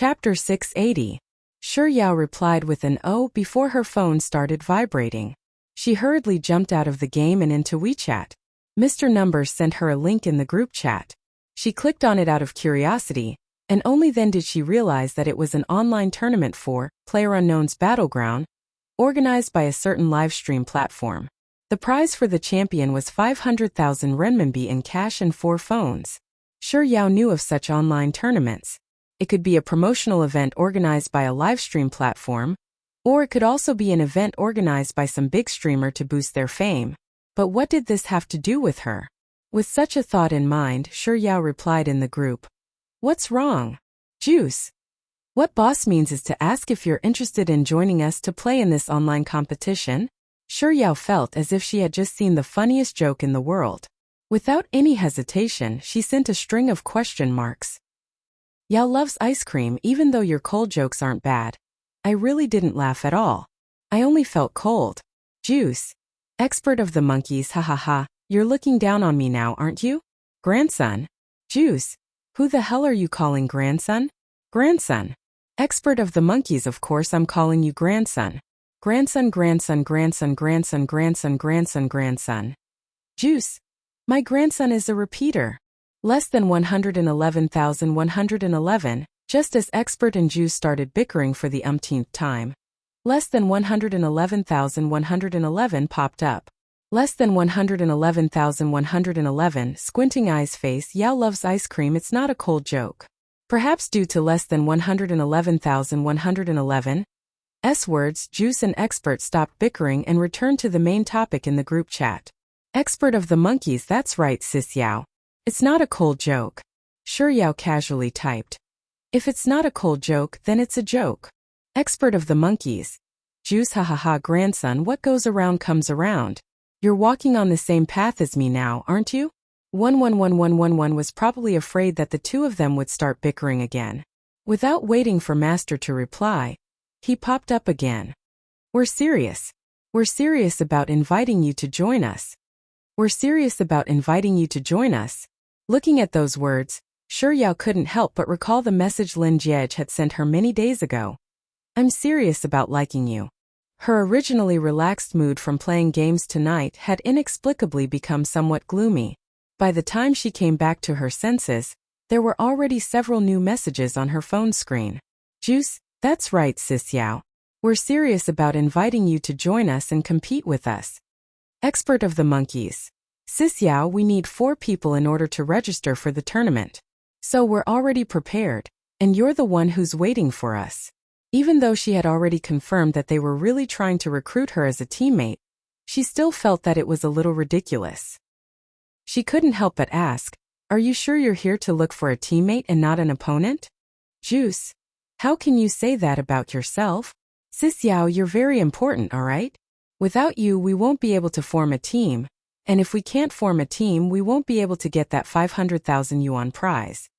Chapter 680. Shi Yao replied with an "oh" before her phone started vibrating. She hurriedly jumped out of the game and into WeChat. Mr. Numbers sent her a link in the group chat. She clicked on it out of curiosity, and only then did she realize that it was an online tournament for PlayerUnknown's Battleground, organized by a certain livestream platform. The prize for the champion was 500,000 renminbi in cash and 4 phones. Shi Yao knew of such online tournaments. It could be a promotional event organized by a livestream platform, or it could also be an event organized by some big streamer to boost their fame. But what did this have to do with her? With such a thought in mind, Shi Yao replied in the group, "What's wrong? Juice. What boss means is to ask if you're interested in joining us to play in this online competition." Shi Yao felt as if she had just seen the funniest joke in the world. Without any hesitation, she sent a string of question marks. "Yao loves ice cream even though your cold jokes aren't bad. I really didn't laugh at all. I only felt cold. Juice. Expert of the monkeys, ha ha ha, you're looking down on me now, aren't you? Grandson. Juice. Who the hell are you calling grandson? Grandson. Expert of the monkeys, of course I'm calling you grandson. Grandson, grandson, grandson, grandson, grandson, grandson, grandson. Juice. My grandson is a repeater. Less than 111,111, just as Expert and Juice started bickering for the umpteenth time. Less than 111,111 popped up. Less than 111,111, squinting eyes face, Yao loves ice cream, it's not a cold joke. Perhaps due to less than 111,111 words, Juice and Expert stopped bickering and returned to the main topic in the group chat. Expert of the monkeys, that's right, sis Yao. It's not a cold joke. Shi Yao casually typed. If it's not a cold joke, then it's a joke. Expert of the monkeys. Juice, ha ha ha, grandson, what goes around comes around. You're walking on the same path as me now, aren't you? 11111 was probably afraid that the two of them would start bickering again. Without waiting for Master to reply, he popped up again. We're serious. We're serious about inviting you to join us. We're serious about inviting you to join us. Looking at those words, Shi Yao couldn't help but recall the message Lin Jiej had sent her many days ago. I'm serious about liking you. Her originally relaxed mood from playing games tonight had inexplicably become somewhat gloomy. By the time she came back to her senses, there were already several new messages on her phone screen. Juice, that's right, sis Yao. We're serious about inviting you to join us and compete with us. Expert of the monkeys. Sis Yao, we need 4 people in order to register for the tournament. So we're already prepared, and you're the one who's waiting for us. Even though she had already confirmed that they were really trying to recruit her as a teammate, she still felt that it was a little ridiculous. She couldn't help but ask, are you sure you're here to look for a teammate and not an opponent? Juice. How can you say that about yourself? Sis Yao, you're very important, alright? Without you, we won't be able to form a team, and if we can't form a team, we won't be able to get that 500,000 yuan prize.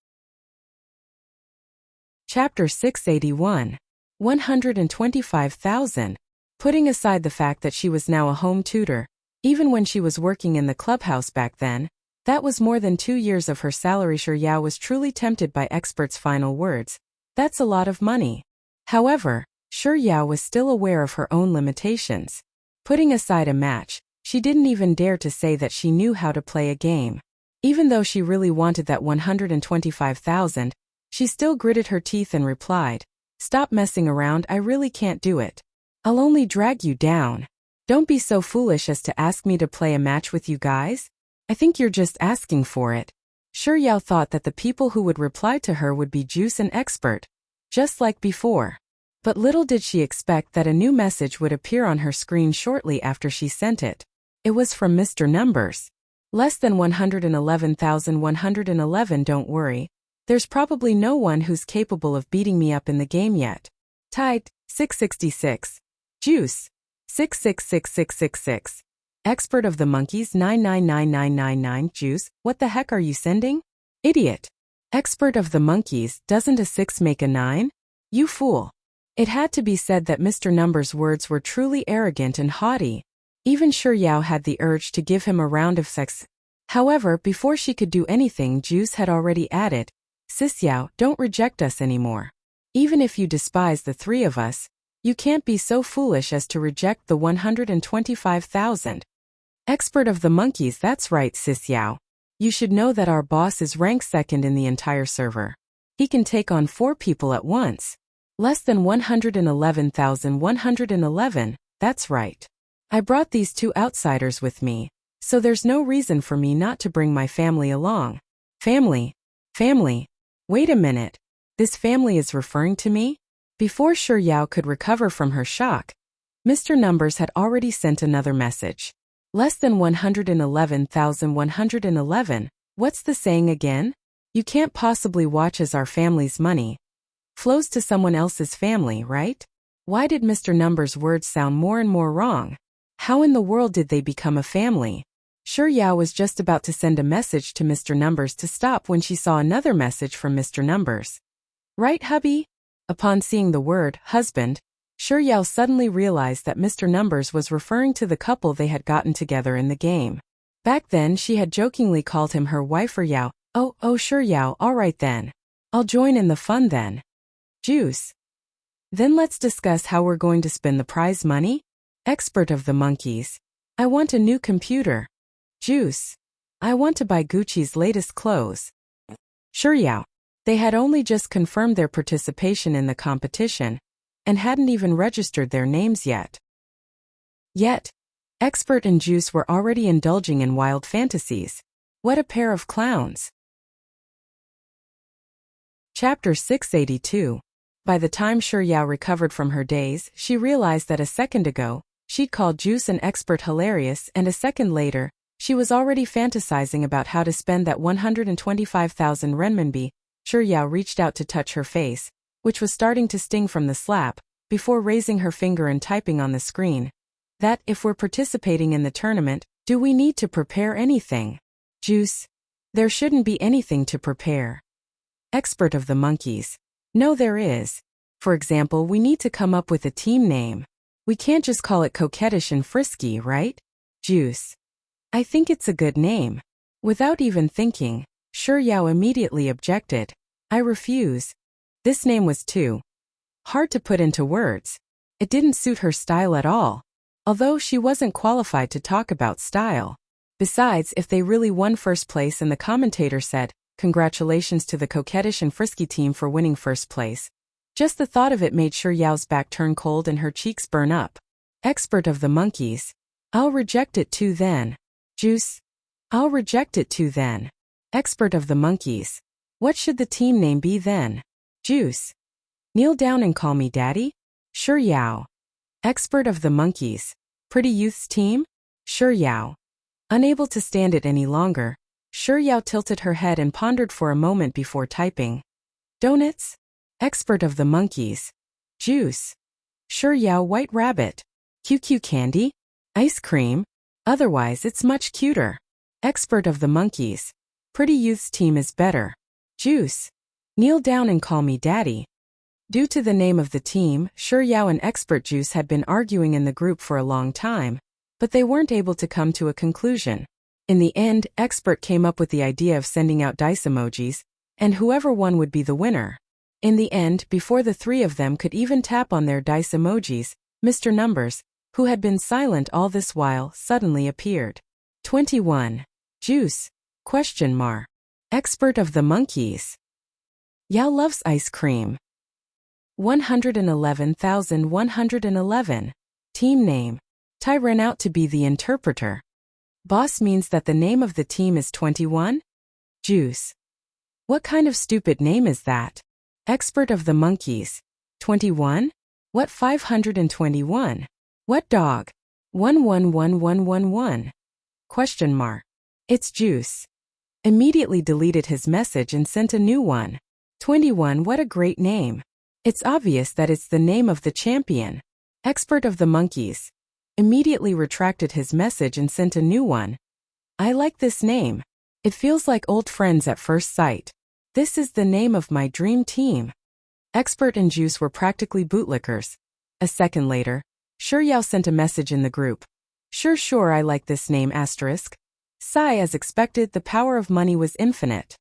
Chapter 681. 125,000. Putting aside the fact that she was now a home tutor, even when she was working in the clubhouse back then, that was more than 2 years of her salary. Shi Yao was truly tempted by Expert's final words. That's a lot of money. However, Shi Yao was still aware of her own limitations. Putting aside a match, she didn't even dare to say that she knew how to play a game. Even though she really wanted that 125,000, she still gritted her teeth and replied, "Stop messing around, I really can't do it. I'll only drag you down. Don't be so foolish as to ask me to play a match with you guys. I think you're just asking for it." Shi Yao thought that the people who would reply to her would be Juice and Expert, just like before. But little did she expect that a new message would appear on her screen shortly after she sent it. It was from Mr. Numbers. Less than 111,111, don't worry. There's probably no one who's capable of beating me up in the game yet. Tied, 666. Juice, 666666. Expert of the monkeys, 999999. Juice, what the heck are you sending? Idiot. Expert of the monkeys, doesn't a 6 make a 9? You fool. It had to be said that Mr. Numbers' words were truly arrogant and haughty. Even Shi Yao had the urge to give him a round of sex. However, before she could do anything, Juice had already added, "Sis Yao, don't reject us anymore. Even if you despise the three of us, you can't be so foolish as to reject the 125,000. Expert of the monkeys, that's right, Sis Yao. You should know that our boss is ranked second in the entire server. He can take on 4 people at once. Less than 111,111, that's right. I brought these 2 outsiders with me, so there's no reason for me not to bring my family along. Family? Family? Wait a minute. This family is referring to me? Before Shi Yao could recover from her shock, Mr. Numbers had already sent another message. Less than 111,111, what's the saying again? You can't possibly watch as our family's money flows to someone else's family, right? Why did Mr. Numbers' words sound more and more wrong? How in the world did they become a family? Shi Yao was just about to send a message to Mr. Numbers to stop when she saw another message from Mr. Numbers. Right, hubby? Upon seeing the word husband, Shi Yao suddenly realized that Mr. Numbers was referring to the couple they had gotten together in the game. Back then she had jokingly called him her wife or Yao. Oh, Shi Yao, alright then. I'll join in the fun then. Juice. Then let's discuss how we're going to spend the prize money. Expert of the monkeys. I want a new computer. Juice. I want to buy Gucci's latest clothes. Shi Yao. They had only just confirmed their participation in the competition, and hadn't even registered their names yet. Yet, Expert and Juice were already indulging in wild fantasies. What a pair of clowns. Chapter 682. By the time Shi Yao recovered from her daze, she realized that a second ago, she'd called Juice and Expert hilarious, and a second later, she was already fantasizing about how to spend that 125,000 renminbi. Shi Yao reached out to touch her face, which was starting to sting from the slap, before raising her finger and typing on the screen. That if we're participating in the tournament, do we need to prepare anything? Juice. There shouldn't be anything to prepare. Expert of the monkeys. No, there is. For example, we need to come up with a team name. We can't just call it Coquettish and Frisky, right? Juice. I think it's a good name. Without even thinking, Shi Yao immediately objected. I refuse. This name was too hard to put into words. It didn't suit her style at all, although she wasn't qualified to talk about style. Besides, if they really won first place and the commentator said, "Congratulations to the Coquettish and Frisky team for winning first place," just the thought of it made Shi Yao's back turn cold and her cheeks burn up. Expert of the monkeys. I'll reject it too then. Juice. I'll reject it too then. Expert of the monkeys. What should the team name be then? Juice. Kneel down and call me daddy? Shi Yao. Expert of the monkeys. Pretty youth's team? Shi Yao. Unable to stand it any longer, Shi Yao tilted her head and pondered for a moment before typing. Donuts? Expert of the monkeys. Juice. Shi Yao. White rabbit. QQ candy? Ice cream? Otherwise it's much cuter. Expert of the monkeys. Pretty youth's team is better. Juice. Kneel down and call me daddy. Due to the name of the team, Shi Yao and Expert Juice had been arguing in the group for a long time, but they weren't able to come to a conclusion. In the end, Expert came up with the idea of sending out dice emojis, and whoever won would be the winner. In the end, before the three of them could even tap on their dice emojis, Mr. Numbers, who had been silent all this while, suddenly appeared. 21. Juice? Question mark. Expert of the monkeys. Yao loves ice cream. 111,111. Team name. Tai ran out to be the interpreter. Boss means that the name of the team is 21? Juice. What kind of stupid name is that? Expert of the monkeys. 21? What 521? What dog? 111111. Question mark. It's Juice. Immediately deleted his message and sent a new one. 21. What a great name. It's obvious that it's the name of the champion. Expert of the monkeys. Immediately retracted his message and sent a new one. I like this name. It feels like old friends at first sight. This is the name of my dream team. Expert and Juice were practically bootlickers. A second later, Shi Yao sent a message in the group. Sure, I like this name asterisk. Sigh. As expected, the power of money was infinite.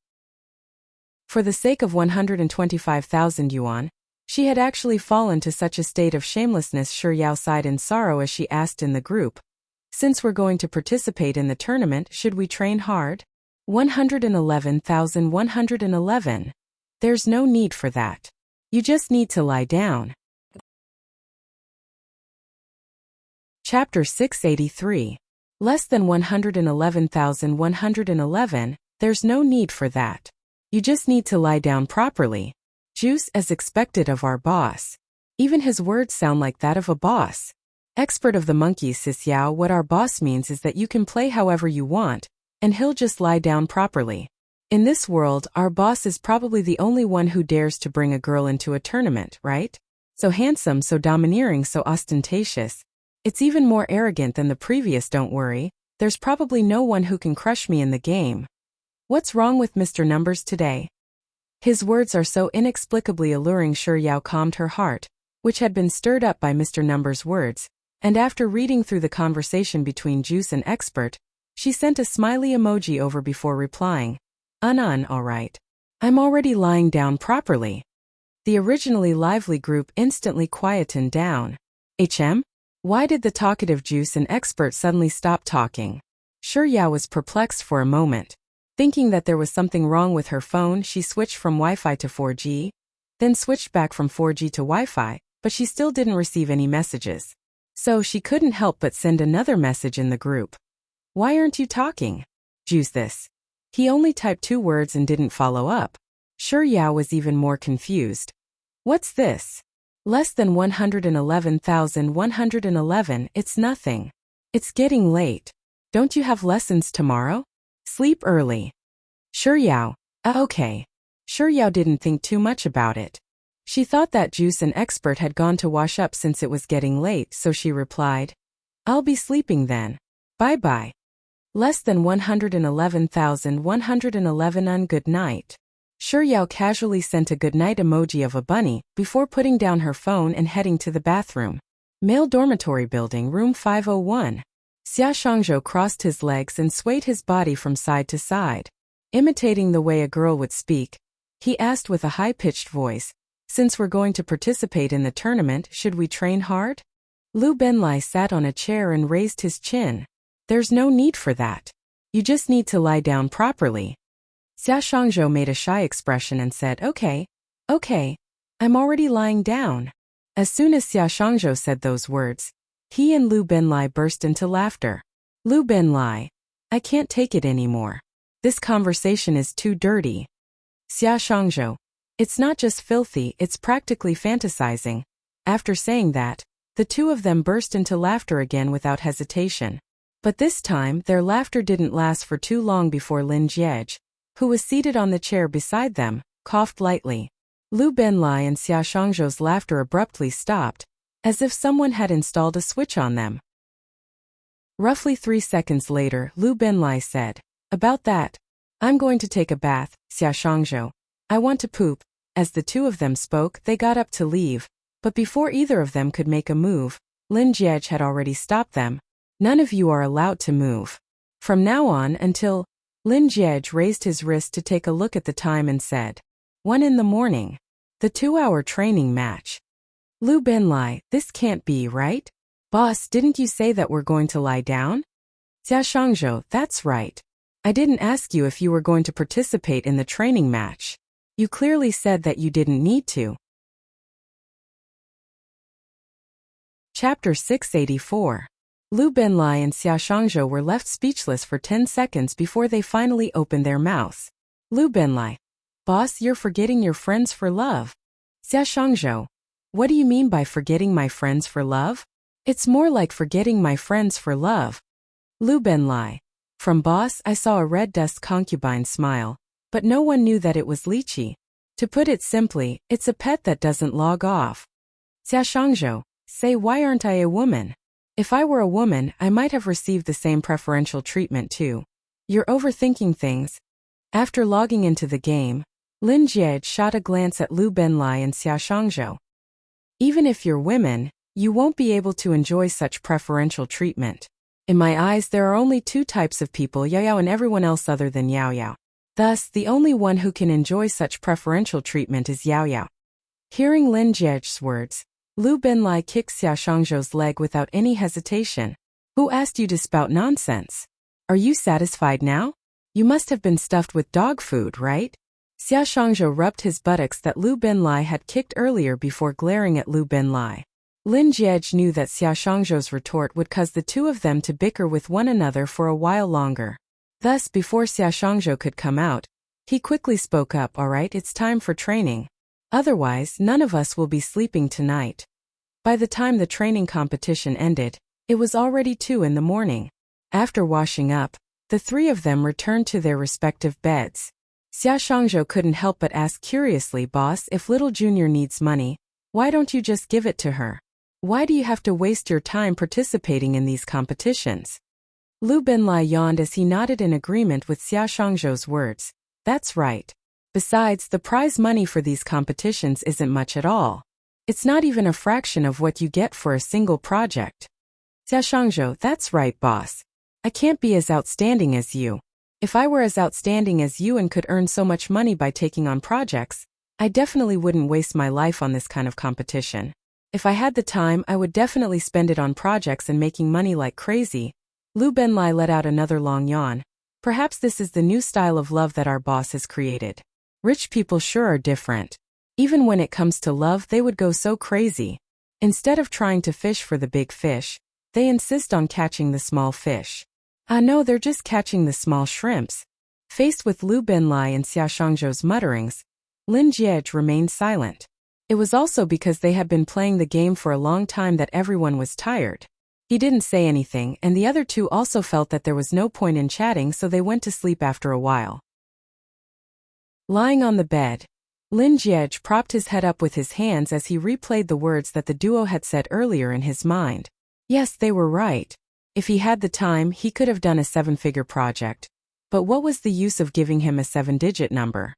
For the sake of 125,000 yuan, She had actually fallen to such a state of shamelessness. Shi Yao sighed in sorrow as she asked in the group, "Since we're going to participate in the tournament, should we train hard?" 111,111. There's no need for that. You just need to lie down. Chapter 683. Less than 111,111. There's no need for that. You just need to lie down properly. Juice, as expected of our boss. Even his words sound like that of a boss. Expert of the monkeys, Sis Yao. What our boss means is that you can play however you want, and he'll just lie down properly. In this world, our boss is probably the only one who dares to bring a girl into a tournament, right? So handsome, so domineering, so ostentatious. It's even more arrogant than the previous. Don't worry, there's probably no one who can crush me in the game. What's wrong with Mr. Numbers today? His words are so inexplicably alluring. Shi Yao calmed her heart, which had been stirred up by Mr. Numbers' words, and after reading through the conversation between Juice and Expert, she sent a smiley emoji over before replying, all right. I'm already lying down properly." The originally lively group instantly quietened down. Why did the talkative Juice and Expert suddenly stop talking? Shi Yao was perplexed for a moment. Thinking that there was something wrong with her phone, she switched from Wi-Fi to 4G, then switched back from 4G to Wi-Fi, but she still didn't receive any messages. So she couldn't help but send another message in the group. "Why aren't you talking?" Juice this. He only typed 2 words and didn't follow up. Shi Yao was even more confused. What's this? Less than 111,111. It's nothing. It's getting late. Don't you have lessons tomorrow? Sleep early. Shi Yao. Okay. Shi Yao didn't think too much about it. She thought that Juice and Expert had gone to wash up since it was getting late, so she replied, "I'll be sleeping then. Bye-bye." Less than 111,111. Good night. Shi Yao casually sent a goodnight emoji of a bunny before putting down her phone and heading to the bathroom. Male dormitory building, room 501. Xia Shangzhou crossed his legs and swayed his body from side to side. Imitating the way a girl would speak, he asked with a high-pitched voice, "Since we're going to participate in the tournament, should we train hard?" Lu Benlai sat on a chair and raised his chin. "There's no need for that. You just need to lie down properly." Xia Shangzhou made a shy expression and said, Okay, I'm already lying down." As soon as Xia Shangzhou said those words, he and Lu Benlai burst into laughter. "Lu Benlai, I can't take it anymore. This conversation is too dirty." Xia Shangzhou, "It's not just filthy, it's practically fantasizing." After saying that, the two of them burst into laughter again without hesitation. But this time, their laughter didn't last for too long before Lin Jiej, who was seated on the chair beside them, coughed lightly. Lu Benlai and Xia Shangzhou's laughter abruptly stopped, as if someone had installed a switch on them. Roughly 3 seconds later, Lu Benlai said, "About that, I'm going to take a bath, Xia Shangzhou. I want to poop." As the two of them spoke, they got up to leave, but before either of them could make a move, Lin Jiej had already stopped them. "None of you are allowed to move. From now on until..." Lin Jiej raised his wrist to take a look at the time and said, 1 in the morning. The 2-hour training match. Lu Benlai, this can't be right? Boss, didn't you say that we're going to lie down? Xia Shangzhou, that's right. I didn't ask you if you were going to participate in the training match. You clearly said that you didn't need to. Chapter 684. Lu Benlai and Xia Shangzhou were left speechless for 10 seconds before they finally opened their mouths. Lu Benlai. Boss, you're forgetting your friends for love. Xia Shangzhou. What do you mean by forgetting my friends for love? It's more like forgetting my friends for love. Lu Benlai. From boss, I saw a red dust concubine smile, but no one knew that it was Lychee. To put it simply, it's a pet that doesn't log off. Xia Shangzhou. Say, why aren't I a woman? If I were a woman, I might have received the same preferential treatment too. You're overthinking things. After logging into the game, Lin Jiej shot a glance at Lu Benlai and Xia Shangzhou. Even if you're women, you won't be able to enjoy such preferential treatment. In my eyes, there are only 2 types of people, Yao Yao and everyone else other than Yao Yao. Thus, the only one who can enjoy such preferential treatment is Yao Yao. Hearing Lin Jie's words, Lu Binlai kicked Xia Shangzhou's leg without any hesitation. Who asked you to spout nonsense? Are you satisfied now? You must have been stuffed with dog food, right? Xia Shangzhou rubbed his buttocks that Lu Binlai had kicked earlier before glaring at Lu Binlai. Lin Jie knew that Xia Shangzhou's retort would cause the two of them to bicker with one another for a while longer. Thus, before Xia Shangzhou could come out, he quickly spoke up, "All right, it's time for training. Otherwise, none of us will be sleeping tonight." By the time the training competition ended, it was already 2 in the morning. After washing up, the three of them returned to their respective beds. Xia Shangzhou couldn't help but ask curiously, "Boss, if little Junior needs money, why don't you just give it to her? Why do you have to waste your time participating in these competitions?" Lu Binlai yawned as he nodded in agreement with Xia Shangzhou's words. That's right. Besides, the prize money for these competitions isn't much at all. It's not even a fraction of what you get for a single project. Xia Shangzhou, that's right, boss. I can't be as outstanding as you. If I were as outstanding as you and could earn so much money by taking on projects, I definitely wouldn't waste my life on this kind of competition. If I had the time, I would definitely spend it on projects and making money like crazy. Lu Binlai let out another long yawn. Perhaps this is the new style of love that our boss has created. Rich people sure are different. Even when it comes to love, they would go so crazy. Instead of trying to fish for the big fish, they insist on catching the small fish. Ah no, they're just catching the small shrimps. Faced with Lu Binlai and Xia Shangzhou's mutterings, Lin Jie remained silent. It was also because they had been playing the game for a long time that everyone was tired. He didn't say anything, and the other two also felt that there was no point in chatting, so they went to sleep after a while. Lying on the bed, Lin Jie propped his head up with his hands as he replayed the words that the duo had said earlier in his mind. Yes, they were right. If he had the time, he could have done a 7-figure project. But what was the use of giving him a 7-digit number?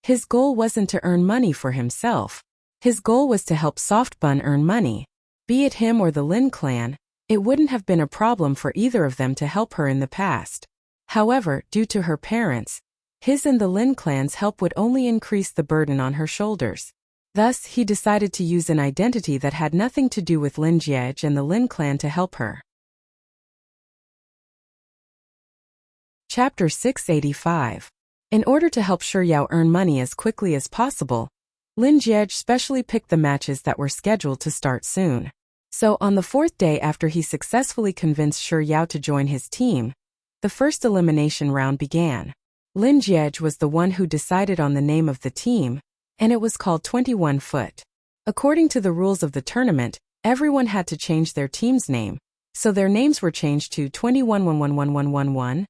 His goal wasn't to earn money for himself. His goal was to help Softbun earn money. Be it him or the Lin clan, it wouldn't have been a problem for either of them to help her in the past. However, due to her parents, his and the Lin clan's help would only increase the burden on her shoulders. Thus, he decided to use an identity that had nothing to do with Lin Jie and the Lin clan to help her. Chapter 685. In order to help Shuyao earn money as quickly as possible, Lin Jie specially picked the matches that were scheduled to start soon. So, on the 4th day after he successfully convinced Shuyao to join his team, the first elimination round began. Lin Jie was the one who decided on the name of the team, and it was called 21 Foot. According to the rules of the tournament, everyone had to change their team's name, so their names were changed to 21111111,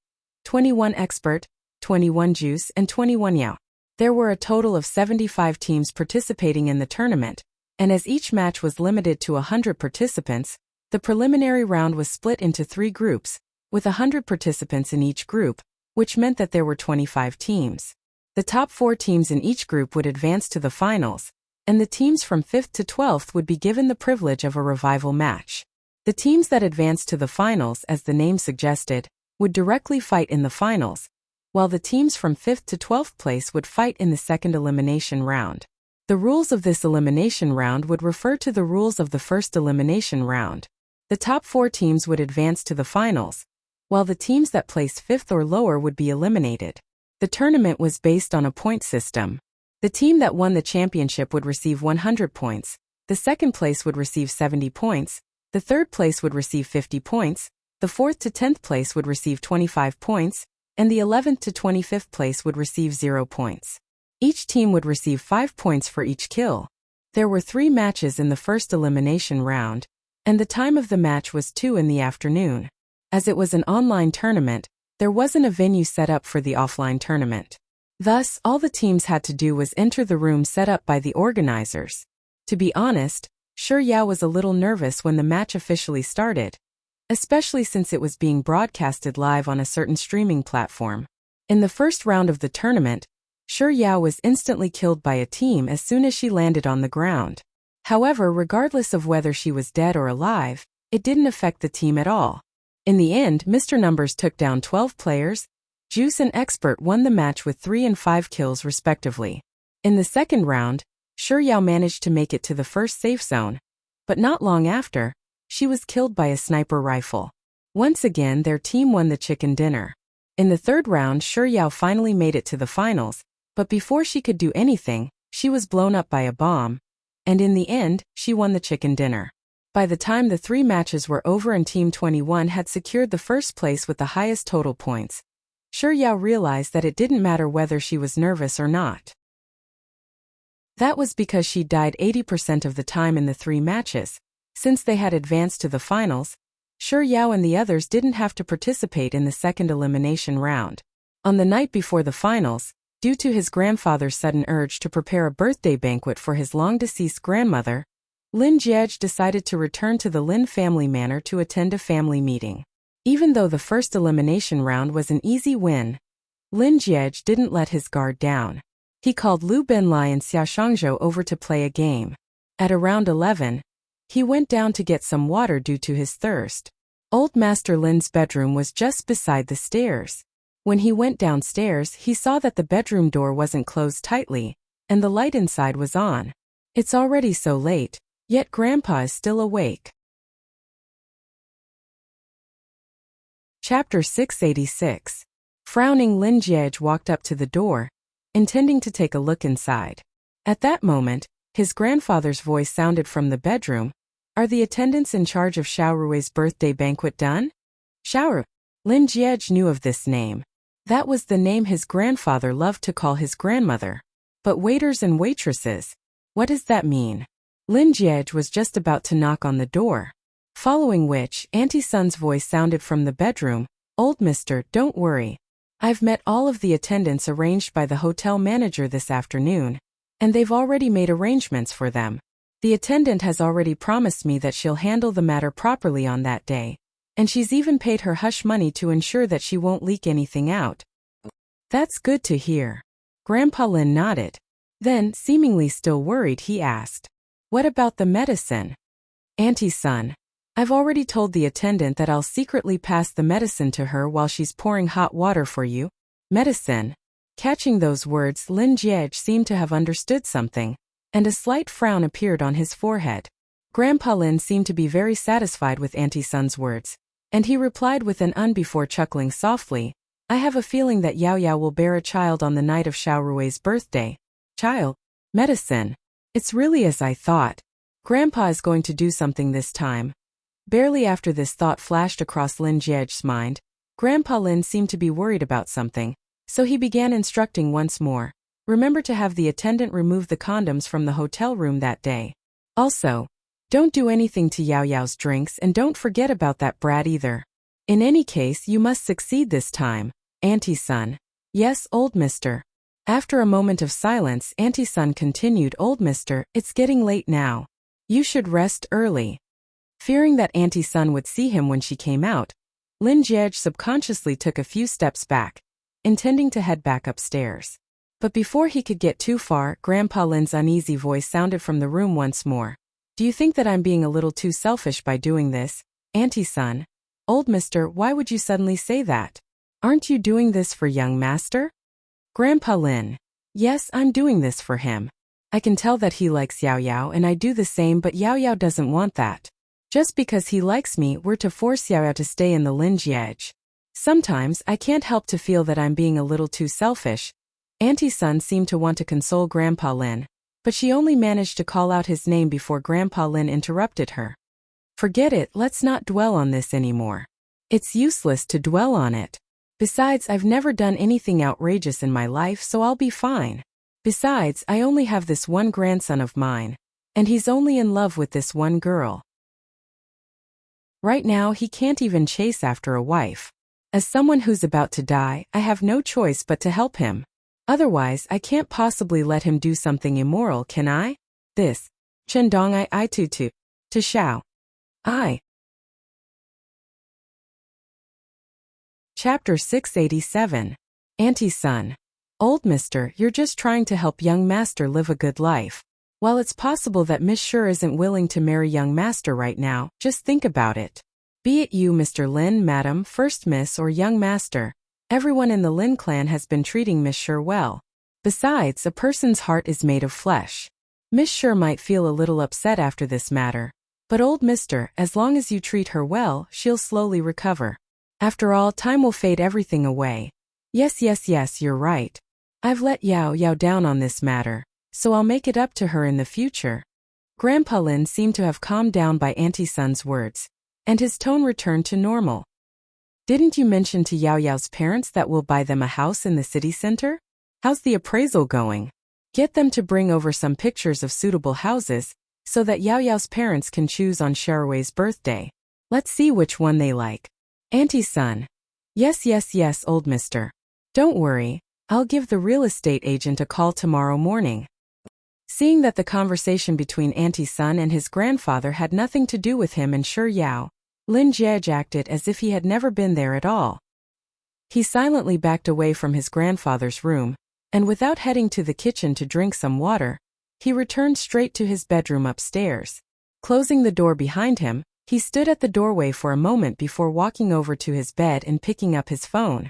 21 Expert, 21 Juice, and 21 Yao. There were a total of 75 teams participating in the tournament, and as each match was limited to 100 participants, the preliminary round was split into 3 groups, with 100 participants in each group, which meant that there were 25 teams. The top 4 teams in each group would advance to the finals, and the teams from 5th to 12th would be given the privilege of a revival match. The teams that advanced to the finals, as the name suggested, would directly fight in the finals, while the teams from 5th to 12th place would fight in the second elimination round. The rules of this elimination round would refer to the rules of the first elimination round. The top 4 teams would advance to the finals, while the teams that placed 5th or lower would be eliminated. The tournament was based on a point system. The team that won the championship would receive 100 points, the second place would receive 70 points, the third place would receive 50 points, the 4th to 10th place would receive 25 points, and the 11th to 25th place would receive 0 points. Each team would receive 5 points for each kill. There were 3 matches in the first elimination round, and the time of the match was 2 in the afternoon. As it was an online tournament, there wasn't a venue set up for the offline tournament. Thus, all the teams had to do was enter the room set up by the organizers. To be honest, Shuyao was a little nervous when the match officially started, especially since it was being broadcasted live on a certain streaming platform. In the first round of the tournament, Shuyao was instantly killed by a team as soon as she landed on the ground. However, regardless of whether she was dead or alive, it didn't affect the team at all. In the end, Mr. Numbers took down 12 players. Juice and Expert won the match with 3 and 5 kills respectively. In the second round, Shi Yao managed to make it to the first safe zone. But not long after, she was killed by a sniper rifle. Once again, their team won the chicken dinner. In the third round, Shi Yao finally made it to the finals, but before she could do anything, she was blown up by a bomb. And in the end, she won the chicken dinner. By the time the 3 matches were over and Team 21 had secured the first place with the highest total points, Shi Yao realized that it didn't matter whether she was nervous or not. That was because she died 80% of the time in the 3 matches. Since they had advanced to the finals, Shi Yao and the others didn't have to participate in the second elimination round. On the night before the finals, due to his grandfather's sudden urge to prepare a birthday banquet for his long-deceased grandmother, Lin Jiej decided to return to the Lin family manor to attend a family meeting. Even though the first elimination round was an easy win, Lin Jiej didn't let his guard down. He called Liu Benlai and Xia Shangzhou over to play a game. At around 11, he went down to get some water due to his thirst. Old Master Lin's bedroom was just beside the stairs. When he went downstairs, he saw that the bedroom door wasn't closed tightly, and the light inside was on. It's already so late, yet Grandpa is still awake. Chapter 686. Frowning, Lin Jiej walked up to the door, intending to take a look inside. At that moment, his grandfather's voice sounded from the bedroom. Are the attendants in charge of Xiaorui's birthday banquet done? Xiaoru. Lin Jiej knew of this name. That was the name his grandfather loved to call his grandmother. But waiters and waitresses, what does that mean? Lin Jiej was just about to knock on the door. Following which, Auntie Sun's voice sounded from the bedroom. Old mister, don't worry. I've met all of the attendants arranged by the hotel manager this afternoon, and they've already made arrangements for them. The attendant has already promised me that she'll handle the matter properly on that day, and she's even paid her hush money to ensure that she won't leak anything out. That's good to hear. Grandpa Lin nodded. Then, seemingly still worried, he asked, what about the medicine? Auntie Sun, I've already told the attendant that I'll secretly pass the medicine to her while she's pouring hot water for you. Medicine? Catching those words, Lin Jiej seemed to have understood something, and a slight frown appeared on his forehead. Grandpa Lin seemed to be very satisfied with Auntie Sun's words, and he replied with an before chuckling softly, I have a feeling that Yao Yao will bear a child on the night of Xiaorui's birthday. Child? Medicine? It's really as I thought. Grandpa is going to do something this time. Barely after this thought flashed across Lin Jiej's mind, Grandpa Lin seemed to be worried about something, so he began instructing once more. Remember to have the attendant remove the condoms from the hotel room that day. Also, don't do anything to Yao Yao's drinks and don't forget about that brat either. In any case, you must succeed this time, Auntie Sun. Yes, old mister. After a moment of silence, Auntie Sun continued, Old mister, it's getting late now. You should rest early. Fearing that Auntie Sun would see him when she came out, Lin Jiej subconsciously took a few steps back, intending to head back upstairs. But before he could get too far, Grandpa Lin's uneasy voice sounded from the room once more. Do you think that I'm being a little too selfish by doing this, Auntie Sun? Old mister, why would you suddenly say that? Aren't you doing this for young master? Grandpa Lin. Yes, I'm doing this for him. I can tell that he likes Yao Yao and I do the same, but Yao Yao doesn't want that. Just because he likes me, we're to force Yao Yao to stay in the Lin Jiej. Sometimes I can't help to feel that I'm being a little too selfish. Auntie Sun seemed to want to console Grandpa Lin, but she only managed to call out his name before Grandpa Lin interrupted her. Forget it, let's not dwell on this anymore. It's useless to dwell on it. Besides, I've never done anything outrageous in my life, so I'll be fine. Besides, I only have this one grandson of mine, and he's only in love with this one girl. Right now, he can't even chase after a wife. As someone who's about to die, I have no choice but to help him. Otherwise, I can't possibly let him do something immoral, can I? This. Chendong I to Xiao. I. Chapter 687. Auntie Sun. Old mister, you're just trying to help young master live a good life. While it's possible that Miss Shi isn't willing to marry young master right now, just think about it. Be it you, Mr. Lin, Madam, First Miss, or young master, everyone in the Lin clan has been treating Miss Shi well. Besides, a person's heart is made of flesh. Miss Sure might feel a little upset after this matter. But old mister, as long as you treat her well, she'll slowly recover. After all, time will fade everything away. Yes, you're right. I've let Yao Yao down on this matter, so I'll make it up to her in the future. Grandpa Lin seemed to have calmed down by Auntie Sun's words, and his tone returned to normal. Didn't you mention to Yao Yao's parents that we'll buy them a house in the city center? How's the appraisal going? Get them to bring over some pictures of suitable houses, so that Yao Yao's parents can choose on Sharaway's birthday. Let's see which one they like. Auntie Sun. Yes, old mister. Don't worry, I'll give the real estate agent a call tomorrow morning. Seeing that the conversation between Auntie Sun and his grandfather had nothing to do with him and Sure Yao, Lin Jiej acted as if he had never been there at all. He silently backed away from his grandfather's room, and without heading to the kitchen to drink some water, he returned straight to his bedroom upstairs. Closing the door behind him, he stood at the doorway for a moment before walking over to his bed and picking up his phone.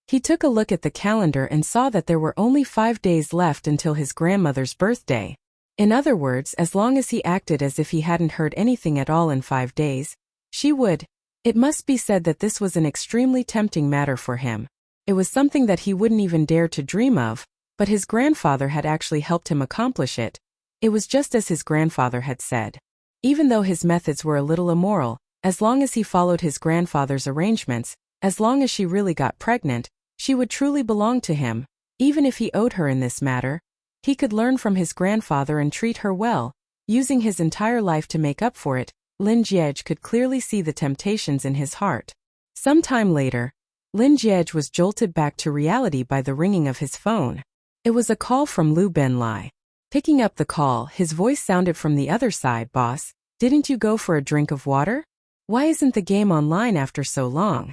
He took a look at the calendar and saw that there were only 5 days left until his grandmother's birthday. In other words, as long as he acted as if he hadn't heard anything at all in 5 days, she would. It must be said that this was an extremely tempting matter for him. It was something that he wouldn't even dare to dream of, but his grandfather had actually helped him accomplish it. It was just as his grandfather had said. Even though his methods were a little immoral, as long as he followed his grandfather's arrangements, as long as she really got pregnant, she would truly belong to him. Even if he owed her in this matter, he could learn from his grandfather and treat her well. Using his entire life to make up for it, Lin Jiej could clearly see the temptations in his heart. Some time later, Lin Jiej was jolted back to reality by the ringing of his phone. It was a call from Lu Benlai. Picking up the call, his voice sounded from the other side. Boss, didn't you go for a drink of water? Why isn't the game online after so long?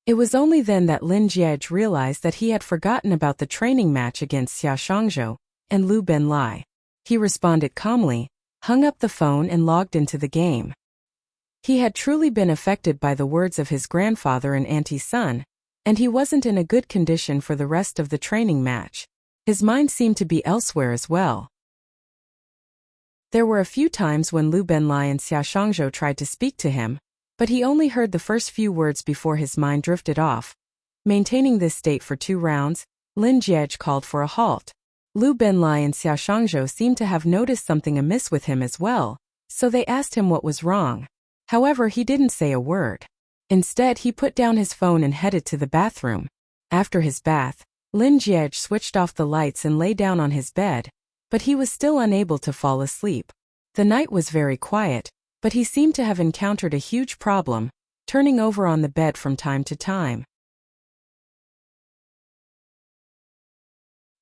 It was only then that Lin Jiej realized that he had forgotten about the training match against Xia Shangzhou and Lu Benlai. He responded calmly, hung up the phone and logged into the game. He had truly been affected by the words of his grandfather and Auntie Sun, and he wasn't in a good condition for the rest of the training match. His mind seemed to be elsewhere as well. There were a few times when Lu Benlai and Xia Shangzhou tried to speak to him, but he only heard the first few words before his mind drifted off. Maintaining this state for 2 rounds, Lin Jiej called for a halt. Lu Benlai and Xia Shangzhou seemed to have noticed something amiss with him as well, so they asked him what was wrong. However, he didn't say a word. Instead, he put down his phone and headed to the bathroom. After his bath, Lin Jiej switched off the lights and lay down on his bed, but he was still unable to fall asleep. The night was very quiet, but he seemed to have encountered a huge problem, turning over on the bed from time to time.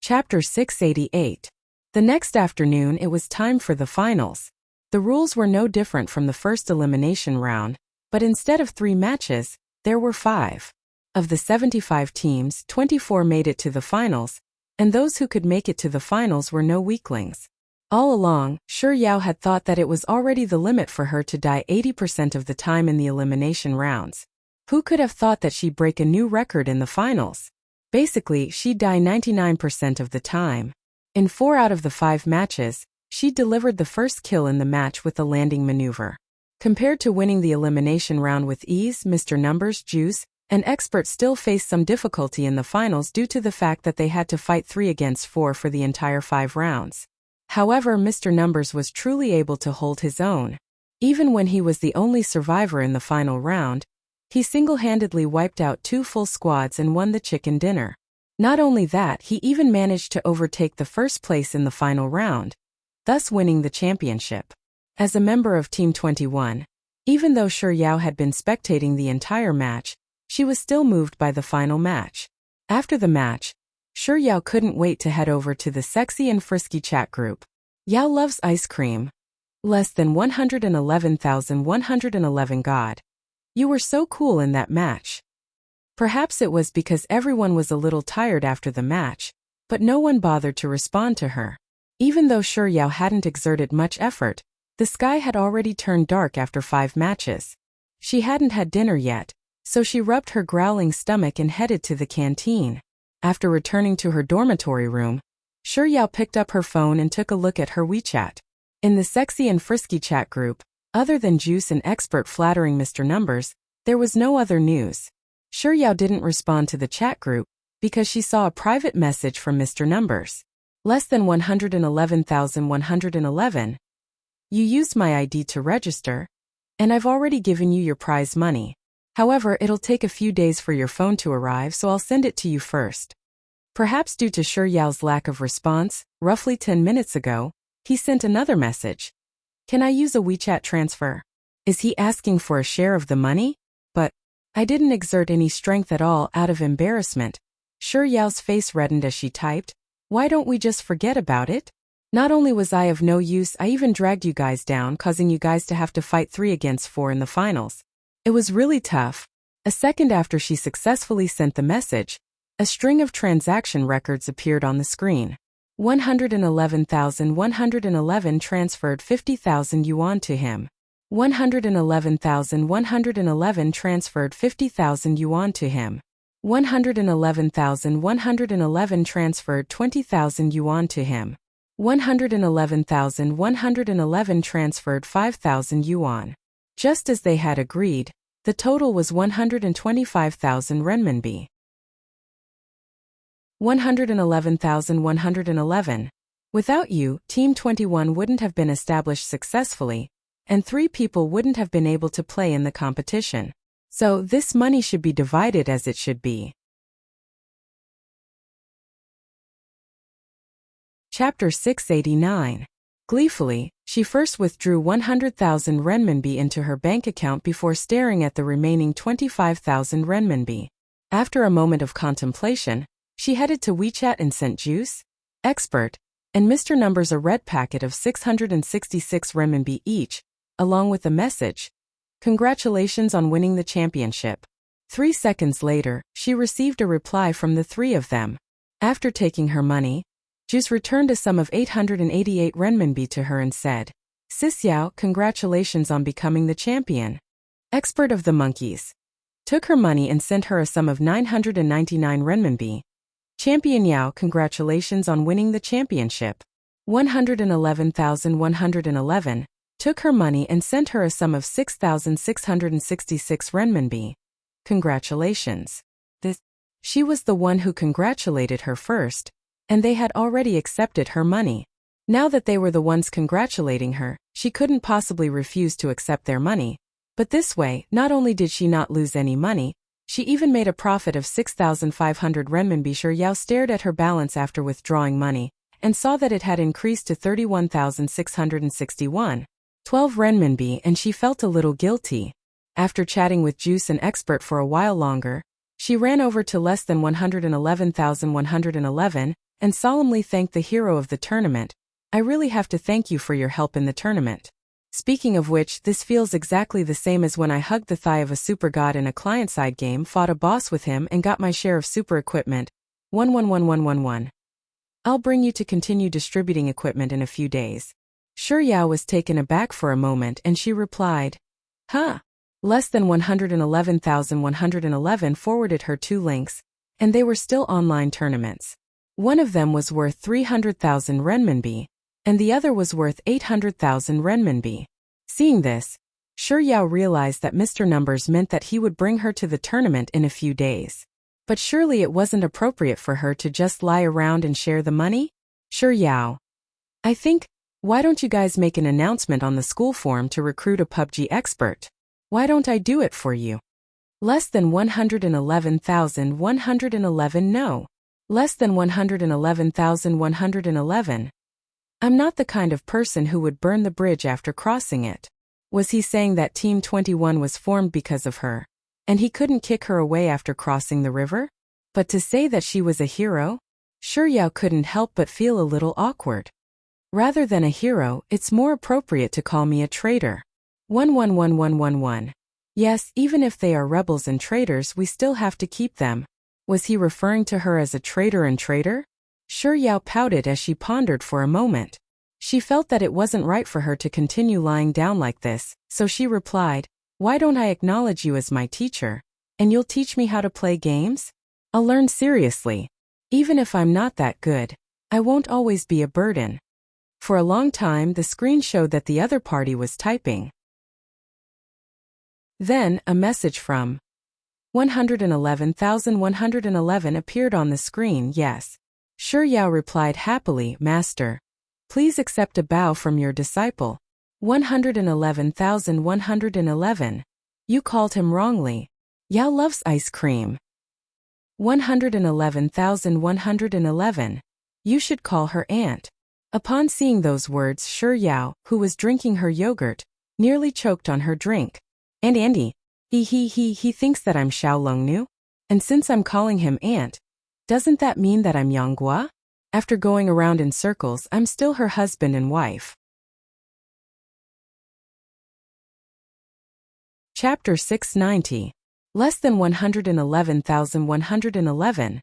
Chapter 688. The next afternoon it was time for the finals. The rules were no different from the first elimination round, but instead of 3 matches, there were 5. Of the 75 teams, 24 made it to the finals, and those who could make it to the finals were no weaklings. All along, Sure Yao had thought that it was already the limit for her to die 80% of the time in the elimination rounds. Who could have thought that she'd break a new record in the finals? Basically, she'd die 99% of the time. In 4 out of the 5 matches, she delivered the first kill in the match with the landing maneuver. Compared to winning the elimination round with ease, Mr. Numbers, Juice, and Expert still faced some difficulty in the finals due to the fact that they had to fight 3 against 4 for the entire 5 rounds. However, Mr. Numbers was truly able to hold his own. Even when he was the only survivor in the final round, he single-handedly wiped out 2 full squads and won the chicken dinner. Not only that, he even managed to overtake the first place in the final round, thus winning the championship. As a member of Team 21, even though Sure Yao had been spectating the entire match, she was still moved by the final match. After the match, Sure Yao couldn't wait to head over to the sexy and frisky chat group. Yao loves ice cream. Less than 111,111 God. You were so cool in that match. Perhaps it was because everyone was a little tired after the match, but no one bothered to respond to her. Even though Sure Yao hadn't exerted much effort, the sky had already turned dark after 5 matches. She hadn't had dinner yet, so she rubbed her growling stomach and headed to the canteen. After returning to her dormitory room, Shi Yao picked up her phone and took a look at her WeChat. In the sexy and frisky chat group, other than Juice and Expert flattering Mr. Numbers, there was no other news. Shi Yao didn't respond to the chat group because she saw a private message from Mr. Numbers. Less than 111,111. You used my ID to register, and I've already given you your prize money. However, it'll take a few days for your phone to arrive, so I'll send it to you first. Perhaps due to Shi Yao's lack of response, roughly 10 minutes ago, he sent another message. Can I use a WeChat transfer? Is he asking for a share of the money? But I didn't exert any strength at all out of embarrassment. Shi Yao's face reddened as she typed, why don't we just forget about it? Not only was I of no use, I even dragged you guys down, causing you guys to have to fight 3 against 4 in the finals. It was really tough. A second after she successfully sent the message, a string of transaction records appeared on the screen. 111,111 transferred 50,000 yuan to him. 111,111 transferred 50,000 yuan to him. 111,111 transferred 20,000 yuan to him. 111,111 transferred 5,000 yuan. Just as they had agreed, the total was 125,000 renminbi. 111,111. Without you, Team 21 wouldn't have been established successfully, and 3 people wouldn't have been able to play in the competition. So this money should be divided as it should be. Chapter 689. Gleefully, she first withdrew 100,000 renminbi into her bank account before staring at the remaining 25,000 renminbi. After a moment of contemplation, she headed to WeChat and sent Juice, Expert, and Mr. Numbers a red packet of 666 renminbi each, along with the message, "Congratulations on winning the championship." 3 seconds later, she received a reply from the 3 of them. After taking her money, Juice returned a sum of 888 renminbi to her and said, "Sis Yao, congratulations on becoming the champion." Expert of the monkeys took her money and sent her a sum of 999 renminbi. Champion Yao, congratulations on winning the championship. 111,111 took her money and sent her a sum of 6,666 renminbi. Congratulations. She was the one who congratulated her first, and they had already accepted her money. Now that they were the ones congratulating her, she couldn't possibly refuse to accept their money. But this way, not only did she not lose any money, she even made a profit of 6,500 renminbi. Shi Yao stared at her balance after withdrawing money, and saw that it had increased to 31,661. 12 renminbi, and she felt a little guilty. After chatting with Juice and Expert for a while longer, she ran over to less than 111,111, and solemnly thanked the hero of the tournament. "I really have to thank you for your help in the tournament. Speaking of which, this feels exactly the same as when I hugged the thigh of a super god in a client-side game, fought a boss with him, and got my share of super equipment. 111111. I'll bring you to continue distributing equipment in a few days." Shi Yao was taken aback for a moment and she replied, "Huh." Less than 111,111 forwarded her 2 links, and they were still online tournaments. One of them was worth 300,000 renminbi, and the other was worth 800,000 renminbi. Seeing this, Shi Yao realized that Mr. Numbers meant that he would bring her to the tournament in a few days. But surely it wasn't appropriate for her to just lie around and share the money? Shi Yao, I think, why don't you guys make an announcement on the school forum to recruit a PUBG expert? Why don't I do it for you? Less than 111,111 no. Less than 111,111. I'm not the kind of person who would burn the bridge after crossing it. Was he saying that Team 21 was formed because of her, and he couldn't kick her away after crossing the river? But to say that she was a hero? Shi Yao couldn't help but feel a little awkward. Rather than a hero, it's more appropriate to call me a traitor. 111111. Yes, even if they are rebels and traitors, we still have to keep them. Was he referring to her as a traitor and traitor? Shi Yao pouted as she pondered for a moment. She felt that it wasn't right for her to continue lying down like this, so she replied, "Why don't I acknowledge you as my teacher? And you'll teach me how to play games? I'll learn seriously. Even if I'm not that good, I won't always be a burden. For a long time, the screen showed that the other party was typing. Then, a message from 111,111 appeared on the screen. Yes. Shi Yao replied happily, Master. Please accept a bow from your disciple. 111,111. You called him wrongly. Yao loves ice cream. 111,111. You should call her aunt. Upon seeing those words, Shi Yao, who was drinking her yogurt, nearly choked on her drink. And Andy, he thinks that I'm Xiao Longnu? And since I'm calling him aunt, doesn't that mean that I'm Yanghua? After going around in circles, I'm still her husband and wife. Chapter 690. Less than 111,111.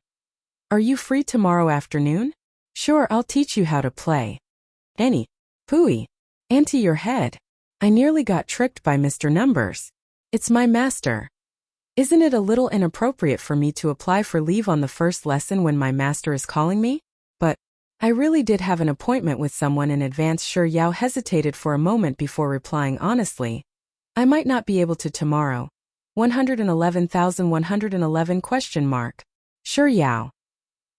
Are you free tomorrow afternoon? Sure, I'll teach you how to play. Annie. Pooey. Auntie, your head. I nearly got tricked by Mr. Numbers. It's my master. Isn't it a little inappropriate for me to apply for leave on the first lesson when my master is calling me? But I really did have an appointment with someone in advance. Shi Yao hesitated for a moment before replying honestly. I might not be able to tomorrow. 111,111 ? Shi Yao.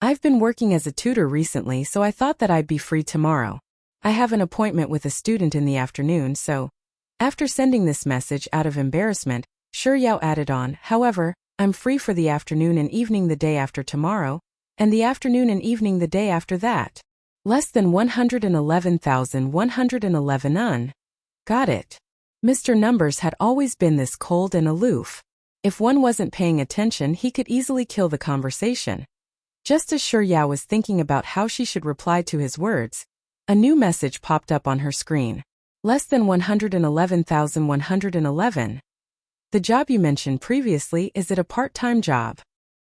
I've been working as a tutor recently, so I thought that I'd be free tomorrow. I have an appointment with a student in the afternoon, so... After sending this message out of embarrassment, Shi Yao added on, however, I'm free for the afternoon and evening the day after tomorrow, and the afternoon and evening the day after that. Less than 111,111 . Got it. Mr. Numbers had always been this cold and aloof. If one wasn't paying attention, he could easily kill the conversation. Just as Shi Yao was thinking about how she should reply to his words, a new message popped up on her screen. Less than 111,111. The job you mentioned previously, is it a part-time job?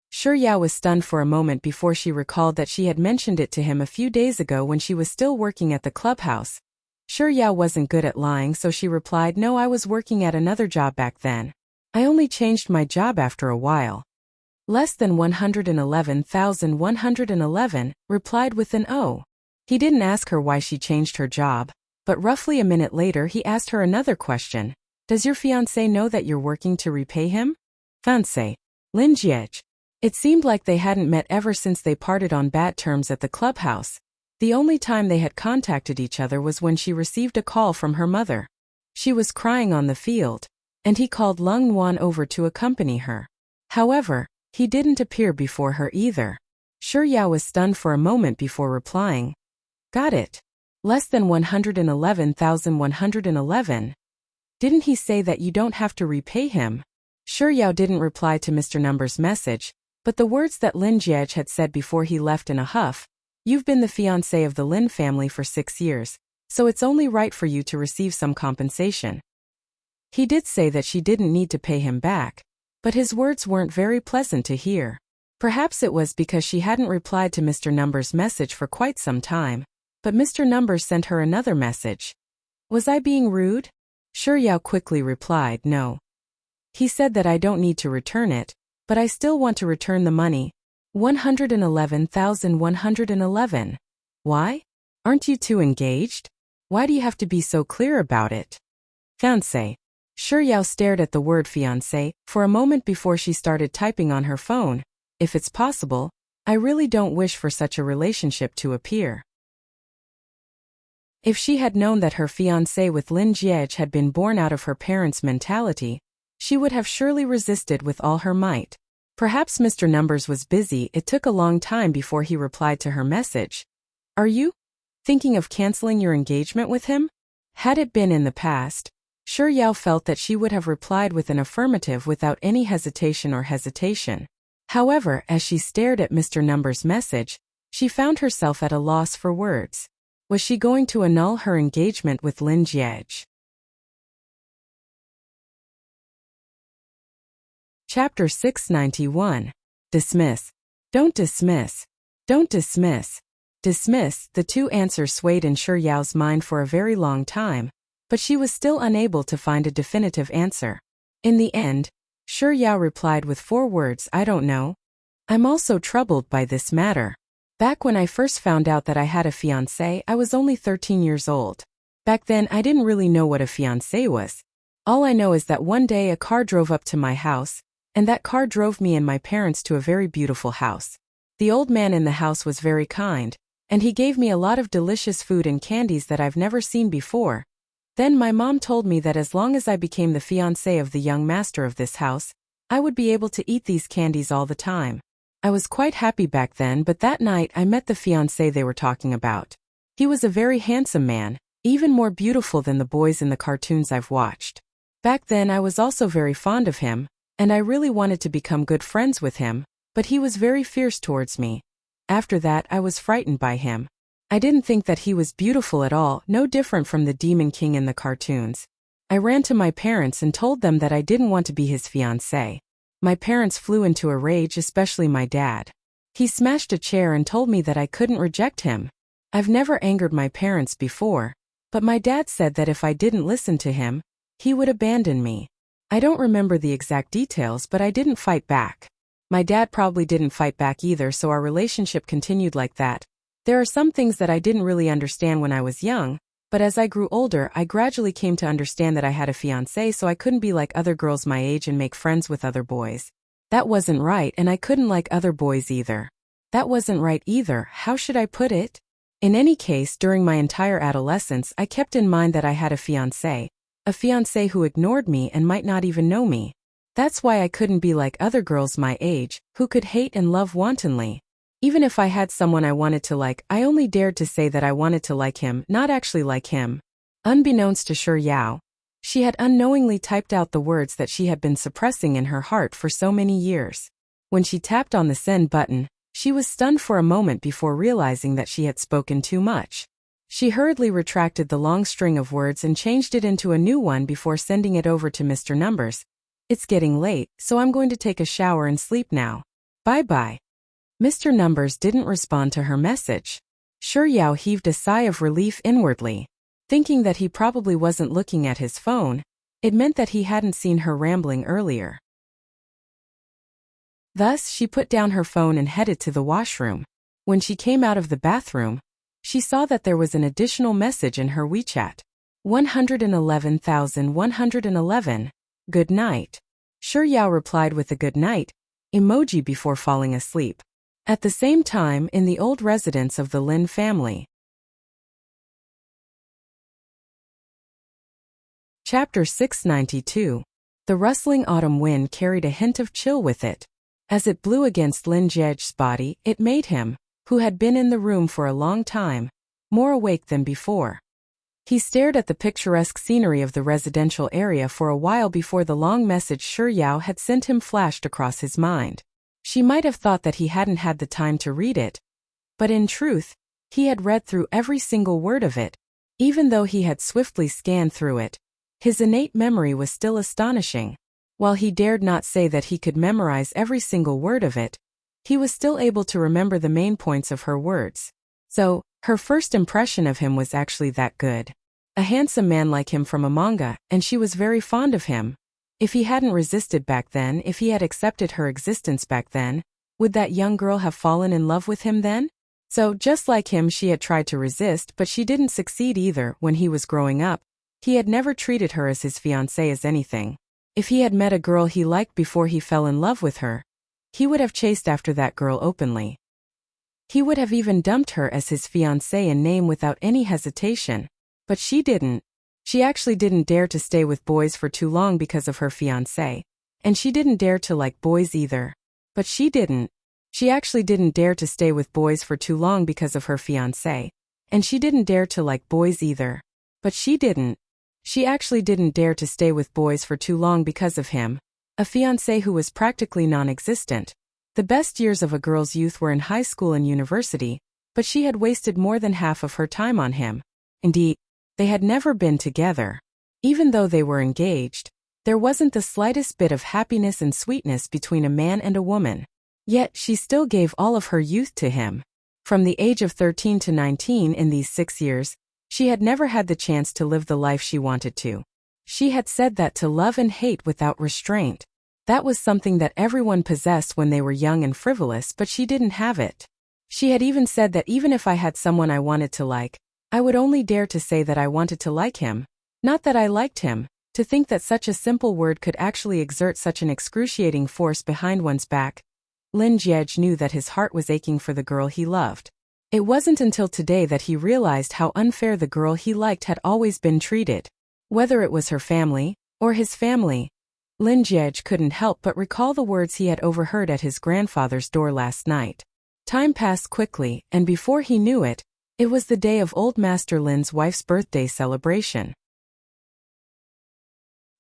Shi Yao was stunned for a moment before she recalled that she had mentioned it to him a few days ago when she was still working at the clubhouse. Shi Yao wasn't good at lying, so she replied, no, I was working at another job back then. I only changed my job after a while. Less than 111,111, replied with an O. He didn't ask her why she changed her job, but roughly a minute later he asked her another question. Does your fiancé know that you're working to repay him? Fiancé. Lin Jiej. It seemed like they hadn't met ever since they parted on bad terms at the clubhouse. The only time they had contacted each other was when she received a call from her mother. She was crying on the field, and he called Lung Wan over to accompany her. However, he didn't appear before her either. Shi Yao was stunned for a moment before replying. Got it. Less than 111,111. Didn't he say that you don't have to repay him? Shi Yao didn't reply to Mr. Numbers' message, but the words that Lin Jiej had said before he left in a huff. You've been the fiancé of the Lin family for 6 years, so it's only right for you to receive some compensation. He did say that she didn't need to pay him back, but his words weren't very pleasant to hear. Perhaps it was because she hadn't replied to Mr. Numbers' message for quite some time. But Mr. Numbers sent her another message. Was I being rude? Shi Yao quickly replied, no. He said that I don't need to return it, but I still want to return the money. 111,111. Why? Aren't you two engaged? Why do you have to be so clear about it? Fiancé. Shi Yao stared at the word fiancé for a moment before she started typing on her phone. If it's possible, I really don't wish for such a relationship to appear. If she had known that her fiancé with Lin Jiej had been born out of her parents' mentality, she would have surely resisted with all her might. Perhaps Mr. Numbers was busy. It took a long time before he replied to her message. Are you thinking of canceling your engagement with him? Had it been in the past, Shi Yao felt that she would have replied with an affirmative without any hesitation. However, as she stared at Mr. Numbers' message, she found herself at a loss for words. Was she going to annul her engagement with Lin Jiej? Chapter 691. Dismiss. Don't dismiss. Don't dismiss. Dismiss. The two answers swayed in Shi Yao's mind for a very long time, but she was still unable to find a definitive answer. In the end, Shi Yao replied with 4 words, I don't know. I'm also troubled by this matter. Back when I first found out that I had a fiancé, I was only 13 years old. Back then, I didn't really know what a fiancé was. All I know is that one day a car drove up to my house, and that car drove me and my parents to a very beautiful house. The old man in the house was very kind, and he gave me a lot of delicious food and candies that I've never seen before. Then my mom told me that as long as I became the fiancé of the young master of this house, I would be able to eat these candies all the time. I was quite happy back then, but that night I met the fiancé they were talking about. He was a very handsome man, even more beautiful than the boys in the cartoons I've watched. Back then I was also very fond of him, and I really wanted to become good friends with him, but he was very fierce towards me. After that I was frightened by him. I didn't think that he was beautiful at all, no different from the Demon King in the cartoons. I ran to my parents and told them that I didn't want to be his fiancé. My parents flew into a rage, especially my dad. He smashed a chair and told me that I couldn't reject him. I've never angered my parents before, but my dad said that if I didn't listen to him, he would abandon me. I don't remember the exact details, but I didn't fight back. My dad probably didn't fight back either, so our relationship continued like that. There are some things that I didn't really understand when I was young, but as I grew older, I gradually came to understand that I had a fiancé, so I couldn't be like other girls my age and make friends with other boys. That wasn't right, and I couldn't like other boys either. That wasn't right either, how should I put it? In any case, during my entire adolescence, I kept in mind that I had a fiancé who ignored me and might not even know me. That's why I couldn't be like other girls my age, who could hate and love wantonly. Even if I had someone I wanted to like, I only dared to say that I wanted to like him, not actually like him. Unbeknownst to Shi Yao, she had unknowingly typed out the words that she had been suppressing in her heart for so many years. When she tapped on the send button, she was stunned for a moment before realizing that she had spoken too much. She hurriedly retracted the long string of words and changed it into a new one before sending it over to Mr. Numbers. It's getting late, so I'm going to take a shower and sleep now. Bye-bye. Mr. Numbers didn't respond to her message. Shi Yao heaved a sigh of relief inwardly. Thinking that he probably wasn't looking at his phone, it meant that he hadn't seen her rambling earlier. Thus, she put down her phone and headed to the washroom. When she came out of the bathroom, she saw that there was an additional message in her WeChat. 111,111. Good night. Shi Yao replied with a good night emoji before falling asleep. At the same time, in the old residence of the Lin family. Chapter 692. The rustling autumn wind carried a hint of chill with it. As it blew against Lin Jie's body, it made him, who had been in the room for a long time, more awake than before. He stared at the picturesque scenery of the residential area for a while before the long message Shi Yao had sent him flashed across his mind. She might have thought that he hadn't had the time to read it, but in truth, he had read through every single word of it. Even though he had swiftly scanned through it, his innate memory was still astonishing. While he dared not say that he could memorize every single word of it, he was still able to remember the main points of her words. So, her first impression of him was actually that good. A handsome man like him from a manga, and she was very fond of him. If he hadn't resisted back then, if he had accepted her existence back then, would that young girl have fallen in love with him then? So, just like him, she had tried to resist, but she didn't succeed either. When he was growing up, he had never treated her as his fiancée as anything. If he had met a girl he liked before he fell in love with her, he would have chased after that girl openly. He would have even dumped her as his fiancée in name without any hesitation. But she didn't. She actually didn't dare to stay with boys for too long because of her fiancé. And she didn't dare to like boys either. But she didn't. She actually didn't dare to stay with boys for too long because of her fiancé. And she didn't dare to like boys either. But she didn't. She actually didn't dare to stay with boys for too long because of him. A fiancé who was practically non-existent. The best years of a girl's youth were in high school and university, but she had wasted more than half of her time on him. Indeed, they had never been together. Even though they were engaged, there wasn't the slightest bit of happiness and sweetness between a man and a woman. Yet she still gave all of her youth to him. From the age of 13 to 19 in these 6 years, she had never had the chance to live the life she wanted to. She had said that to love and hate without restraint. That was something that everyone possessed when they were young and frivolous, but she didn't have it. She had even said that even if I had someone I wanted to like, I would only dare to say that I wanted to like him, not that I liked him. To think that such a simple word could actually exert such an excruciating force behind one's back. Lin Jiej knew that his heart was aching for the girl he loved. It wasn't until today that he realized how unfair the girl he liked had always been treated. Whether it was her family, or his family, Lin Jiej couldn't help but recall the words he had overheard at his grandfather's door last night. Time passed quickly, and before he knew it, it was the day of old Master Lin's wife's birthday celebration.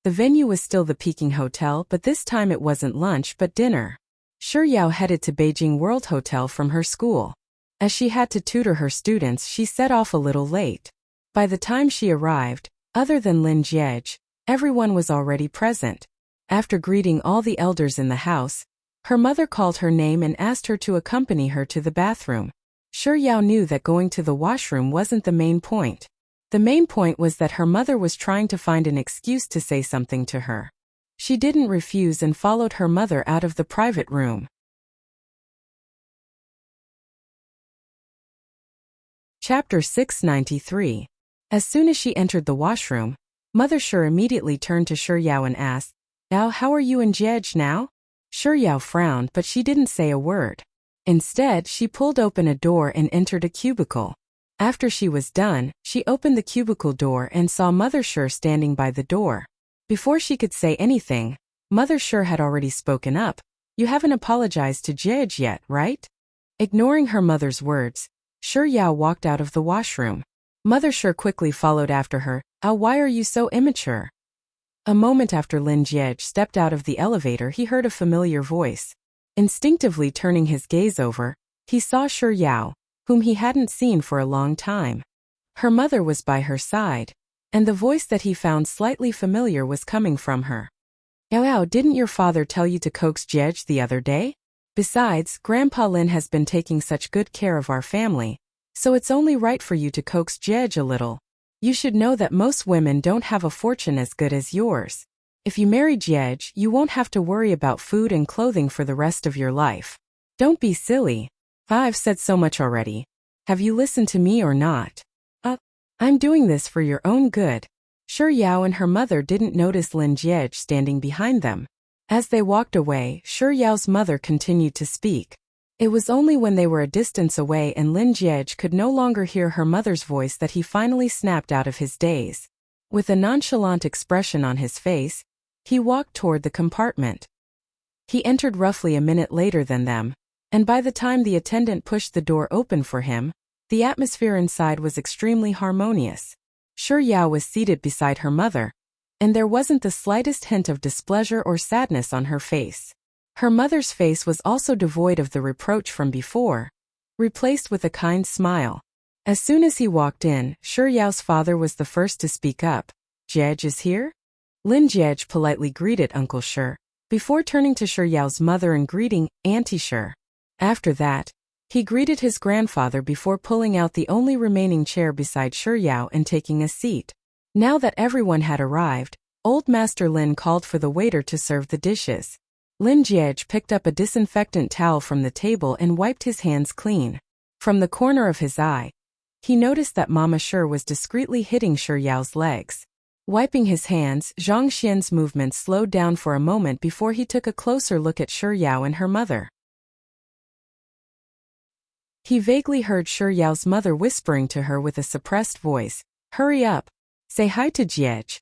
The venue was still the Peking Hotel, but this time it wasn't lunch but dinner. Shi Yao headed to Beijing World Hotel from her school. As she had to tutor her students, she set off a little late. By the time she arrived, other than Lin Jiej, everyone was already present. After greeting all the elders in the house, her mother called her name and asked her to accompany her to the bathroom. Shi Yao knew that going to the washroom wasn't the main point. The main point was that her mother was trying to find an excuse to say something to her. She didn't refuse and followed her mother out of the private room. Chapter 693. As soon as she entered the washroom, Mother Shi immediately turned to Shi Yao and asked, "Yao, how are you and Jiej now?" Shi Yao frowned, but she didn't say a word. Instead, she pulled open a door and entered a cubicle. After she was done, she opened the cubicle door and saw Mother Shi standing by the door. Before she could say anything, Mother Shi had already spoken up. "You haven't apologized to Jiej yet, right?" Ignoring her mother's words, Shi Yao walked out of the washroom. Mother Shi quickly followed after her. "Oh, why are you so immature?" A moment after Lin Jiej stepped out of the elevator, he heard a familiar voice. Instinctively turning his gaze over, he saw Shi Yao, whom he hadn't seen for a long time. Her mother was by her side, and the voice that he found slightly familiar was coming from her. "Yao, didn't your father tell you to coax Jiej the other day? Besides, Grandpa Lin has been taking such good care of our family, so it's only right for you to coax Jiej a little. You should know that most women don't have a fortune as good as yours. If you marry Jiej, you won't have to worry about food and clothing for the rest of your life. Don't be silly. I've said so much already. Have you listened to me or not?" I'm doing this for your own good." Shi Yao and her mother didn't notice Lin Jiej standing behind them. As they walked away, Shi Yao's mother continued to speak. It was only when they were a distance away and Lin Jiej could no longer hear her mother's voice that he finally snapped out of his daze. With a nonchalant expression on his face, he walked toward the compartment. He entered roughly a minute later than them, and by the time the attendant pushed the door open for him, the atmosphere inside was extremely harmonious. Shi Yao was seated beside her mother, and there wasn't the slightest hint of displeasure or sadness on her face. Her mother's face was also devoid of the reproach from before, replaced with a kind smile. As soon as he walked in, Shi Yao's father was the first to speak up. "Jiej is here?" Lin Jiej politely greeted Uncle Shi, before turning to Shi Yao's mother and greeting Auntie Shi. After that, he greeted his grandfather before pulling out the only remaining chair beside Shi Yao and taking a seat. Now that everyone had arrived, old Master Lin called for the waiter to serve the dishes. Lin Jiej picked up a disinfectant towel from the table and wiped his hands clean. From the corner of his eye, he noticed that Mama Shi was discreetly hitting Shi Yao's legs. Wiping his hands, Zhang Xian's movements slowed down for a moment before he took a closer look at Shi Yao and her mother. He vaguely heard Shi Yao's mother whispering to her with a suppressed voice, "Hurry up. Say hi to Jiej."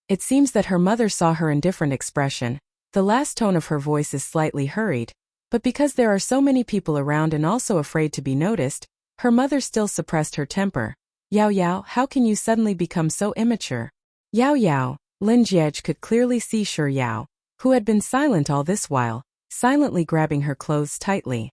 It seems that her mother saw her indifferent expression. The last tone of her voice is slightly hurried, but because there are so many people around and also afraid to be noticed, her mother still suppressed her temper. Yao, how can you suddenly become so immature?" Yao, Lin Jiej could clearly see Shi Yao, who had been silent all this while, silently grabbing her clothes tightly.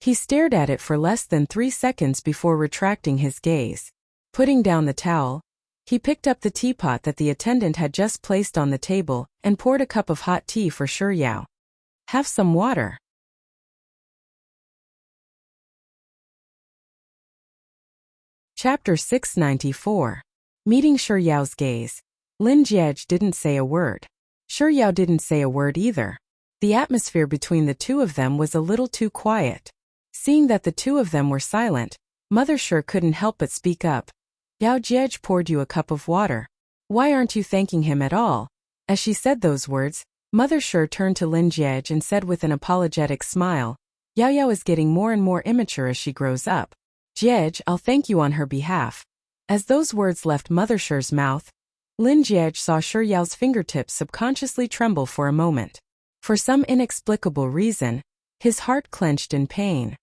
He stared at it for less than 3 seconds before retracting his gaze. Putting down the towel, he picked up the teapot that the attendant had just placed on the table and poured a cup of hot tea for Shi Yao. "Have some water." Chapter 694. Meeting Shi Yao's gaze. Lin Jiej didn't say a word. Shi Yao didn't say a word either. The atmosphere between the two of them was a little too quiet. Seeing that the two of them were silent, Mother sure couldn't help but speak up. Yao Jiej poured you a cup of water. Why aren't you thanking him at all? As she said those words, Mother sure turned to Lin Jiej and said with an apologetic smile, Yao Yao is getting more and more immature as she grows up. Jiej, I'll thank you on her behalf. As those words left Mother Sher's mouth, Lin Jiej saw Sher Yao's fingertips subconsciously tremble for a moment. For some inexplicable reason, his heart clenched in pain.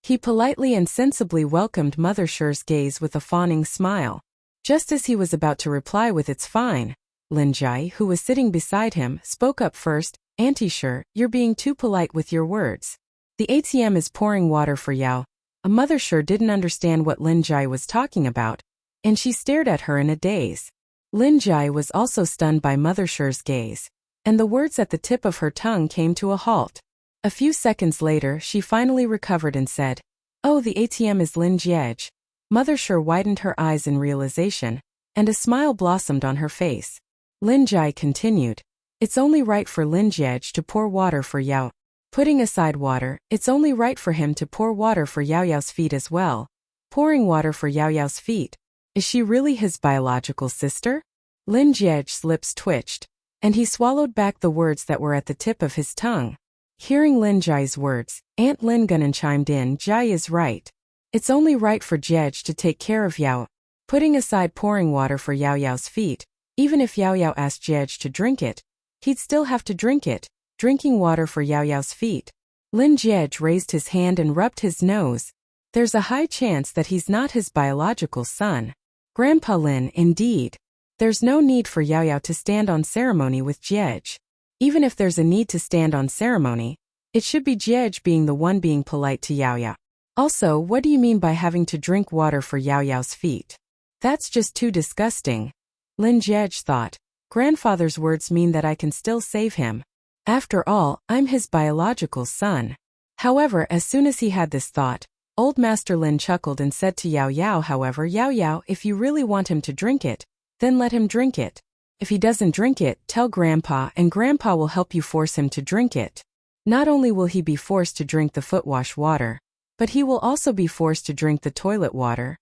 He politely and sensibly welcomed Mother Sher's gaze with a fawning smile. Just as he was about to reply with "It's fine," Lin Jai, who was sitting beside him, spoke up first. Auntie Sher, you're being too polite with your words. The ATM is pouring water for Yao. Mother Sher didn't understand what Lin Jai was talking about, and she stared at her in a daze. Lin Jai was also stunned by Mother Sher's gaze, and the words at the tip of her tongue came to a halt. A few seconds later, she finally recovered and said, "Oh, the ATM is Lin Jiej." Mother Sher widened her eyes in realization, and a smile blossomed on her face. Lin Jai continued, "It's only right for Lin Jiej to pour water for Yao. Putting aside water, it's only right for him to pour water for Yao Yao's feet as well." Pouring water for Yao Yao's feet? Is she really his biological sister? Lin Jiej's lips twitched, and he swallowed back the words that were at the tip of his tongue. Hearing Lin Jai's words, Aunt Lin Gunan chimed in, "Jai is right. It's only right for Jiej to take care of Yao. Putting aside pouring water for Yao Yao's feet, even if Yao Yao asked Jiej to drink it, he'd still have to drink it. Drinking water for Yao Yao's feet." Lin Jiej raised his hand and rubbed his nose. There's a high chance that he's not his biological son. Grandpa Lin, indeed. There's no need for Yao Yao to stand on ceremony with Jiej. Even if there's a need to stand on ceremony, it should be Jiej being the one being polite to Yao Yao. Also, what do you mean by having to drink water for Yao Yao's feet? That's just too disgusting. Lin Jiej thought. Grandfather's words mean that I can still save him. After all, I'm his biological son. However, as soon as he had this thought, Old Master Lin chuckled and said to Yao Yao, "However, Yao Yao, if you really want him to drink it, then let him drink it. If he doesn't drink it, tell Grandpa and Grandpa will help you force him to drink it. Not only will he be forced to drink the foot wash water, but he will also be forced to drink the toilet water."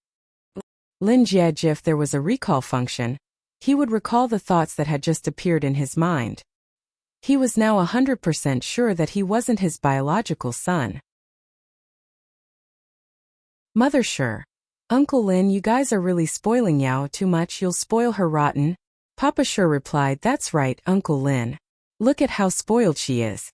Lin Jiej, if there was a recall function, he would recall the thoughts that had just appeared in his mind. He was now 100% sure that he wasn't his biological son. Mother Sher. "Uncle Lin, you guys are really spoiling Yao too much, you'll spoil her rotten." Papa Sher replied, "That's right, Uncle Lin. Look at how spoiled she is."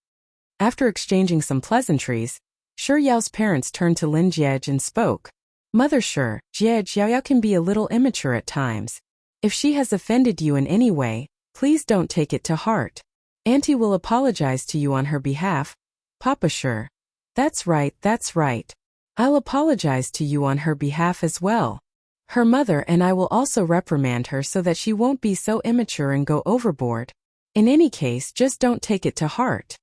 After exchanging some pleasantries, Sher Yao's parents turned to Lin Jiej and spoke. "Mother Sher, Jiej, Yao Yao can be a little immature at times. If she has offended you in any way, please don't take it to heart. Auntie will apologize to you on her behalf." Papa Sher. That's right. I'll apologize to you on her behalf as well. Her mother and I will also reprimand her so that she won't be so immature and go overboard. In any case, just don't take it to heart.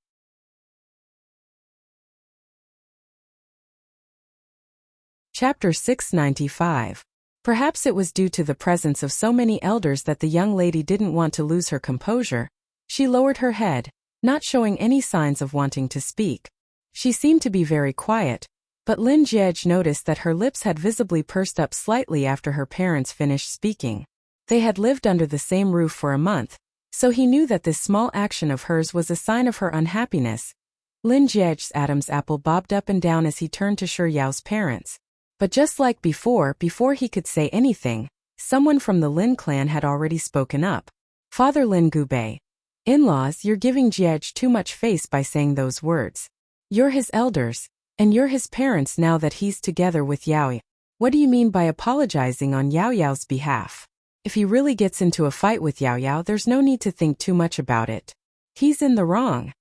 Chapter 695. Perhaps it was due to the presence of so many elders that the young lady didn't want to lose her composure. She lowered her head, not showing any signs of wanting to speak. She seemed to be very quiet, but Lin Jiej noticed that her lips had visibly pursed up slightly after her parents finished speaking. They had lived under the same roof for a month, so he knew that this small action of hers was a sign of her unhappiness. Lin Jiej's Adam's apple bobbed up and down as he turned to Sher Yao's parents. But just like before he could say anything, someone from the Lin clan had already spoken up. "Father Lin Gubei. In-laws, you're giving Jiej too much face by saying those words. You're his elders, and you're his parents now that he's together with Yao. What do you mean by apologizing on Yao Yao's behalf? If he really gets into a fight with Yao Yao, there's no need to think too much about it. He's in the wrong."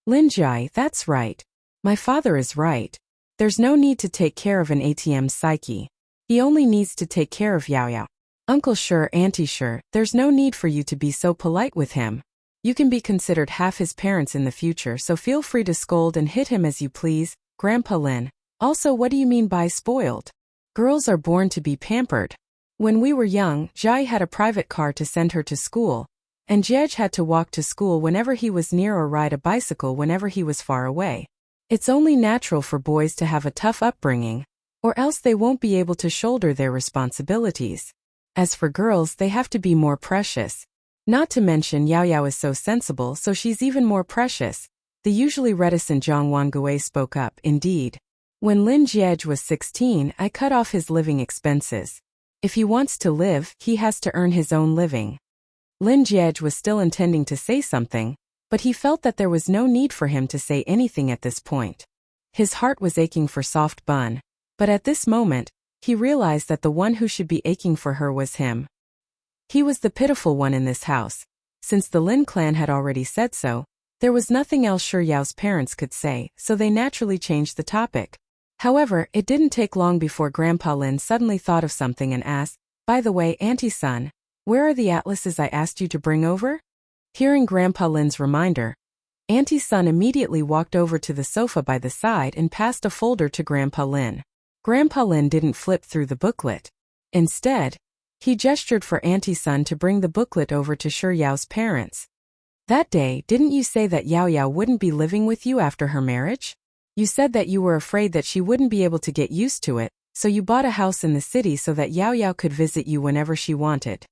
Lin Jai, that's right. My father is right. There's no need to take care of an ATM's psyche. He only needs to take care of Yao Yao. Uncle Sher, Auntie Sher, there's no need for you to be so polite with him. You can be considered half his parents in the future, so feel free to scold and hit him as you please. Grandpa Lin. Also, what do you mean by spoiled? Girls are born to be pampered. When we were young, Jai had a private car to send her to school, and Jiej had to walk to school whenever he was near or ride a bicycle whenever he was far away. It's only natural for boys to have a tough upbringing, or else they won't be able to shoulder their responsibilities. As for girls, they have to be more precious. Not to mention Yao Yao is so sensible, so she's even more precious. The usually reticent Zhang Wangui spoke up. Indeed. When Lin Jiej was 16, I cut off his living expenses. If he wants to live, he has to earn his own living. Lin Jiej was still intending to say something, but he felt that there was no need for him to say anything at this point. His heart was aching for soft bun, but at this moment, he realized that the one who should be aching for her was him. He was the pitiful one in this house. Since the Lin clan had already said so, there was nothing else Shi Yao's parents could say, so they naturally changed the topic. However, it didn't take long before Grandpa Lin suddenly thought of something and asked, "By the way, Auntie Sun, where are the atlases I asked you to bring over?" Hearing Grandpa Lin's reminder, Auntie Sun immediately walked over to the sofa by the side and passed a folder to Grandpa Lin. Grandpa Lin didn't flip through the booklet. Instead, he gestured for Auntie Sun to bring the booklet over to Shi Yao's parents. "That day, didn't you say that Yao Yao wouldn't be living with you after her marriage? You said that you were afraid that she wouldn't be able to get used to it, so you bought a house in the city so that Yao Yao could visit you whenever she wanted.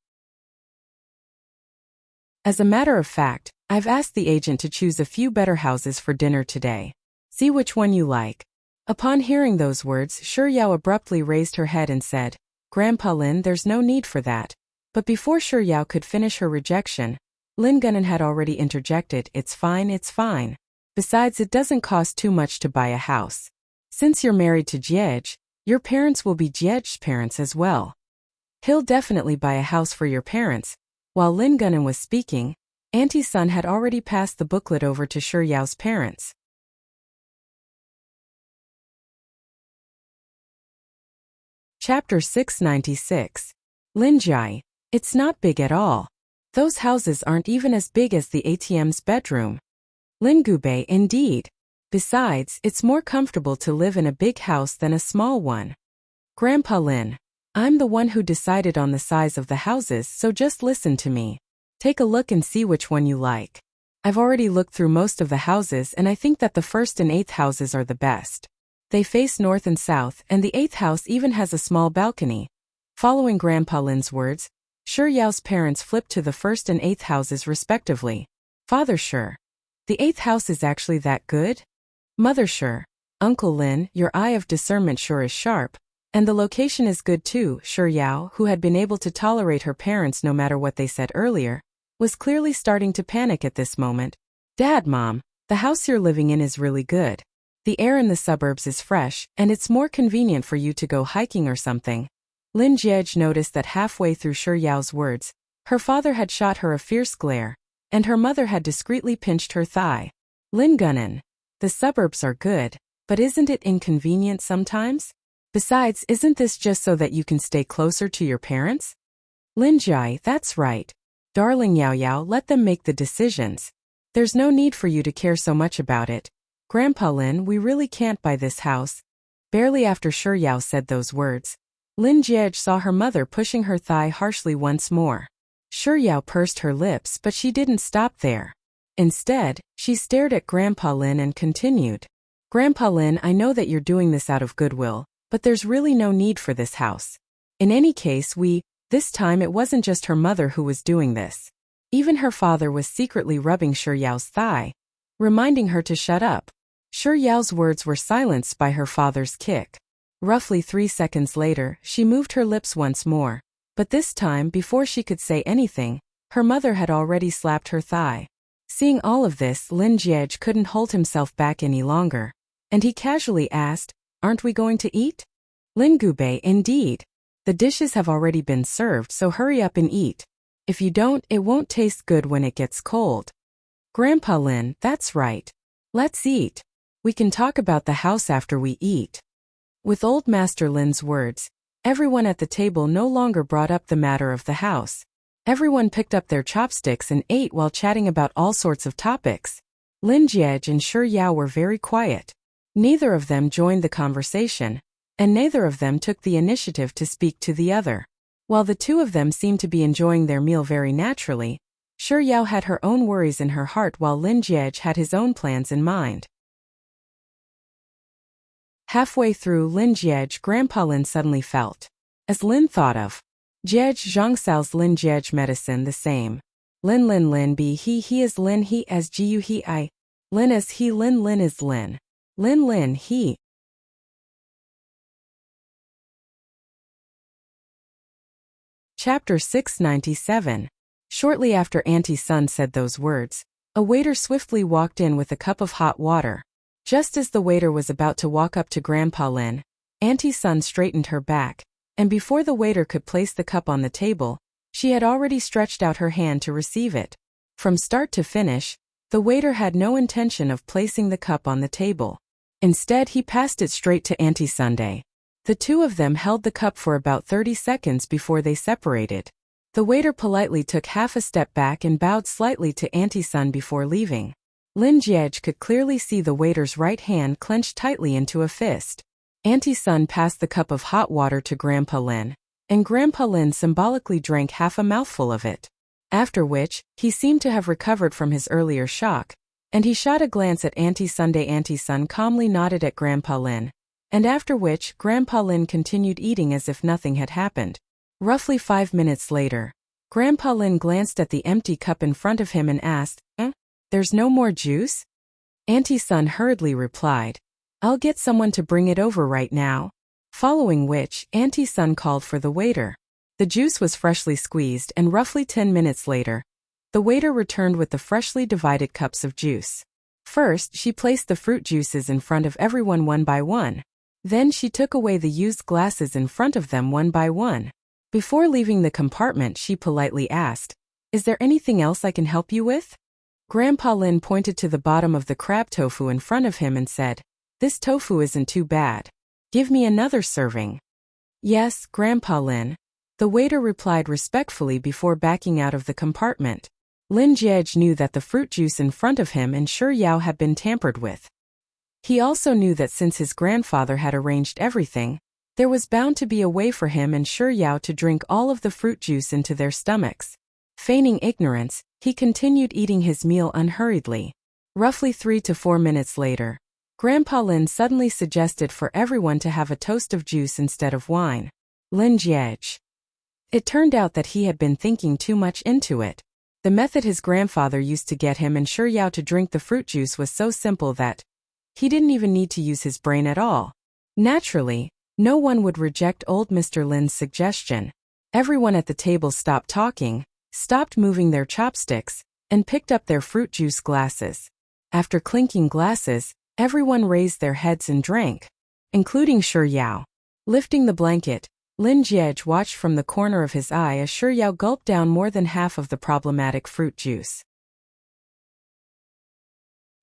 As a matter of fact, I've asked the agent to choose a few better houses for dinner today. See which one you like." Upon hearing those words, Shi Yao abruptly raised her head and said, "Grandpa Lin, there's no need for that." But before Shi Yao could finish her rejection, Lin Gunan had already interjected, "It's fine, it's fine. Besides, it doesn't cost too much to buy a house. Since you're married to Jiej, your parents will be Jiej's parents as well. He'll definitely buy a house for your parents." While Lin Gunan was speaking, Auntie Sun had already passed the booklet over to Shi Yao's parents. Chapter 696. Lin Jai. It's not big at all. Those houses aren't even as big as the ATM's bedroom. Lin Gubei, indeed. Besides, it's more comfortable to live in a big house than a small one. Grandpa Lin. I'm the one who decided on the size of the houses, so just listen to me. Take a look and see which one you like. I've already looked through most of the houses and I think that the first and eighth houses are the best. They face north and south, and the eighth house even has a small balcony. Following Grandpa Lin's words, Shi Yao's parents flipped to the first and eighth houses respectively. Father Shi. The eighth house is actually that good? Mother Shi. Uncle Lin, your eye of discernment sure is sharp. And the location is good too. Shi Yao, who had been able to tolerate her parents no matter what they said earlier, was clearly starting to panic at this moment. Dad, Mom, the house you're living in is really good. The air in the suburbs is fresh, and it's more convenient for you to go hiking or something. Lin Jiej noticed that halfway through Shi Yao's words, her father had shot her a fierce glare, and her mother had discreetly pinched her thigh. Lin Gunan. The suburbs are good, but isn't it inconvenient sometimes? Besides, isn't this just so that you can stay closer to your parents? Lin Jai, that's right. Darling Yao Yao, let them make the decisions. There's no need for you to care so much about it. Grandpa Lin, we really can't buy this house. Barely after Shi Yao said those words, Lin Jiej saw her mother pushing her thigh harshly once more. Shi Yao pursed her lips, but she didn't stop there. Instead, she stared at Grandpa Lin and continued. Grandpa Lin, I know that you're doing this out of goodwill, but there's really no need for this house. In any case, this time it wasn't just her mother who was doing this. Even her father was secretly rubbing Shi Yao's thigh, reminding her to shut up. Shi Yao's words were silenced by her father's kick. Roughly 3 seconds later, she moved her lips once more, but this time, before she could say anything, her mother had already slapped her thigh. Seeing all of this, Lin Jiej couldn't hold himself back any longer, and he casually asked, Aren't we going to eat? Lin Gubei, indeed. The dishes have already been served, so hurry up and eat. If you don't, it won't taste good when it gets cold. Grandpa Lin, that's right. Let's eat. We can talk about the house after we eat. With Old Master Lin's words, everyone at the table no longer brought up the matter of the house. Everyone picked up their chopsticks and ate while chatting about all sorts of topics. Lin Jiej and Shi Yao were very quiet. Neither of them joined the conversation, and neither of them took the initiative to speak to the other. While the two of them seemed to be enjoying their meal very naturally, Shi Yao had her own worries in her heart while Lin Jiej had his own plans in mind. Halfway through Lin Jiej, Grandpa Lin suddenly felt. As Lin thought of Jiej Zhongsao's Lin Jiej medicine the same. Lin be he is Lin he as gu he I. Lin as he Lin is Lin. Lin he. Chapter 697. Shortly after Auntie Sun said those words, a waiter swiftly walked in with a cup of hot water. Just as the waiter was about to walk up to Grandpa Lin, Auntie Sun straightened her back, and before the waiter could place the cup on the table, she had already stretched out her hand to receive it. From start to finish, the waiter had no intention of placing the cup on the table. Instead, he passed it straight to Auntie Sunday. The two of them held the cup for about 30 seconds before they separated. The waiter politely took half a step back and bowed slightly to Auntie Sun before leaving. Lin Jiej could clearly see the waiter's right hand clenched tightly into a fist. Auntie Sun passed the cup of hot water to Grandpa Lin, and Grandpa Lin symbolically drank half a mouthful of it. After which, he seemed to have recovered from his earlier shock, and he shot a glance at Auntie Sunday. Auntie Sun calmly nodded at Grandpa Lin, and after which, Grandpa Lin continued eating as if nothing had happened. Roughly 5 minutes later, Grandpa Lin glanced at the empty cup in front of him and asked, There's no more juice? Auntie Sun hurriedly replied, I'll get someone to bring it over right now. Following which, Auntie Sun called for the waiter. The juice was freshly squeezed, and roughly 10 minutes later, the waiter returned with the freshly divided cups of juice. First, she placed the fruit juices in front of everyone one by one. Then she took away the used glasses in front of them one by one. Before leaving the compartment, she politely asked, Is there anything else I can help you with? Grandpa Lin pointed to the bottom of the crab tofu in front of him and said, This tofu isn't too bad. Give me another serving. Yes, Grandpa Lin. The waiter replied respectfully before backing out of the compartment. Lin Jiej knew that the fruit juice in front of him and Shi Yao had been tampered with. He also knew that since his grandfather had arranged everything, there was bound to be a way for him and Shi Yao to drink all of the fruit juice into their stomachs. Feigning ignorance, he continued eating his meal unhurriedly. Roughly 3 to 4 minutes later, Grandpa Lin suddenly suggested for everyone to have a toast of juice instead of wine. Lin Jiej. It turned out that he had been thinking too much into it. The method his grandfather used to get him and Shi Yao to drink the fruit juice was so simple that he didn't even need to use his brain at all. Naturally, no one would reject old Mr. Lin's suggestion. Everyone at the table stopped talking, stopped moving their chopsticks, and picked up their fruit juice glasses. After clinking glasses, everyone raised their heads and drank, including Shi Yao. Lifting the blanket, Lin Jiej watched from the corner of his eye as Shi Yao gulped down more than half of the problematic fruit juice.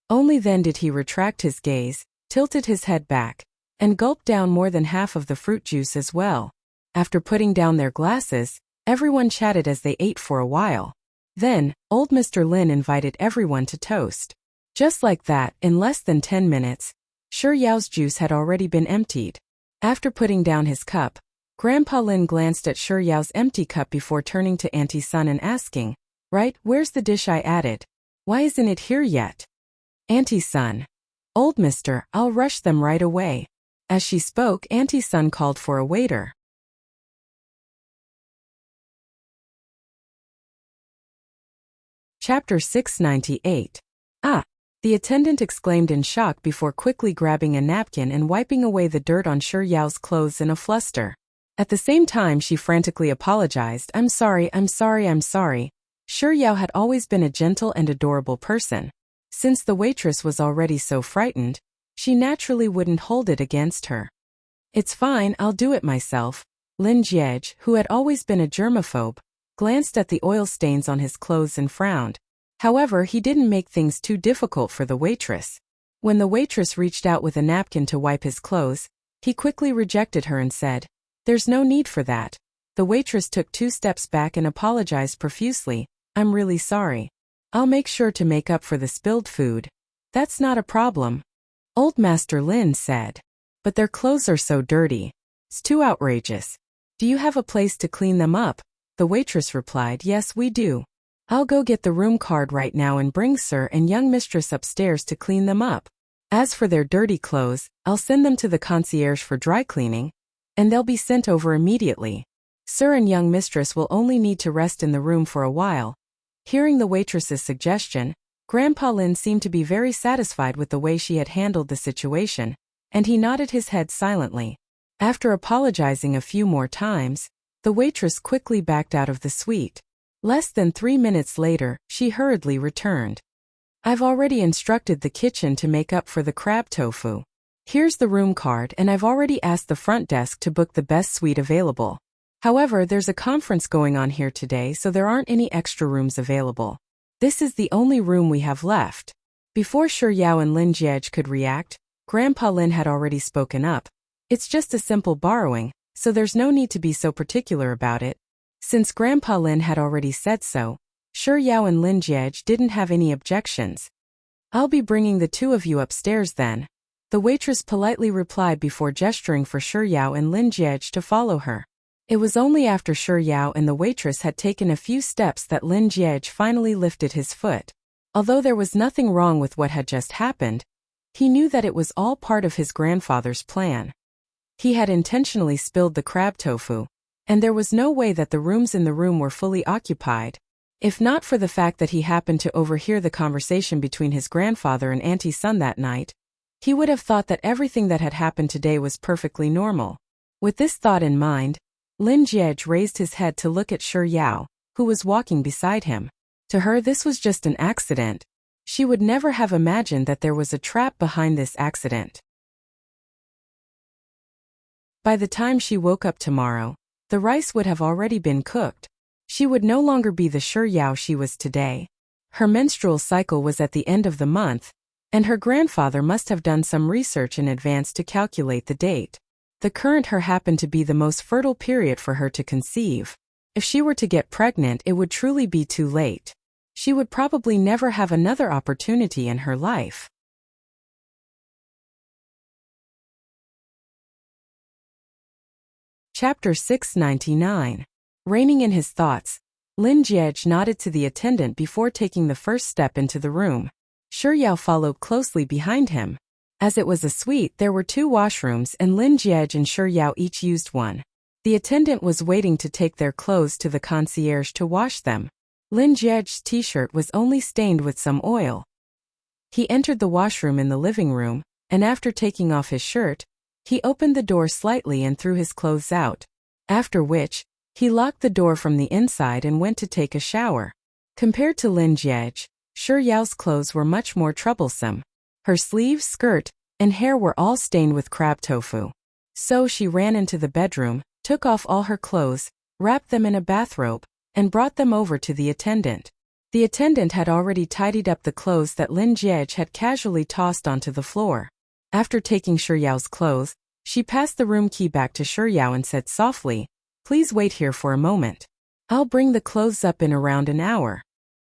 Only then did he retract his gaze, tilted his head back, and gulped down more than half of the fruit juice as well. After putting down their glasses, everyone chatted as they ate for a while. Then, old Mr. Lin invited everyone to toast. Just like that, in less than 10 minutes, Shi Yao's juice had already been emptied. After putting down his cup, Grandpa Lin glanced at Shi Yao's empty cup before turning to Auntie Sun and asking, Right, where's the dish I added? Why isn't it here yet? Auntie Sun. Old mister, I'll rush them right away. As she spoke, Auntie Sun called for a waiter. Chapter 698. Ah! The attendant exclaimed in shock before quickly grabbing a napkin and wiping away the dirt on Shi Yao's clothes in a fluster. At the same time, she frantically apologized. I'm sorry. Shi Yao had always been a gentle and adorable person. Since the waitress was already so frightened, she naturally wouldn't hold it against her. It's fine, I'll do it myself. Lin Jiej, who had always been a germaphobe, glanced at the oil stains on his clothes and frowned. However, he didn't make things too difficult for the waitress. When the waitress reached out with a napkin to wipe his clothes, he quickly rejected her and said, There's no need for that. The waitress took 2 steps back and apologized profusely. I'm really sorry. I'll make sure to make up for the spilled food. That's not a problem. Old Master Lin said. But their clothes are so dirty. It's too outrageous. Do you have a place to clean them up? The waitress replied, Yes, we do. I'll go get the room card right now and bring sir and young mistress upstairs to clean them up. As for their dirty clothes, I'll send them to the concierge for dry cleaning, and they'll be sent over immediately. Sir and young mistress will only need to rest in the room for a while. Hearing the waitress's suggestion, Grandpa Lin seemed to be very satisfied with the way she had handled the situation, and he nodded his head silently. After apologizing a few more times, the waitress quickly backed out of the suite. Less than 3 minutes later, she hurriedly returned. I've already instructed the kitchen to make up for the crab tofu. Here's the room card, and I've already asked the front desk to book the best suite available. However, there's a conference going on here today, so there aren't any extra rooms available. This is the only room we have left. Before Shi Yao and Lin Jiej could react, Grandpa Lin had already spoken up. It's just a simple borrowing, so there's no need to be so particular about it. Since Grandpa Lin had already said so, Shi Yao and Lin Jiej didn't have any objections. I'll be bringing the two of you upstairs then. The waitress politely replied before gesturing for Shi Yao and Lin Jiej to follow her. It was only after Shi Yao and the waitress had taken a few steps that Lin Jiej finally lifted his foot. Although there was nothing wrong with what had just happened, he knew that it was all part of his grandfather's plan. He had intentionally spilled the crab tofu, and there was no way that the rooms in the room were fully occupied. If not for the fact that he happened to overhear the conversation between his grandfather and Auntie Sun that night, he would have thought that everything that had happened today was perfectly normal. With this thought in mind, Lin Jiej raised his head to look at Shi Yao, who was walking beside him. To her, this was just an accident. She would never have imagined that there was a trap behind this accident. By the time she woke up tomorrow, the rice would have already been cooked. She would no longer be the Shi Yao she was today. Her menstrual cycle was at the end of the month, and her grandfather must have done some research in advance to calculate the date. The current her happened to be the most fertile period for her to conceive. If she were to get pregnant, it would truly be too late. She would probably never have another opportunity in her life. Chapter 699. Reining in his thoughts, Lin Jiej nodded to the attendant before taking the first step into the room. Shi Yao followed closely behind him. As it was a suite, there were 2 washrooms and Lin Jiej and Shi Yao each used one. The attendant was waiting to take their clothes to the concierge to wash them. Lin Jiej's t-shirt was only stained with some oil. He entered the washroom in the living room, and after taking off his shirt, he opened the door slightly and threw his clothes out. After which, he locked the door from the inside and went to take a shower. Compared to Lin Jiej, Shi Yao's clothes were much more troublesome. Her sleeves, skirt, and hair were all stained with crab tofu. So she ran into the bedroom, took off all her clothes, wrapped them in a bathrobe, and brought them over to the attendant. The attendant had already tidied up the clothes that Lin Jiej had casually tossed onto the floor. After taking Shi Yao's clothes, she passed the room key back to Shi Yao and said softly, "Please wait here for a moment. I'll bring the clothes up in around an hour."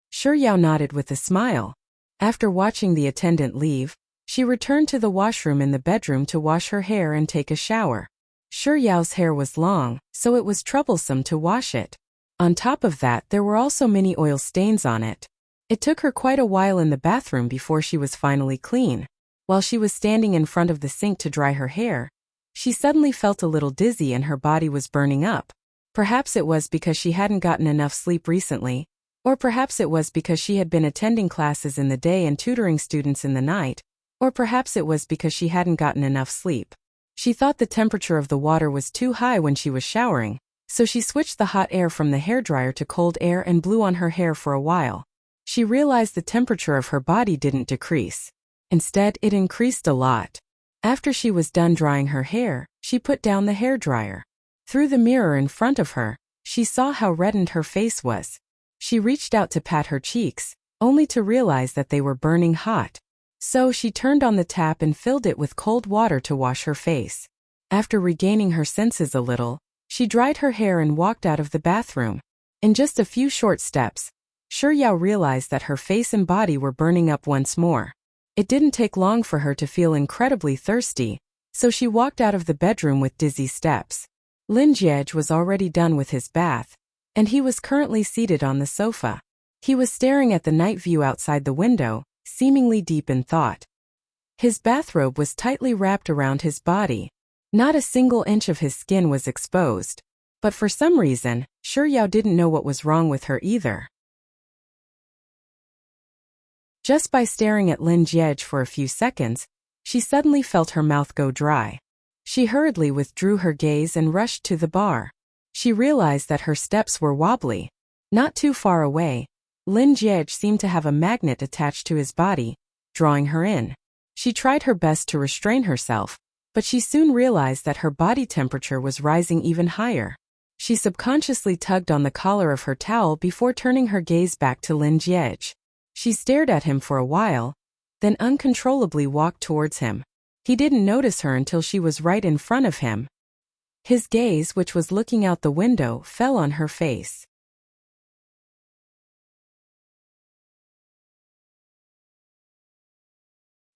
Shi Yao nodded with a smile. After watching the attendant leave, she returned to the washroom in the bedroom to wash her hair and take a shower. Shi Yao's hair was long, so it was troublesome to wash it. On top of that, there were also many oil stains on it. It took her quite a while in the bathroom before she was finally clean. While she was standing in front of the sink to dry her hair, she suddenly felt a little dizzy and her body was burning up. Perhaps it was because she hadn't gotten enough sleep recently, or perhaps it was because she had been attending classes in the day and tutoring students in the night, or perhaps it was because she hadn't gotten enough sleep. She thought the temperature of the water was too high when she was showering, so she switched the hot air from the hairdryer to cold air and blew on her hair for a while. She realized the temperature of her body didn't decrease. Instead, it increased a lot. After she was done drying her hair, she put down the hairdryer. Through the mirror in front of her, she saw how reddened her face was. She reached out to pat her cheeks, only to realize that they were burning hot. So she turned on the tap and filled it with cold water to wash her face. After regaining her senses a little, she dried her hair and walked out of the bathroom. In just a few short steps, Shi Yao realized that her face and body were burning up once more. It didn't take long for her to feel incredibly thirsty, so she walked out of the bedroom with dizzy steps. Lin Jiej was already done with his bath, and he was currently seated on the sofa. He was staring at the night view outside the window, seemingly deep in thought. His bathrobe was tightly wrapped around his body. Not a single inch of his skin was exposed. But for some reason, Yao didn't know what was wrong with her either. Just by staring at Lin Jie for a few seconds, she suddenly felt her mouth go dry. She hurriedly withdrew her gaze and rushed to the bar. She realized that her steps were wobbly. Not too far away, Lin Jie seemed to have a magnet attached to his body, drawing her in. She tried her best to restrain herself, but she soon realized that her body temperature was rising even higher. She subconsciously tugged on the collar of her towel before turning her gaze back to Lin Jie. She stared at him for a while, then uncontrollably walked towards him. He didn't notice her until she was right in front of him. His gaze, which was looking out the window, fell on her face.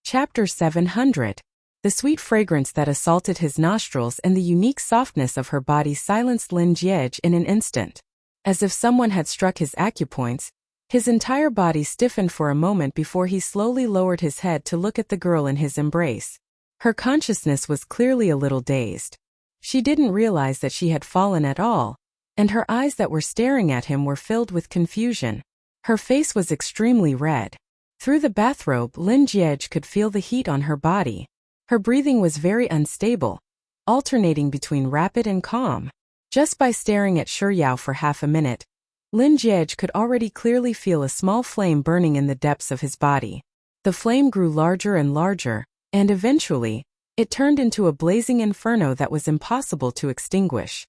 Chapter 700. The sweet fragrance that assaulted his nostrils and the unique softness of her body silenced Lin Jie in an instant. As if someone had struck his acupoints, his entire body stiffened for a moment before he slowly lowered his head to look at the girl in his embrace. Her consciousness was clearly a little dazed. She didn't realize that she had fallen at all, and her eyes that were staring at him were filled with confusion. Her face was extremely red. Through the bathrobe, Lin Jie could feel the heat on her body. Her breathing was very unstable, alternating between rapid and calm. Just by staring at Yao for half a minute, Lin Jie could already clearly feel a small flame burning in the depths of his body. The flame grew larger and larger, and eventually, it turned into a blazing inferno that was impossible to extinguish.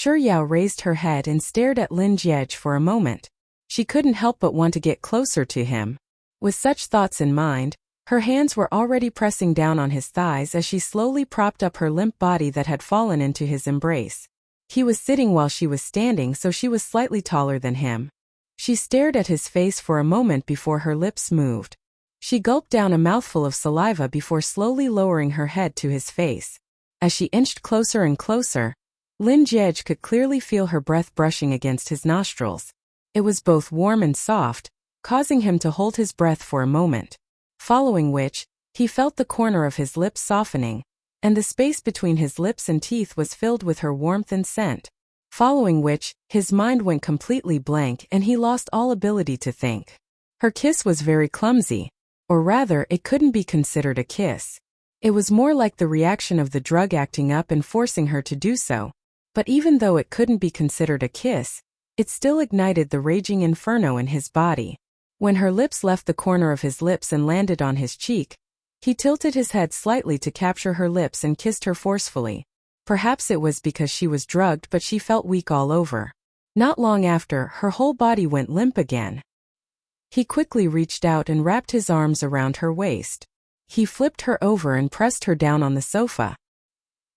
Yao raised her head and stared at Lin Jie for a moment. She couldn't help but want to get closer to him. With such thoughts in mind, her hands were already pressing down on his thighs as she slowly propped up her limp body that had fallen into his embrace. He was sitting while she was standing, so she was slightly taller than him. She stared at his face for a moment before her lips moved. She gulped down a mouthful of saliva before slowly lowering her head to his face. As she inched closer and closer, Lin Jie could clearly feel her breath brushing against his nostrils. It was both warm and soft, causing him to hold his breath for a moment. Following which, he felt the corner of his lips softening, and the space between his lips and teeth was filled with her warmth and scent. Following which, his mind went completely blank and he lost all ability to think. Her kiss was very clumsy, or rather, it couldn't be considered a kiss. It was more like the reaction of the drug acting up and forcing her to do so. But even though it couldn't be considered a kiss, it still ignited the raging inferno in his body. When her lips left the corner of his lips and landed on his cheek, he tilted his head slightly to capture her lips and kissed her forcefully. Perhaps it was because she was drugged, but she felt weak all over. Not long after, her whole body went limp again. He quickly reached out and wrapped his arms around her waist. He flipped her over and pressed her down on the sofa.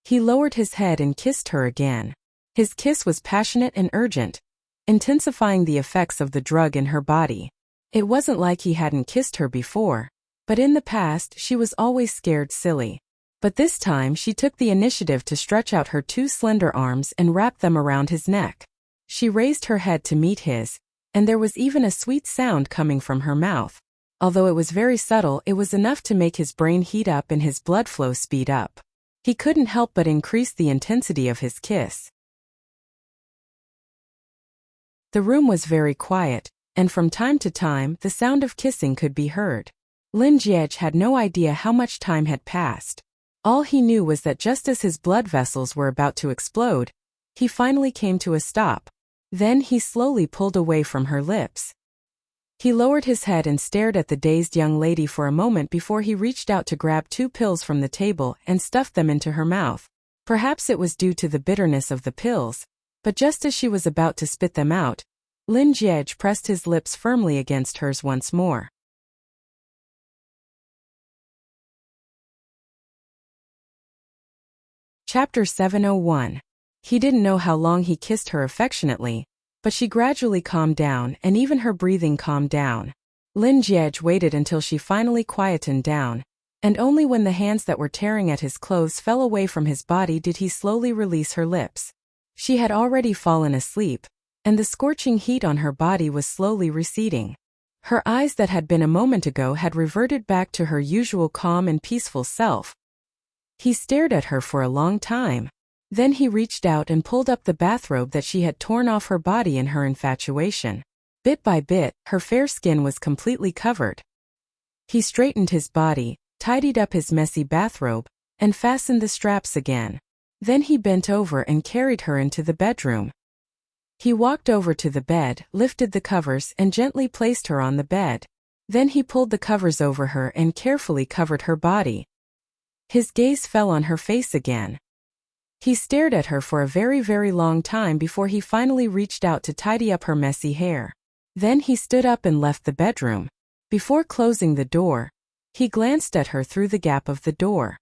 He lowered his head and kissed her again. His kiss was passionate and urgent, intensifying the effects of the drug in her body. It wasn't like he hadn't kissed her before, but in the past she was always scared silly. But this time she took the initiative to stretch out her two slender arms and wrap them around his neck. She raised her head to meet his, and there was even a sweet sound coming from her mouth. Although it was very subtle, it was enough to make his brain heat up and his blood flow speed up. He couldn't help but increase the intensity of his kiss. The room was very quiet, and from time to time the sound of kissing could be heard. Lin Jie had no idea how much time had passed. All he knew was that just as his blood vessels were about to explode, he finally came to a stop. Then he slowly pulled away from her lips. He lowered his head and stared at the dazed young lady for a moment before he reached out to grab 2 pills from the table and stuffed them into her mouth. Perhaps it was due to the bitterness of the pills, but just as she was about to spit them out, Lin Jie pressed his lips firmly against hers once more. Chapter 701. He didn't know how long he kissed her affectionately, but she gradually calmed down and even her breathing calmed down. Lin Jie waited until she finally quietened down, and only when the hands that were tearing at his clothes fell away from his body did he slowly release her lips. She had already fallen asleep, and the scorching heat on her body was slowly receding. Her eyes that had been a moment ago had reverted back to her usual calm and peaceful self. He stared at her for a long time. Then he reached out and pulled up the bathrobe that she had torn off her body in her infatuation. Bit by bit, her fair skin was completely covered. He straightened his body, tidied up his messy bathrobe, and fastened the straps again. Then he bent over and carried her into the bedroom. He walked over to the bed, lifted the covers, and gently placed her on the bed. Then he pulled the covers over her and carefully covered her body. His gaze fell on her face again. He stared at her for a very, very long time before he finally reached out to tidy up her messy hair. Then he stood up and left the bedroom. Before closing the door, he glanced at her through the gap of the door.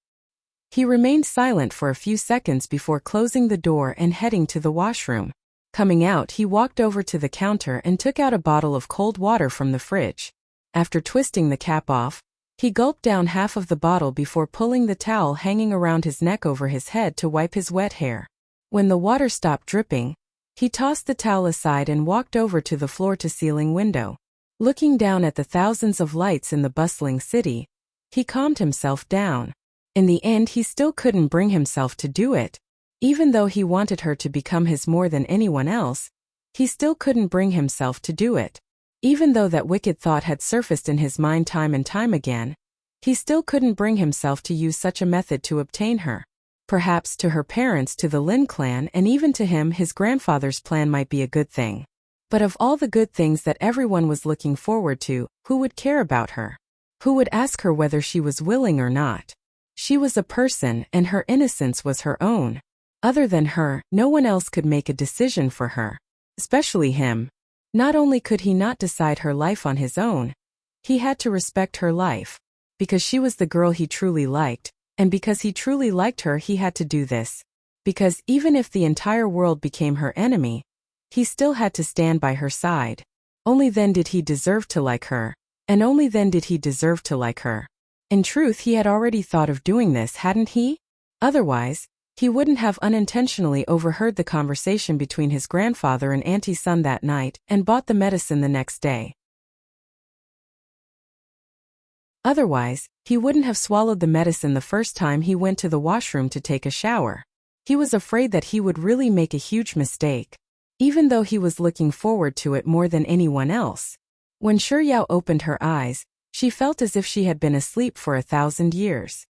He remained silent for a few seconds before closing the door and heading to the washroom. Coming out, he walked over to the counter and took out a bottle of cold water from the fridge. After twisting the cap off, he gulped down half of the bottle before pulling the towel hanging around his neck over his head to wipe his wet hair. When the water stopped dripping, he tossed the towel aside and walked over to the floor-to-ceiling window. Looking down at the thousands of lights in the bustling city, he calmed himself down. In the end, he still couldn't bring himself to do it. Even though he wanted her to become his more than anyone else, he still couldn't bring himself to do it. Even though that wicked thought had surfaced in his mind time and time again, he still couldn't bring himself to use such a method to obtain her. Perhaps to her parents, to the Lin clan, and even to him, his grandfather's plan might be a good thing. But of all the good things that everyone was looking forward to, who would care about her? Who would ask her whether she was willing or not? She was a person, and her innocence was her own. Other than her, no one else could make a decision for her. Especially him. Not only could he not decide her life on his own, he had to respect her life. Because she was the girl he truly liked, and because he truly liked her, he had to do this. Because even if the entire world became her enemy, he still had to stand by her side. Only then did he deserve to like her, and only then did he deserve to like her. In truth, he had already thought of doing this, hadn't he? Otherwise, he wouldn't have unintentionally overheard the conversation between his grandfather and Auntie Sun that night and bought the medicine the next day. Otherwise, he wouldn't have swallowed the medicine the first time he went to the washroom to take a shower. He was afraid that he would really make a huge mistake, even though he was looking forward to it more than anyone else. When Shiryao opened her eyes, she felt as if she had been asleep for 1,000 years.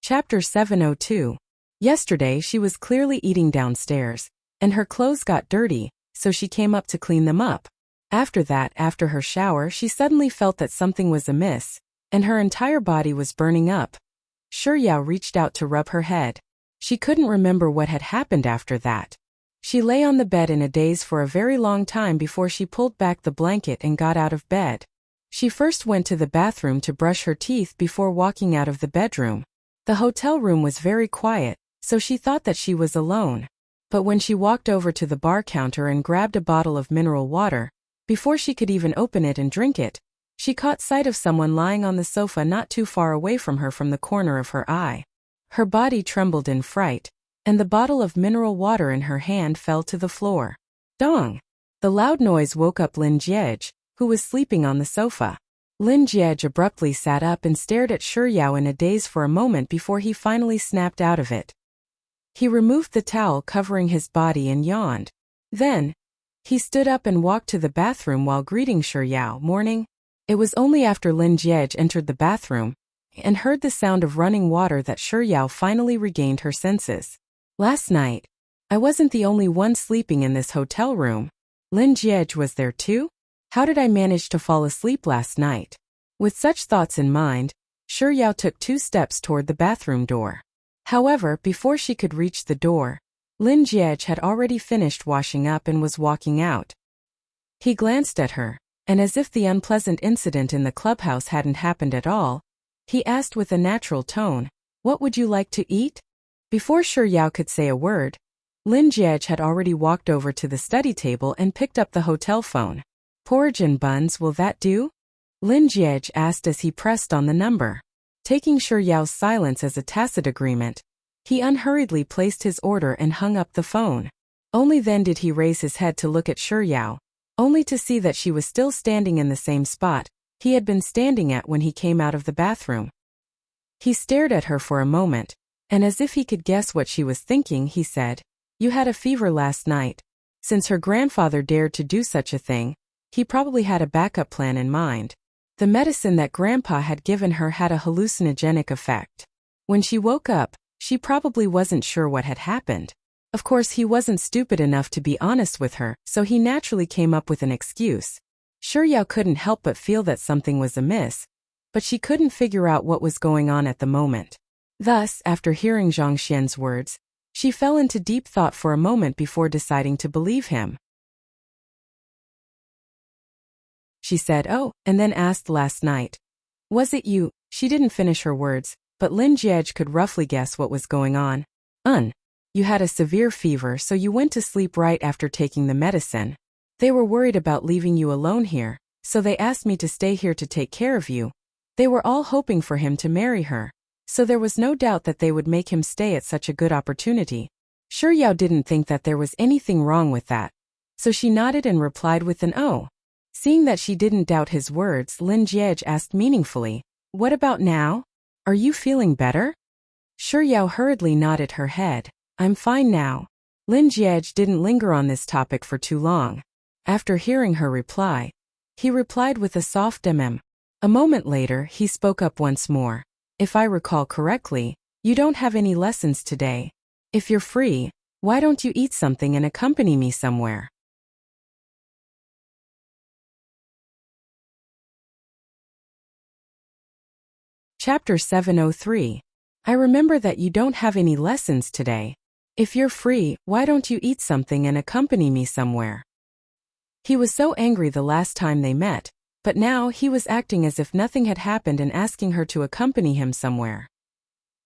Chapter 702. Yesterday she was clearly eating downstairs, and her clothes got dirty, so she came up to clean them up. After that, after her shower, she suddenly felt that something was amiss, and her entire body was burning up. Shiryao reached out to rub her head. She couldn't remember what had happened after that. She lay on the bed in a daze for a very long time before she pulled back the blanket and got out of bed. She first went to the bathroom to brush her teeth before walking out of the bedroom. The hotel room was very quiet, so she thought that she was alone. But when she walked over to the bar counter and grabbed a bottle of mineral water, before she could even open it and drink it, she caught sight of someone lying on the sofa not too far away from her from the corner of her eye. Her body trembled in fright, and the bottle of mineral water in her hand fell to the floor. Dong! The loud noise woke up Lin Jiej, who was sleeping on the sofa. Lin Jiej abruptly sat up and stared at Shiryao in a daze for a moment before he finally snapped out of it. He removed the towel covering his body and yawned. Then, he stood up and walked to the bathroom while greeting Shiryao. Morning. It was only after Lin Jiej entered the bathroom and heard the sound of running water that Shiryao finally regained her senses. Last night, I wasn't the only one sleeping in this hotel room. Lin Jiej was there too? How did I manage to fall asleep last night? With such thoughts in mind, Shiryao took 2 steps toward the bathroom door. However, before she could reach the door, Lin Jiej had already finished washing up and was walking out. He glanced at her, and as if the unpleasant incident in the clubhouse hadn't happened at all, he asked with a natural tone, "What would you like to eat?" Before Shiryao could say a word, Lin Jiej had already walked over to the study table and picked up the hotel phone. "Porridge and buns, will that do?" Lin Jiej asked as he pressed on the number. Taking Shiryao's silence as a tacit agreement, He unhurriedly placed his order and hung up the phone. Only then did he raise his head to look at Shiryao, only to see that she was still standing in the same spot he had been standing at when he came out of the bathroom. He stared at her for a moment, and as if he could guess what she was thinking, he said, "You had a fever last night." Since her grandfather dared to do such a thing, he probably had a backup plan in mind. The medicine that Grandpa had given her had a hallucinogenic effect. When she woke up, she probably wasn't sure what had happened. Of course, he wasn't stupid enough to be honest with her, so he naturally came up with an excuse. Shiryao couldn't help but feel that something was amiss, but she couldn't figure out what was going on at the moment. Thus, after hearing Zhang Xian's words, she fell into deep thought for a moment before deciding to believe him. She said, "Oh," and then asked, "Last night. Was it you?" She didn't finish her words, but Lin Jiej could roughly guess what was going on. You had a severe fever, so you went to sleep right after taking the medicine. They were worried about leaving you alone here, so they asked me to stay here to take care of you. They were all hoping for him to marry her, so there was no doubt that they would make him stay at such a good opportunity. Shiryao didn't think that there was anything wrong with that, so she nodded and replied with an "oh." Seeing that she didn't doubt his words, Lin Jiej asked meaningfully, "What about now? Are you feeling better?" Shiryao hurriedly nodded her head. "I'm fine now." Lin Jiej didn't linger on this topic for too long. After hearing her reply, he replied with a soft A moment later, he spoke up once more. "If I recall correctly, you don't have any lessons today. If you're free, why don't you eat something and accompany me somewhere?" Chapter 703. I remember that you don't have any lessons today. If you're free, why don't you eat something and accompany me somewhere? He was so angry the last time they met, but now he was acting as if nothing had happened and asking her to accompany him somewhere.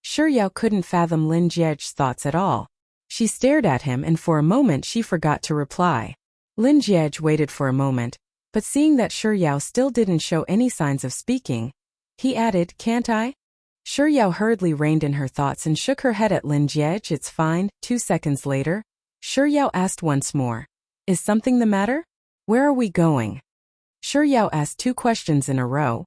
Shiryao couldn't fathom Lin Jiej's thoughts at all. She stared at him and for a moment she forgot to reply. Lin Jiej waited for a moment, but seeing that Shiryao still didn't show any signs of speaking, he added, "Can't I?" Shiryao hurriedly reined in her thoughts and shook her head at Lin Jiej. "It's fine." 2 seconds later, Shiryao asked once more, "Is something the matter? Where are we going?" Shiryao asked 2 questions in a row,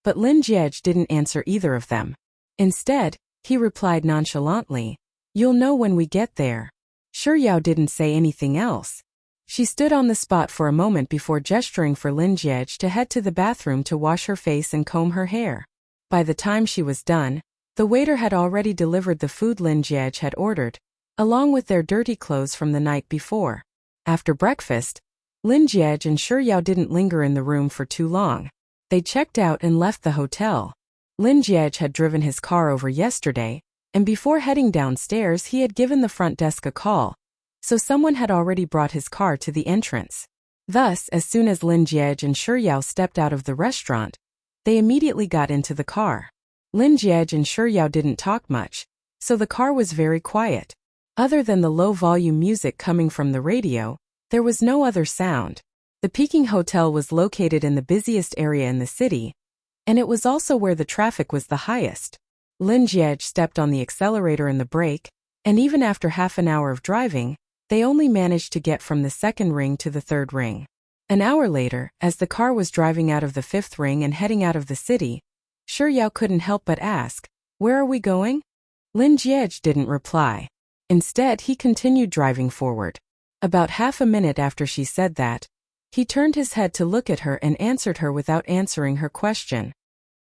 but Lin Jiej didn't answer either of them. Instead, he replied nonchalantly, "You'll know when we get there." Shiryao didn't say anything else. She stood on the spot for a moment before gesturing for Lin Jiej to head to the bathroom to wash her face and comb her hair. By the time she was done, the waiter had already delivered the food Lin Jiej had ordered, along with their dirty clothes from the night before. After breakfast, Lin Jiej and Shiryao didn't linger in the room for too long. They checked out and left the hotel. Lin Jiej had driven his car over yesterday, and before heading downstairs he had given the front desk a call, so someone had already brought his car to the entrance. Thus, as soon as Lin Jiej and Shiryao stepped out of the restaurant, they immediately got into the car. Lin Jiej and Shiryao didn't talk much, so the car was very quiet. Other than the low-volume music coming from the radio, there was no other sound. The Peking Hotel was located in the busiest area in the city, and it was also where the traffic was the highest. Lin Jiej stepped on the accelerator and the brake, and even after half an hour of driving, they only managed to get from the 2nd ring to the 3rd ring. An hour later, as the car was driving out of the 5th ring and heading out of the city, Shiryao couldn't help but ask, "Where are we going?" Lin Jiej didn't reply. Instead, he continued driving forward. About half a minute after she said that, he turned his head to look at her and answered her without answering her question.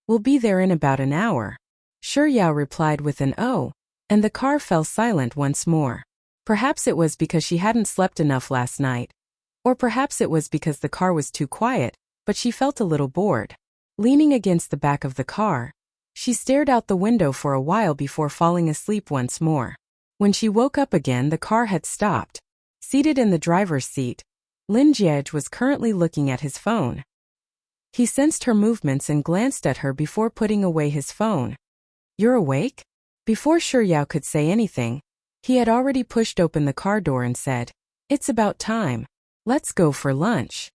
"We'll be there in about an hour." Shiryao replied with an "oh," and the car fell silent once more. Perhaps it was because she hadn't slept enough last night, or perhaps it was because the car was too quiet, but she felt a little bored. Leaning against the back of the car, she stared out the window for a while before falling asleep once more. When she woke up again, the car had stopped. Seated in the driver's seat, Lin Jiej was currently looking at his phone. He sensed her movements and glanced at her before putting away his phone. "You're awake?" Before Shiryao could say anything, he had already pushed open the car door and said, "It's about time. Let's go for lunch."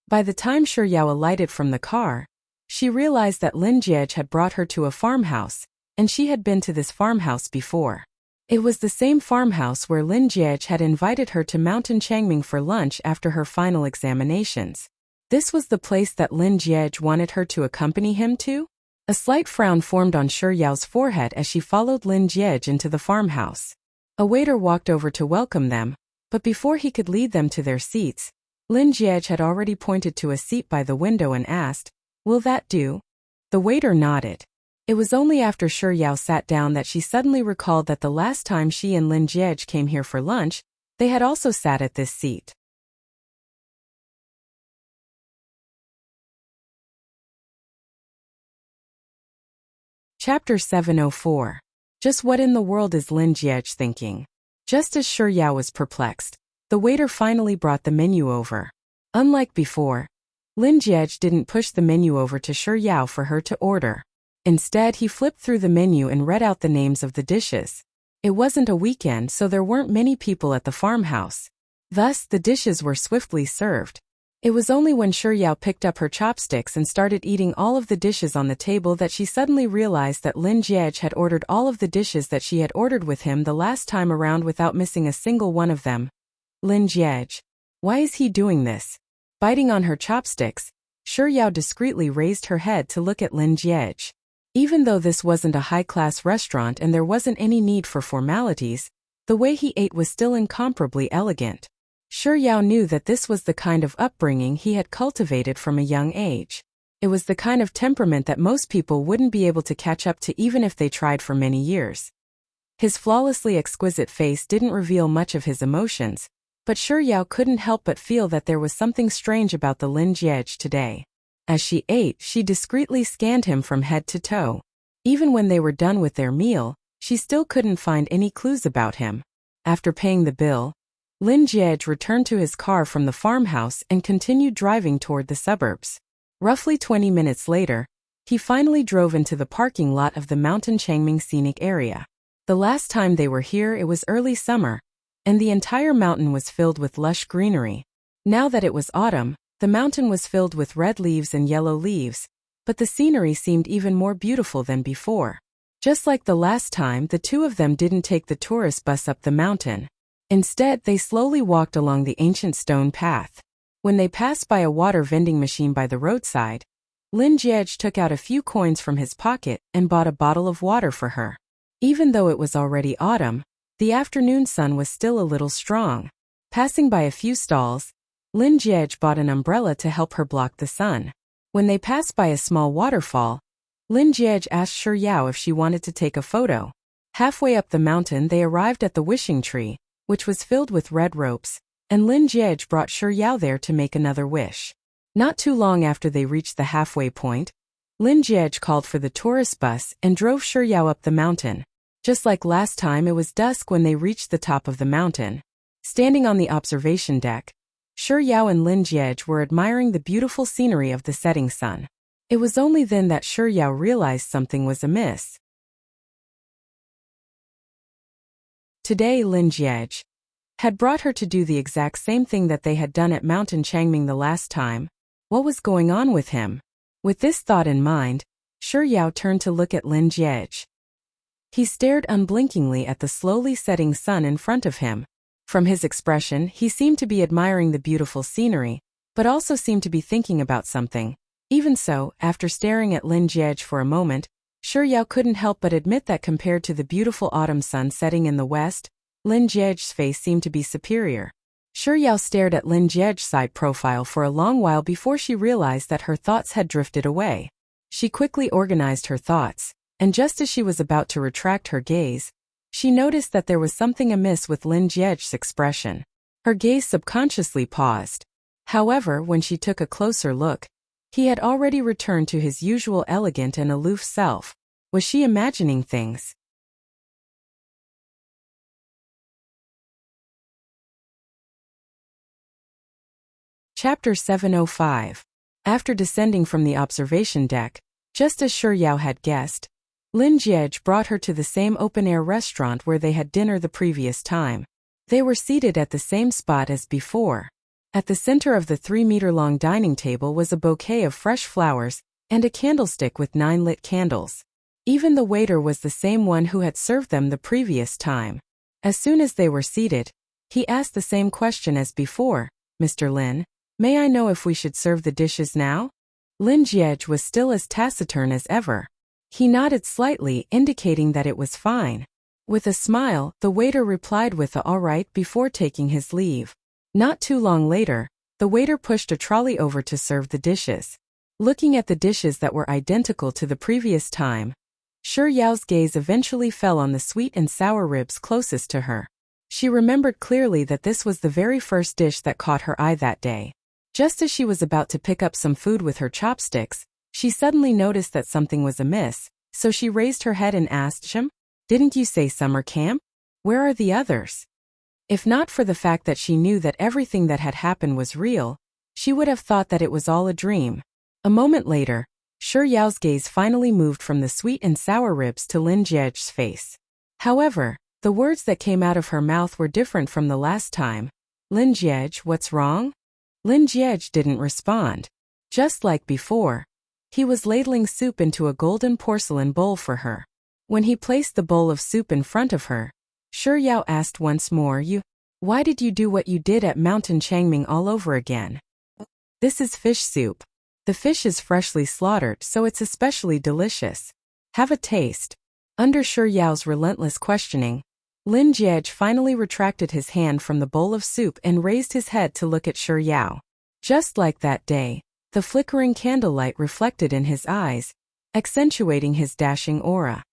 By the time Shiryao alighted from the car, she realized that Lin Jiej had brought her to a farmhouse, and she had been to this farmhouse before. It was the same farmhouse where Lin Jiej had invited her to Mountain Changming for lunch after her final examinations. This was the place that Lin Jiej wanted her to accompany him to? A slight frown formed on Shi Yao's forehead as she followed Lin Jiej into the farmhouse. A waiter walked over to welcome them, but before he could lead them to their seats, Lin Jiej had already pointed to a seat by the window and asked, "Will that do?" The waiter nodded. It was only after Shi Yao sat down that she suddenly recalled that the last time she and Lin Jiej came here for lunch, they had also sat at this seat. Chapter 704. Just what in the world is Lin Jiej thinking? Just as Shi Yao was perplexed, the waiter finally brought the menu over. Unlike before, Lin Jiej didn't push the menu over to Shi Yao for her to order. Instead, he flipped through the menu and read out the names of the dishes. It wasn't a weekend, so there weren't many people at the farmhouse. Thus, the dishes were swiftly served. It was only when Shi Yao picked up her chopsticks and started eating all of the dishes on the table that she suddenly realized that Lin Jiej had ordered all of the dishes that she had ordered with him the last time around without missing a single one of them. Lin Jiej. Why is he doing this? Biting on her chopsticks, Shi Yao discreetly raised her head to look at Lin Jiej. Even though this wasn't a high-class restaurant and there wasn't any need for formalities, the way he ate was still incomparably elegant. Shi Yao knew that this was the kind of upbringing he had cultivated from a young age. It was the kind of temperament that most people wouldn't be able to catch up to even if they tried for many years. His flawlessly exquisite face didn't reveal much of his emotions, but Shi Yao couldn't help but feel that there was something strange about the Lin Jiej today. As she ate, she discreetly scanned him from head to toe. Even when they were done with their meal, she still couldn't find any clues about him. After paying the bill, Lin Jiej returned to his car from the farmhouse and continued driving toward the suburbs. Roughly 20 minutes later, he finally drove into the parking lot of the Mountain Changming scenic area. The last time they were here it was early summer, and the entire mountain was filled with lush greenery. Now that it was autumn, the mountain was filled with red leaves and yellow leaves, but the scenery seemed even more beautiful than before. Just like the last time, the two of them didn't take the tourist bus up the mountain. Instead, they slowly walked along the ancient stone path. When they passed by a water vending machine by the roadside, Lin Jiej took out a few coins from his pocket and bought a bottle of water for her. Even though it was already autumn, the afternoon sun was still a little strong. Passing by a few stalls, Lin Jiej bought an umbrella to help her block the sun. When they passed by a small waterfall, Lin Jiej asked Shi Yao if she wanted to take a photo. Halfway up the mountain they arrived at the wishing tree, which was filled with red ropes, and Lin Jiej brought Shi Yao there to make another wish. Not too long after they reached the halfway point, Lin Jiej called for the tourist bus and drove Shi Yao up the mountain. Just like last time, it was dusk when they reached the top of the mountain. Standing on the observation deck, Shi Yao and Lin Jiej were admiring the beautiful scenery of the setting sun. It was only then that Shi Yao realized something was amiss. Today Lin Jiej had brought her to do the exact same thing that they had done at Mountain Changming the last time. What was going on with him? With this thought in mind, Shi Yao turned to look at Lin Jiej. He stared unblinkingly at the slowly setting sun in front of him. From his expression, he seemed to be admiring the beautiful scenery, but also seemed to be thinking about something. Even so, after staring at Lin Jiej for a moment, Shi Yao couldn't help but admit that compared to the beautiful autumn sun setting in the west, Lin Jiej's face seemed to be superior. Shi Yao stared at Lin Jiej's side profile for a long while before she realized that her thoughts had drifted away. She quickly organized her thoughts, and just as she was about to retract her gaze, she noticed that there was something amiss with Lin Jiej's expression. Her gaze subconsciously paused. However, when she took a closer look, he had already returned to his usual elegant and aloof self. Was she imagining things? Chapter 705. After descending from the observation deck, just as Shi Yao had guessed, Lin Jiej brought her to the same open-air restaurant where they had dinner the previous time. They were seated at the same spot as before. At the center of the 3-meter-long dining table was a bouquet of fresh flowers and a candlestick with 9 lit candles. Even the waiter was the same one who had served them the previous time. As soon as they were seated, he asked the same question as before. Mr. Lin, may I know if we should serve the dishes now? Lin Jiej was still as taciturn as ever. He nodded slightly, indicating that it was fine. With a smile, the waiter replied with a all right before taking his leave. Not too long later, the waiter pushed a trolley over to serve the dishes. Looking at the dishes that were identical to the previous time, Shi Yao's gaze eventually fell on the sweet and sour ribs closest to her. She remembered clearly that this was the very first dish that caught her eye that day. Just as she was about to pick up some food with her chopsticks, she suddenly noticed that something was amiss, so she raised her head and asked, "Shim, didn't you say summer camp? Where are the others?" If not for the fact that she knew that everything that had happened was real, she would have thought that it was all a dream. A moment later, Shi Yao's gaze finally moved from the sweet and sour ribs to Lin Jiej's face. However, the words that came out of her mouth were different from the last time. "Lin Jiej, what's wrong?" Lin Jiej didn't respond. Just like before, he was ladling soup into a golden porcelain bowl for her. When he placed the bowl of soup in front of her, Shi Yao asked once more, Why did you do what you did at Mountain Changming all over again?" "This is fish soup. The fish is freshly slaughtered, so it's especially delicious. Have a taste." Under Shi Yao's relentless questioning, Lin Jiej finally retracted his hand from the bowl of soup and raised his head to look at Shi Yao. Just like that day, the flickering candlelight reflected in his eyes, accentuating his dashing aura.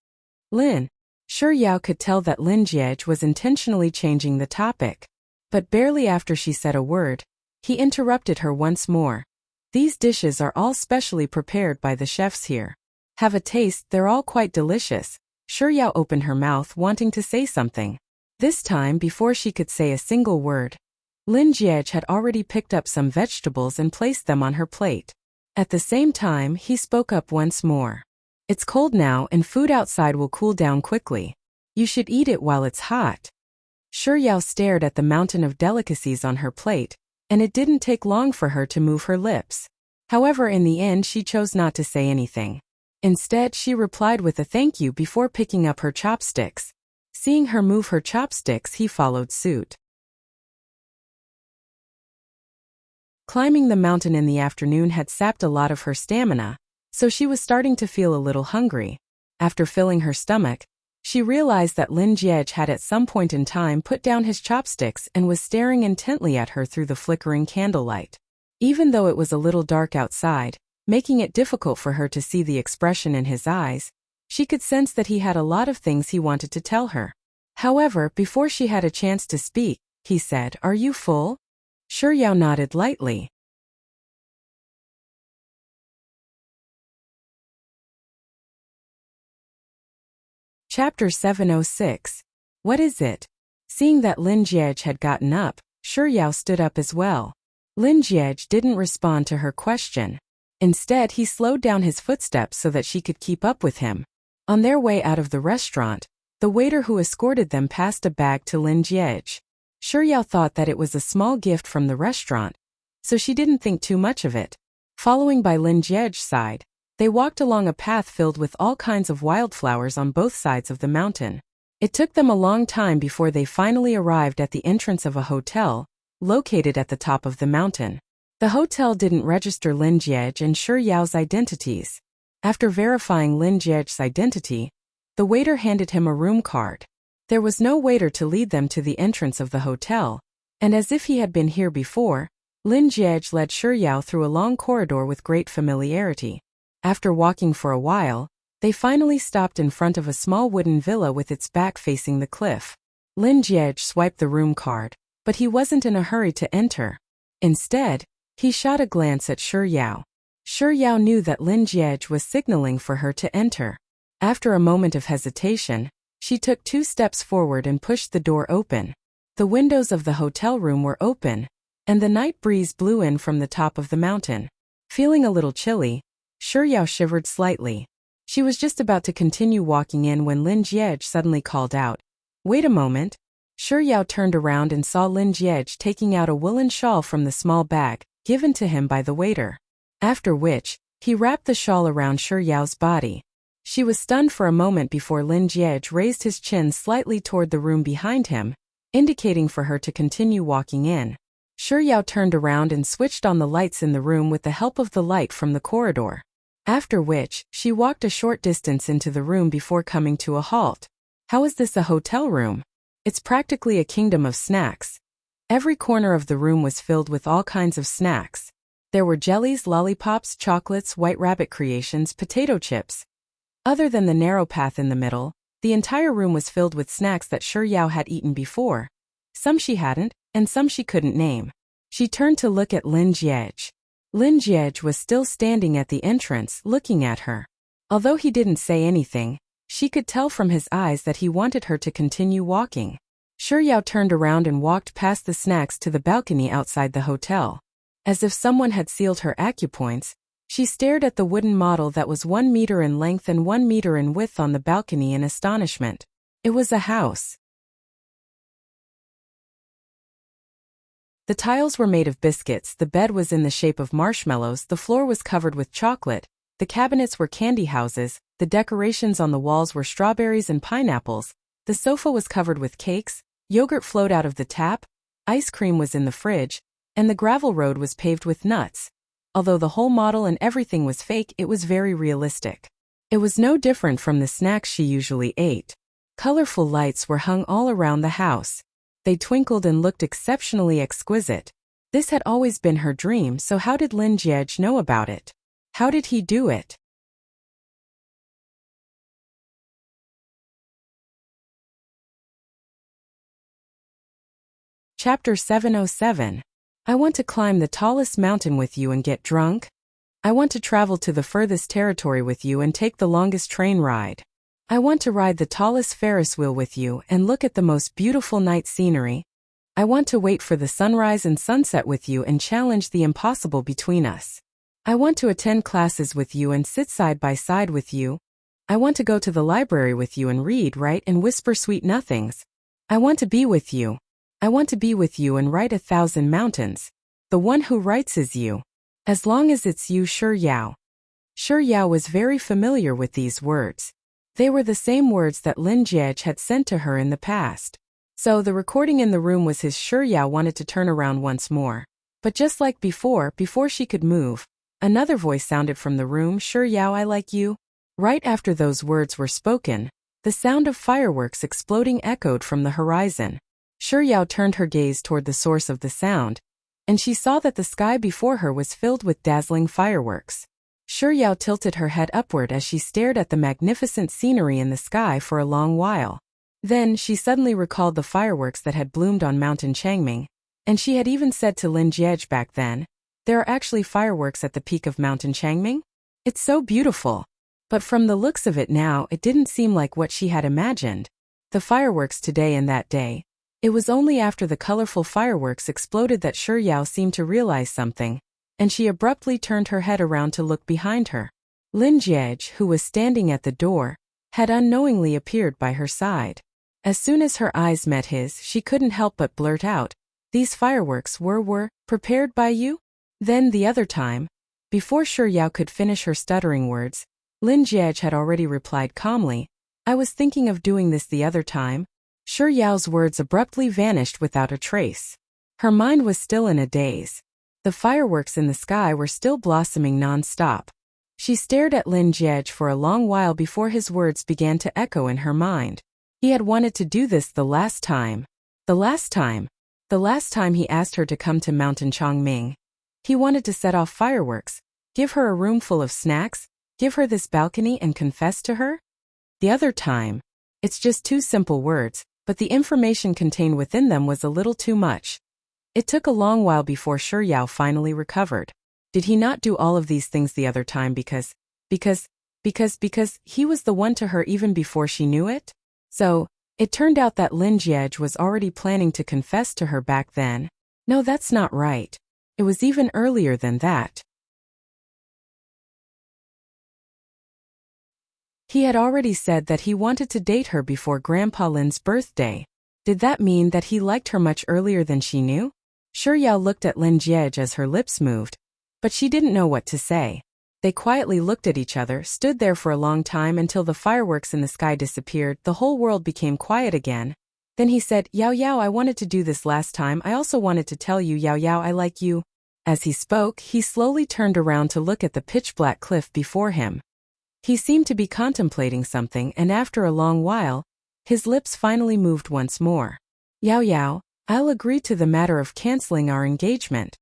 "Lin." Shi Yao could tell that Lin Jiej was intentionally changing the topic. But barely after she said a word, he interrupted her once more. "These dishes are all specially prepared by the chefs here. Have a taste, they're all quite delicious." Shi Yao opened her mouth wanting to say something. This time, before she could say a single word, Lin Jiej had already picked up some vegetables and placed them on her plate. At the same time, he spoke up once more. "It's cold now and food outside will cool down quickly. You should eat it while it's hot." Shi Yao stared at the mountain of delicacies on her plate, and it didn't take long for her to move her lips. However, in the end she chose not to say anything. Instead, she replied with a thank you before picking up her chopsticks. Seeing her move her chopsticks, he followed suit. Climbing the mountain in the afternoon had sapped a lot of her stamina, so she was starting to feel a little hungry. After filling her stomach, she realized that Lin Jiej had at some point in time put down his chopsticks and was staring intently at her through the flickering candlelight. Even though it was a little dark outside, making it difficult for her to see the expression in his eyes, she could sense that he had a lot of things he wanted to tell her. However, before she had a chance to speak, he said, "Are you full?" Shi Yao nodded lightly. Chapter 706. What is it? Seeing that Lin Jiej had gotten up, Shi Yao stood up as well. Lin Jiej didn't respond to her question. Instead, he slowed down his footsteps so that she could keep up with him. On their way out of the restaurant, the waiter who escorted them passed a bag to Lin Jiej. Shi Yao thought that it was a small gift from the restaurant, so she didn't think too much of it. Following by Lin Jiej's side, they walked along a path filled with all kinds of wildflowers on both sides of the mountain. It took them a long time before they finally arrived at the entrance of a hotel, located at the top of the mountain. The hotel didn't register Lin Jiej and Shi Yao's identities. After verifying Lin Jiej's identity, the waiter handed him a room card. There was no waiter to lead them to the entrance of the hotel, and as if he had been here before, Lin Jiej led Shi Yao through a long corridor with great familiarity. After walking for a while, they finally stopped in front of a small wooden villa with its back facing the cliff. Lin Jiej swiped the room card, but he wasn't in a hurry to enter. Instead, he shot a glance at Shi Yao. Shi Yao knew that Lin Jiej was signaling for her to enter. After a moment of hesitation, she took 2 steps forward and pushed the door open. The windows of the hotel room were open, and the night breeze blew in from the top of the mountain. Feeling a little chilly, Shi Yao shivered slightly. She was just about to continue walking in when Lin Jiej suddenly called out, "Wait a moment." Shi Yao turned around and saw Lin Jiej taking out a woolen shawl from the small bag given to him by the waiter. After which, he wrapped the shawl around Shi Yao's body. She was stunned for a moment before Lin Jiej raised his chin slightly toward the room behind him, indicating for her to continue walking in. Shi Yao turned around and switched on the lights in the room with the help of the light from the corridor. After which, she walked a short distance into the room before coming to a halt. How is this a hotel room? It's practically a kingdom of snacks. Every corner of the room was filled with all kinds of snacks. There were jellies, lollipops, chocolates, White Rabbit creations, potato chips. Other than the narrow path in the middle, the entire room was filled with snacks that Shi Yao had eaten before. Some she hadn't, and some she couldn't name. She turned to look at Lin Jiej. Lin Jiej was still standing at the entrance, looking at her. Although he didn't say anything, she could tell from his eyes that he wanted her to continue walking. Shi Yao turned around and walked past the snacks to the balcony outside the hotel. As if someone had sealed her acupoints, she stared at the wooden model that was 1 meter in length and 1 meter in width on the balcony in astonishment. It was a house. The tiles were made of biscuits, the bed was in the shape of marshmallows, the floor was covered with chocolate, the cabinets were candy houses, the decorations on the walls were strawberries and pineapples, the sofa was covered with cakes, yogurt flowed out of the tap, ice cream was in the fridge, and the gravel road was paved with nuts. Although the whole model and everything was fake, it was very realistic. It was no different from the snacks she usually ate. Colorful lights were hung all around the house. They twinkled and looked exceptionally exquisite. This had always been her dream, so how did Lin Jiej know about it? How did he do it? Chapter 707. I want to climb the tallest mountain with you and get drunk. I want to travel to the furthest territory with you and take the longest train ride. I want to ride the tallest Ferris wheel with you and look at the most beautiful night scenery. I want to wait for the sunrise and sunset with you and challenge the impossible between us. I want to attend classes with you and sit side by side with you. I want to go to the library with you and read, write, and whisper sweet nothings. I want to be with you. I want to be with you and write 1,000 mountains. The one who writes is you. As long as it's you, Shi Yao. Shi Yao was very familiar with these words. They were the same words that Lin Jiej had sent to her in the past. So the recording in the room was his. Shi Yao wanted to turn around once more. But just like before she could move, another voice sounded from the room. Shi Yao, I like you. Right after those words were spoken, the sound of fireworks exploding echoed from the horizon. Shi Yao turned her gaze toward the source of the sound, and she saw that the sky before her was filled with dazzling fireworks. Shi Yao tilted her head upward as she stared at the magnificent scenery in the sky for a long while. Then she suddenly recalled the fireworks that had bloomed on Mountain Changming, and she had even said to Lin Jiej back then, there are actually fireworks at the peak of Mountain Changming? It's so beautiful. But from the looks of it now, it didn't seem like what she had imagined. The fireworks today and that day. It was only after the colorful fireworks exploded that Shi Yao seemed to realize something, and she abruptly turned her head around to look behind her. Lin Jiej, who was standing at the door, had unknowingly appeared by her side. As soon as her eyes met his, she couldn't help but blurt out, "These fireworks were prepared by you?" Then the other time, before Shi Yao could finish her stuttering words, Lin Jiej had already replied calmly, "I was thinking of doing this the other time." Shi Yao's words abruptly vanished without a trace. Her mind was still in a daze. The fireworks in the sky were still blossoming non-stop. She stared at Lin Jiej for a long while before his words began to echo in her mind. He had wanted to do this the last time. The last time he asked her to come to Mountain Changming. He wanted to set off fireworks, give her a room full of snacks, give her this balcony and confess to her? The other time. It's just two simple words, but the information contained within them was a little too much. It took a long while before Shi Yao finally recovered. Did he not do all of these things the other time because he was the one to her even before she knew it? So, it turned out that Lin Jiej was already planning to confess to her back then. No, that's not right. It was even earlier than that. He had already said that he wanted to date her before Grandpa Lin's birthday. Did that mean that he liked her much earlier than she knew? Shi Yao looked at Lin Jiej as her lips moved, but she didn't know what to say. They quietly looked at each other, stood there for a long time until the fireworks in the sky disappeared. The whole world became quiet again. Then he said, Yao Yao, I wanted to do this last time. I also wanted to tell you, Yao Yao, I like you. As he spoke, he slowly turned around to look at the pitch-black cliff before him. He seemed to be contemplating something, and after a long while, his lips finally moved once more. Yao Yao, I'll agree to the matter of canceling our engagement.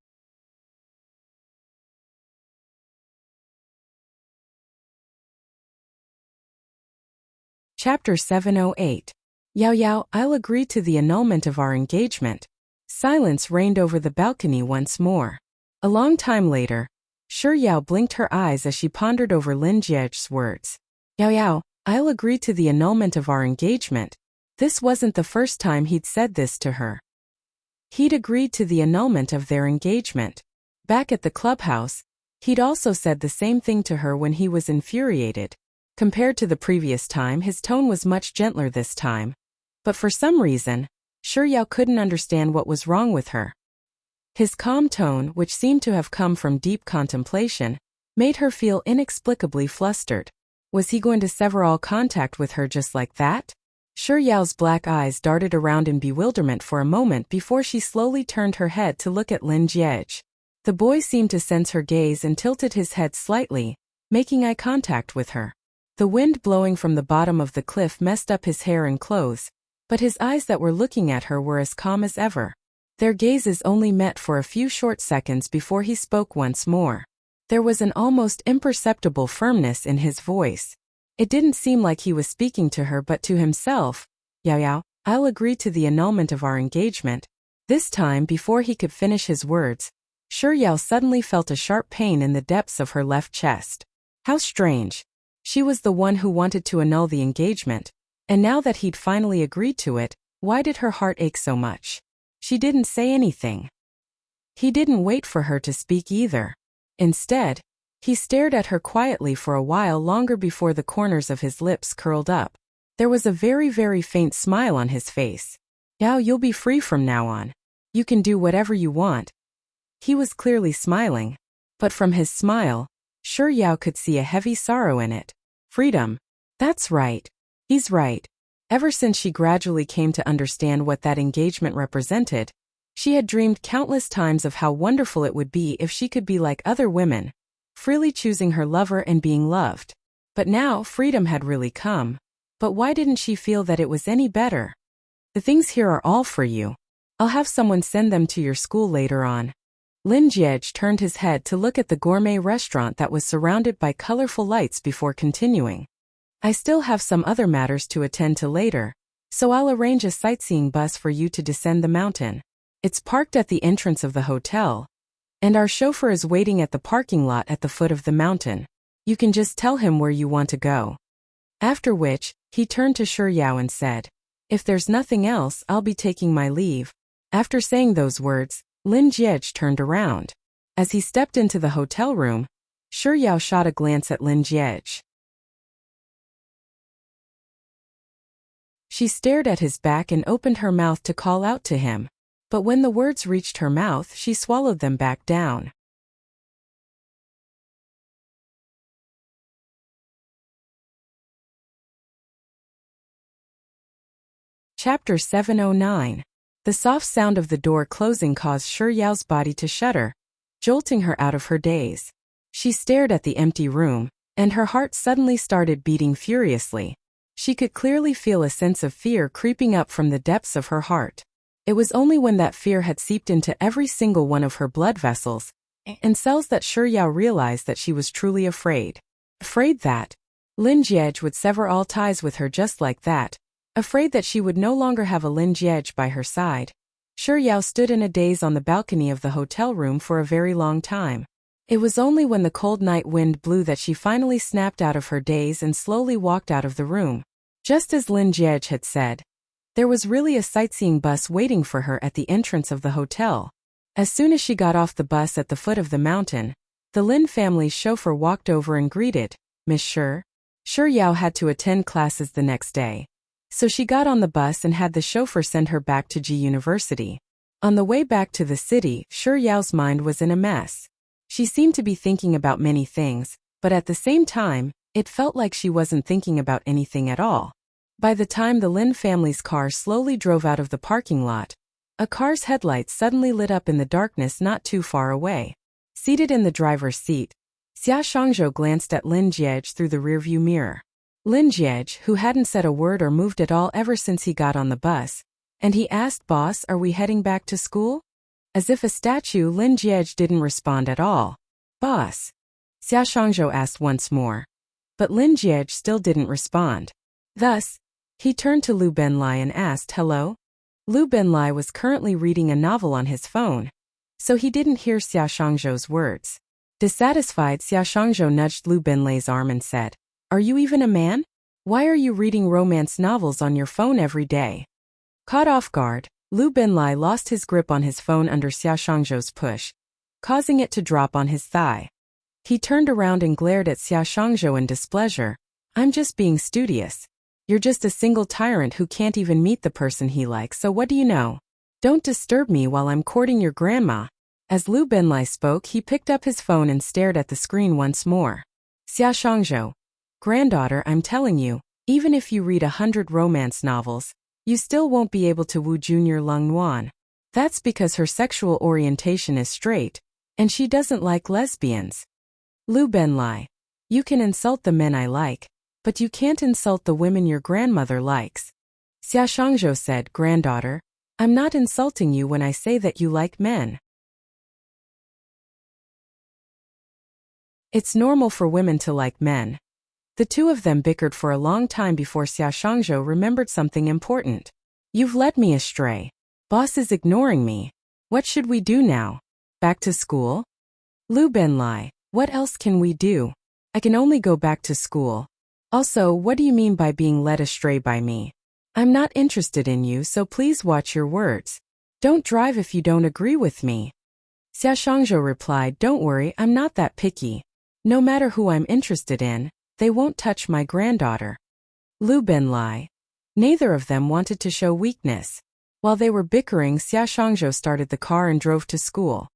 Chapter 708. Yao Yao, I'll agree to the annulment of our engagement. Silence reigned over the balcony once more. A long time later, Shi Yao blinked her eyes as she pondered over Lin Jie's words. Yao Yao, I'll agree to the annulment of our engagement. This wasn't the first time he'd said this to her. He'd agreed to the annulment of their engagement. Back at the clubhouse, he'd also said the same thing to her when he was infuriated. Compared to the previous time, his tone was much gentler this time. But for some reason, Shi Yao couldn't understand what was wrong with her. His calm tone, which seemed to have come from deep contemplation, made her feel inexplicably flustered. Was he going to sever all contact with her just like that? Shi Yao's black eyes darted around in bewilderment for a moment before she slowly turned her head to look at Lin Jie. The boy seemed to sense her gaze and tilted his head slightly, making eye contact with her. The wind blowing from the bottom of the cliff messed up his hair and clothes, but his eyes that were looking at her were as calm as ever. Their gazes only met for a few short seconds before he spoke once more. There was an almost imperceptible firmness in his voice. It didn't seem like he was speaking to her but to himself. Yao Yao, I'll agree to the annulment of our engagement. This time, before he could finish his words, Shi Yao suddenly felt a sharp pain in the depths of her left chest. How strange. She was the one who wanted to annul the engagement, and now that he'd finally agreed to it, why did her heart ache so much? She didn't say anything. He didn't wait for her to speak either. Instead, he stared at her quietly for a while longer before the corners of his lips curled up. There was a very, very faint smile on his face. Now you'll be free from now on. You can do whatever you want. He was clearly smiling, but from his smile, Shi Yao could see a heavy sorrow in it. Freedom. That's right. He's right. Ever since she gradually came to understand what that engagement represented, she had dreamed countless times of how wonderful it would be if she could be like other women, freely choosing her lover and being loved. But now freedom had really come. But why didn't she feel that it was any better? The things here are all for you. I'll have someone send them to your school later on. Lin Jie turned his head to look at the gourmet restaurant that was surrounded by colorful lights before continuing. I still have some other matters to attend to later, so I'll arrange a sightseeing bus for you to descend the mountain. It's parked at the entrance of the hotel, and our chauffeur is waiting at the parking lot at the foot of the mountain. You can just tell him where you want to go. After which, he turned to Shi Yao and said, If there's nothing else, I'll be taking my leave. After saying those words, Lin Jie turned around. As he stepped into the hotel room, Shi Yao shot a glance at Lin Jie. She stared at his back and opened her mouth to call out to him, but when the words reached her mouth, she swallowed them back down. Chapter 709. The soft sound of the door closing caused Shi Yao's body to shudder, jolting her out of her daze. She stared at the empty room, and her heart suddenly started beating furiously. She could clearly feel a sense of fear creeping up from the depths of her heart. It was only when that fear had seeped into every single one of her blood vessels and cells that Shi Yao realized that she was truly afraid. Afraid that Lin Jie would sever all ties with her just like that. Afraid that she would no longer have a Lin Jie by her side. Shi Yao stood in a daze on the balcony of the hotel room for a very long time. It was only when the cold night wind blew that she finally snapped out of her daze and slowly walked out of the room. Just as Lin Jie had said, there was really a sightseeing bus waiting for her at the entrance of the hotel. As soon as she got off the bus at the foot of the mountain, the Lin family's chauffeur walked over and greeted, Miss Shi. Shi Yao had to attend classes the next day, so she got on the bus and had the chauffeur send her back to Ji University. On the way back to the city, Shi Yao's mind was in a mess. She seemed to be thinking about many things, but at the same time, it felt like she wasn't thinking about anything at all. By the time the Lin family's car slowly drove out of the parking lot, a car's headlights suddenly lit up in the darkness not too far away. Seated in the driver's seat, Xia Shangzhou glanced at Lin Jiej through the rearview mirror. Lin Jiej, who hadn't said a word or moved at all ever since he got on the bus, and he asked, "Boss, are we heading back to school?" As if a statue, Lin Jiej didn't respond at all. "Boss?" Xia Shangzhou asked once more. But Lin Jiej still didn't respond. Thus, he turned to Lu Benlai and asked, "Hello?" Lu Benlai was currently reading a novel on his phone, so he didn't hear Xia Shangzhou's words. Dissatisfied, Xia Shangzhou nudged Lu Benlai's arm and said, "Are you even a man? Why are you reading romance novels on your phone every day?" Caught off guard, Lu Benlai lost his grip on his phone under Xia Shangzhou's push, causing it to drop on his thigh. He turned around and glared at Xia Shangzhou in displeasure. "I'm just being studious. You're just a single tyrant who can't even meet the person he likes, so what do you know? Don't disturb me while I'm courting your grandma." As Lu Benlai spoke, he picked up his phone and stared at the screen once more. "Xia Shangzhou, granddaughter, I'm telling you, even if you read 100 romance novels, you still won't be able to woo Junior Lung Nuan. That's because her sexual orientation is straight, and she doesn't like lesbians." Lu Benlai, "You can insult the men I like, but you can't insult the women your grandmother likes." Xia Shangzhou said, "Granddaughter, I'm not insulting you when I say that you like men. It's normal for women to like men." The two of them bickered for a long time before Xia Shangzhou remembered something important. "You've led me astray. Boss is ignoring me. What should we do now? Back to school?" Lu Benlai, "What else can we do? I can only go back to school. Also, what do you mean by being led astray by me? I'm not interested in you, so please watch your words. Don't drive if you don't agree with me." Xia Shangzhou replied, "Don't worry, I'm not that picky. No matter who I'm interested in, they won't touch my granddaughter." Lu Benlai. Neither of them wanted to show weakness. While they were bickering, Xia Shangzhou started the car and drove to school.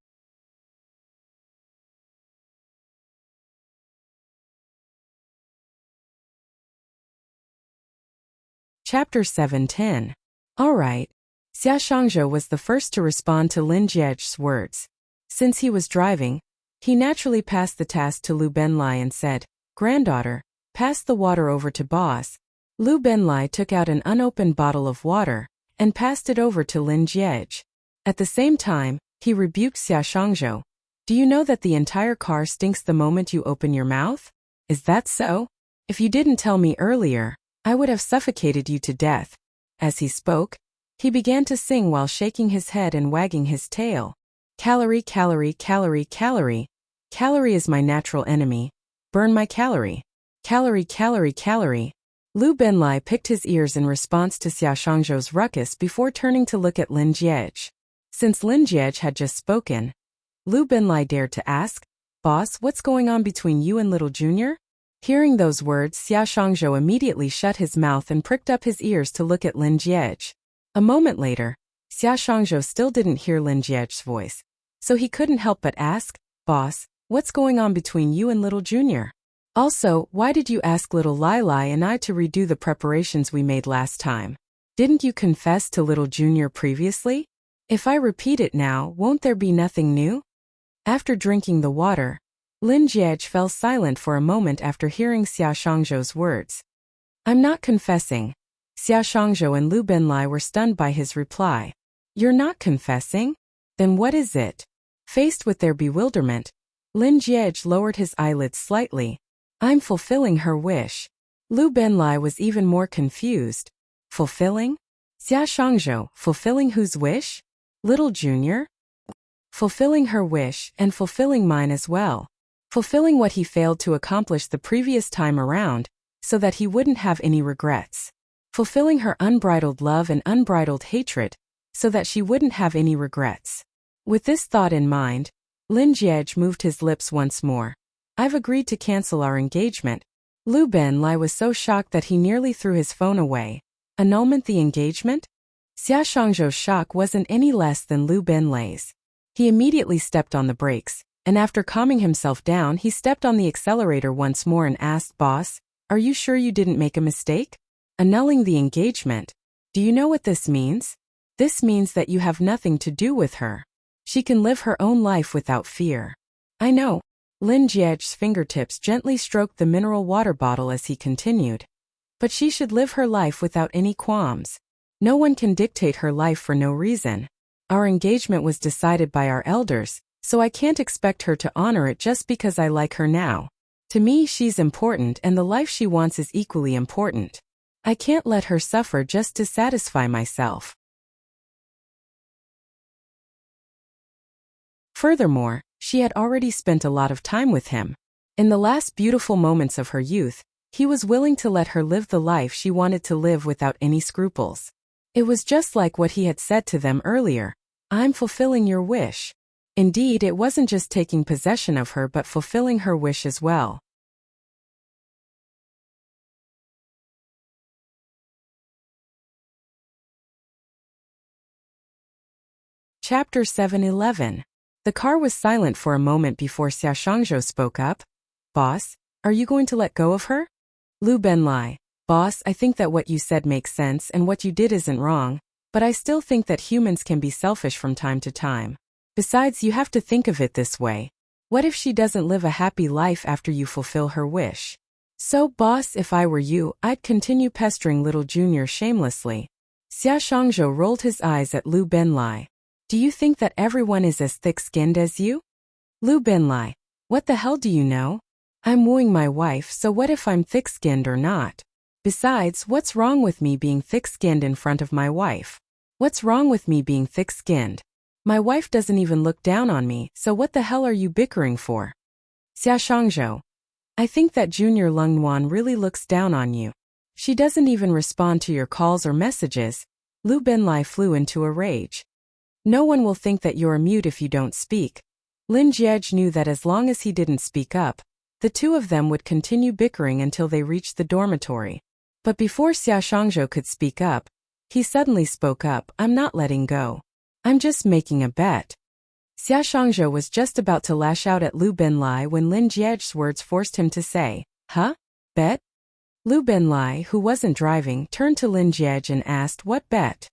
Chapter 7:10. Alright. Xia Shangzhou was the first to respond to Lin Jiej's words. Since he was driving, he naturally passed the task to Lu Benlai and said, "Granddaughter, pass the water over to boss." Lu Benlai took out an unopened bottle of water and passed it over to Lin Jiej. At the same time, he rebuked Xia Shangzhou. "Do you know that the entire car stinks the moment you open your mouth? Is that so? If you didn't tell me earlier, I would have suffocated you to death." As he spoke, he began to sing while shaking his head and wagging his tail. "Calorie, calorie, calorie, calorie. Calorie is my natural enemy. Burn my calorie. Calorie, calorie, calorie." Lu Benlai picked his ears in response to Xia Shangzhou's ruckus before turning to look at Lin Jiej. Since Lin Jiej had just spoken, Lu Benlai dared to ask, "Boss, what's going on between you and little Junior?" Hearing those words, Xia Shangzhou immediately shut his mouth and pricked up his ears to look at Lin Jiej. A moment later, Xia Shangzhou still didn't hear Lin Jiej's voice, so he couldn't help but ask, "Boss, what's going on between you and little Junior? Also, why did you ask little Lai Lai and I to redo the preparations we made last time? Didn't you confess to little Junior previously? If I repeat it now, won't there be nothing new?" After drinking the water, Lin Jiej fell silent for a moment after hearing Xia Shangzhou's words. "I'm not confessing." Xia Shangzhou and Lu Benlai were stunned by his reply. "You're not confessing? Then what is it?" Faced with their bewilderment, Lin Jiej lowered his eyelids slightly. "I'm fulfilling her wish." Lu Benlai was even more confused. "Fulfilling? Xia Shangzhou, fulfilling whose wish? Little Junior?" "Fulfilling her wish, and fulfilling mine as well. Fulfilling what he failed to accomplish the previous time around, so that he wouldn't have any regrets. Fulfilling her unbridled love and unbridled hatred, so that she wouldn't have any regrets." With this thought in mind, Lin Jiej moved his lips once more. "I've agreed to cancel our engagement." Lu Benlai was so shocked that he nearly threw his phone away. Annulment the engagement? Xia Shangzhou's shock wasn't any less than Lu Benlai's. He immediately stepped on the brakes, and after calming himself down, he stepped on the accelerator once more and asked, "Boss, are you sure you didn't make a mistake? Annulling the engagement. Do you know what this means? This means that you have nothing to do with her. She can live her own life without fear." "I know." Lin Jiej's fingertips gently stroked the mineral water bottle as he continued. "But she should live her life without any qualms. No one can dictate her life for no reason. Our engagement was decided by our elders, so I can't expect her to honor it just because I like her now. To me, she's important and the life she wants is equally important. I can't let her suffer just to satisfy myself." Furthermore, she had already spent a lot of time with him. In the last beautiful moments of her youth, he was willing to let her live the life she wanted to live without any scruples. It was just like what he had said to them earlier, "I'm fulfilling your wish." Indeed, it wasn't just taking possession of her but fulfilling her wish as well. Chapter 7:11. The car was silent for a moment before Xia Shangzhou spoke up. "Boss, are you going to let go of her?" Lu Benlai. "Boss, I think that what you said makes sense and what you did isn't wrong, but I still think that humans can be selfish from time to time. Besides, you have to think of it this way. What if she doesn't live a happy life after you fulfill her wish? So, boss, if I were you, I'd continue pestering little Junior shamelessly." Xia Shangzhou rolled his eyes at Lu Benlai. "Do you think that everyone is as thick-skinned as you?" Lu Benlai. "What the hell do you know? I'm wooing my wife, so what if I'm thick-skinned or not? Besides, what's wrong with me being thick-skinned in front of my wife? What's wrong with me being thick-skinned? My wife doesn't even look down on me, so what the hell are you bickering for?" Xia Shangzhou. "I think that Junior Lungnuan really looks down on you. She doesn't even respond to your calls or messages." Lu Benlai flew into a rage. "No one will think that you're mute if you don't speak." Lin Jiej knew that as long as he didn't speak up, the two of them would continue bickering until they reached the dormitory. But before Xia Shangzhou could speak up, he suddenly spoke up, "I'm not letting go. I'm just making a bet." Xia Shangzhou was just about to lash out at Lu Benlai when Lin Jiej's words forced him to say, "Huh? Bet?" Lu Benlai, who wasn't driving, turned to Lin Jiej and asked, "What bet?"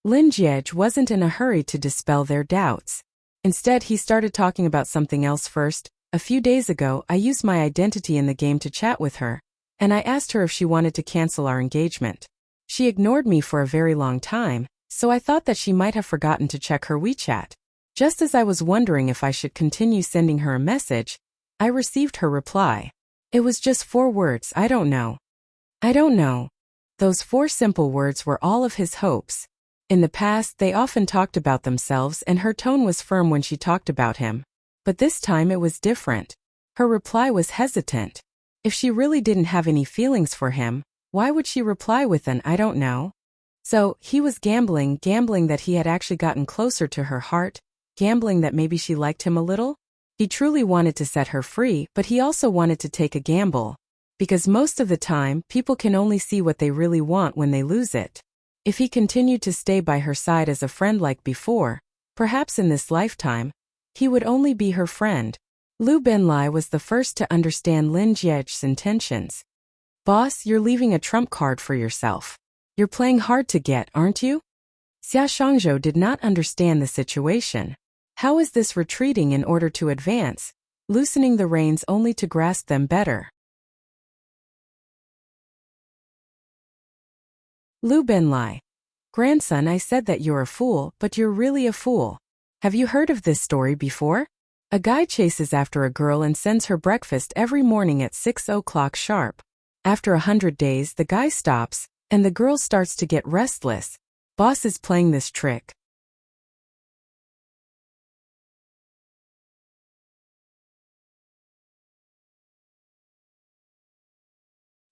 Lin Jiej wasn't in a hurry to dispel their doubts. Instead, he started talking about something else first. "A few days ago, I used my identity in the game to chat with her, and I asked her if she wanted to cancel our engagement. She ignored me for a very long time, so I thought that she might have forgotten to check her WeChat. Just as I was wondering if I should continue sending her a message, I received her reply. It was just 4 words, 'I don't know.' I don't know." Those 4 simple words were all of his hopes. In the past, they often talked about themselves and her tone was firm when she talked about him. But this time it was different. Her reply was hesitant. If she really didn't have any feelings for him, why would she reply with an "I don't know"? So, he was gambling that he had actually gotten closer to her heart, gambling that maybe she liked him a little. He truly wanted to set her free, but he also wanted to take a gamble. Because most of the time, people can only see what they really want when they lose it. If he continued to stay by her side as a friend like before, perhaps in this lifetime, he would only be her friend. Lu Benlai was the first to understand Lin Jiej's intentions. "Boss, you're leaving a trump card for yourself. You're playing hard to get, aren't you?" Xia Shangzhou did not understand the situation. How is this retreating in order to advance, loosening the reins only to grasp them better? Lu Benlai. "Grandson, I said that you're a fool, but you're really a fool. Have you heard of this story before? A guy chases after a girl and sends her breakfast every morning at 6 o'clock sharp. After 100 days, the guy stops, and the girl starts to get restless. Boss is playing this trick."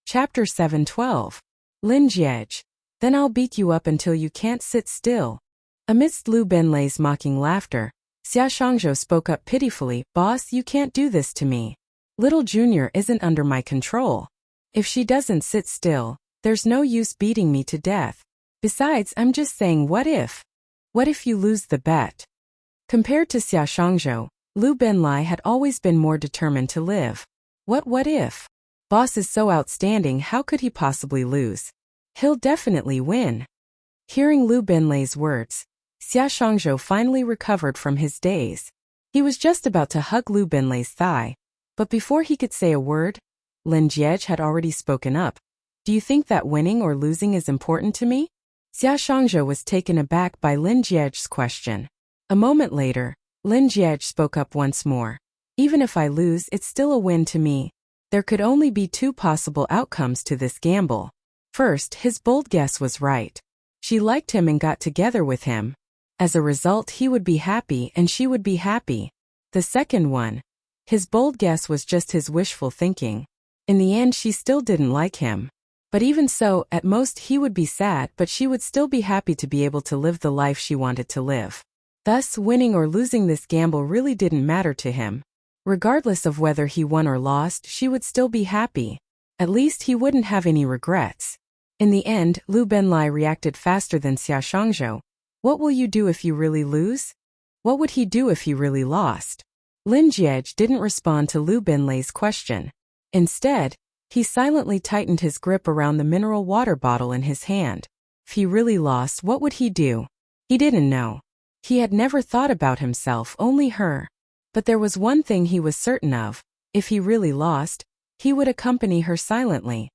Chapter 7:12. Lin Jiej. "Then I'll beat you up until you can't sit still." Amidst Lu Benlai's mocking laughter, Xia Shangzhou spoke up pitifully, "Boss, you can't do this to me. Little Junior isn't under my control. If she doesn't sit still, there's no use beating me to death. Besides, I'm just saying what if? What if you lose the bet?" Compared to Xia Shangzhou, Lu Benlai had always been more determined to live. What if? Boss is so outstanding, how could he possibly lose? He'll definitely win. Hearing Lu Benlai's words, Xia Shangzhou finally recovered from his daze. He was just about to hug Lu Benlai's thigh, but before he could say a word, Lin Jiej had already spoken up. Do you think that winning or losing is important to me? Xia Shangzhou was taken aback by Lin Jiej's question. A moment later, Lin Jiej spoke up once more. Even if I lose, it's still a win to me. There could only be two possible outcomes to this gamble. First, his bold guess was right. She liked him and got together with him. As a result, he would be happy and she would be happy. The second one, his bold guess was just his wishful thinking. In the end, she still didn't like him. But even so, at most he would be sad, but she would still be happy to be able to live the life she wanted to live. Thus, winning or losing this gamble really didn't matter to him. Regardless of whether he won or lost, she would still be happy. At least he wouldn't have any regrets. In the end, Lu Benlai reacted faster than Xia Shangzhou. What will you do if you really lose? What would he do if he really lost? Lin Jiej didn't respond to Lu Benlai's question. Instead, he silently tightened his grip around the mineral water bottle in his hand. If he really lost, what would he do? He didn't know. He had never thought about himself, only her. But there was one thing he was certain of. If he really lost, he would accompany her silently.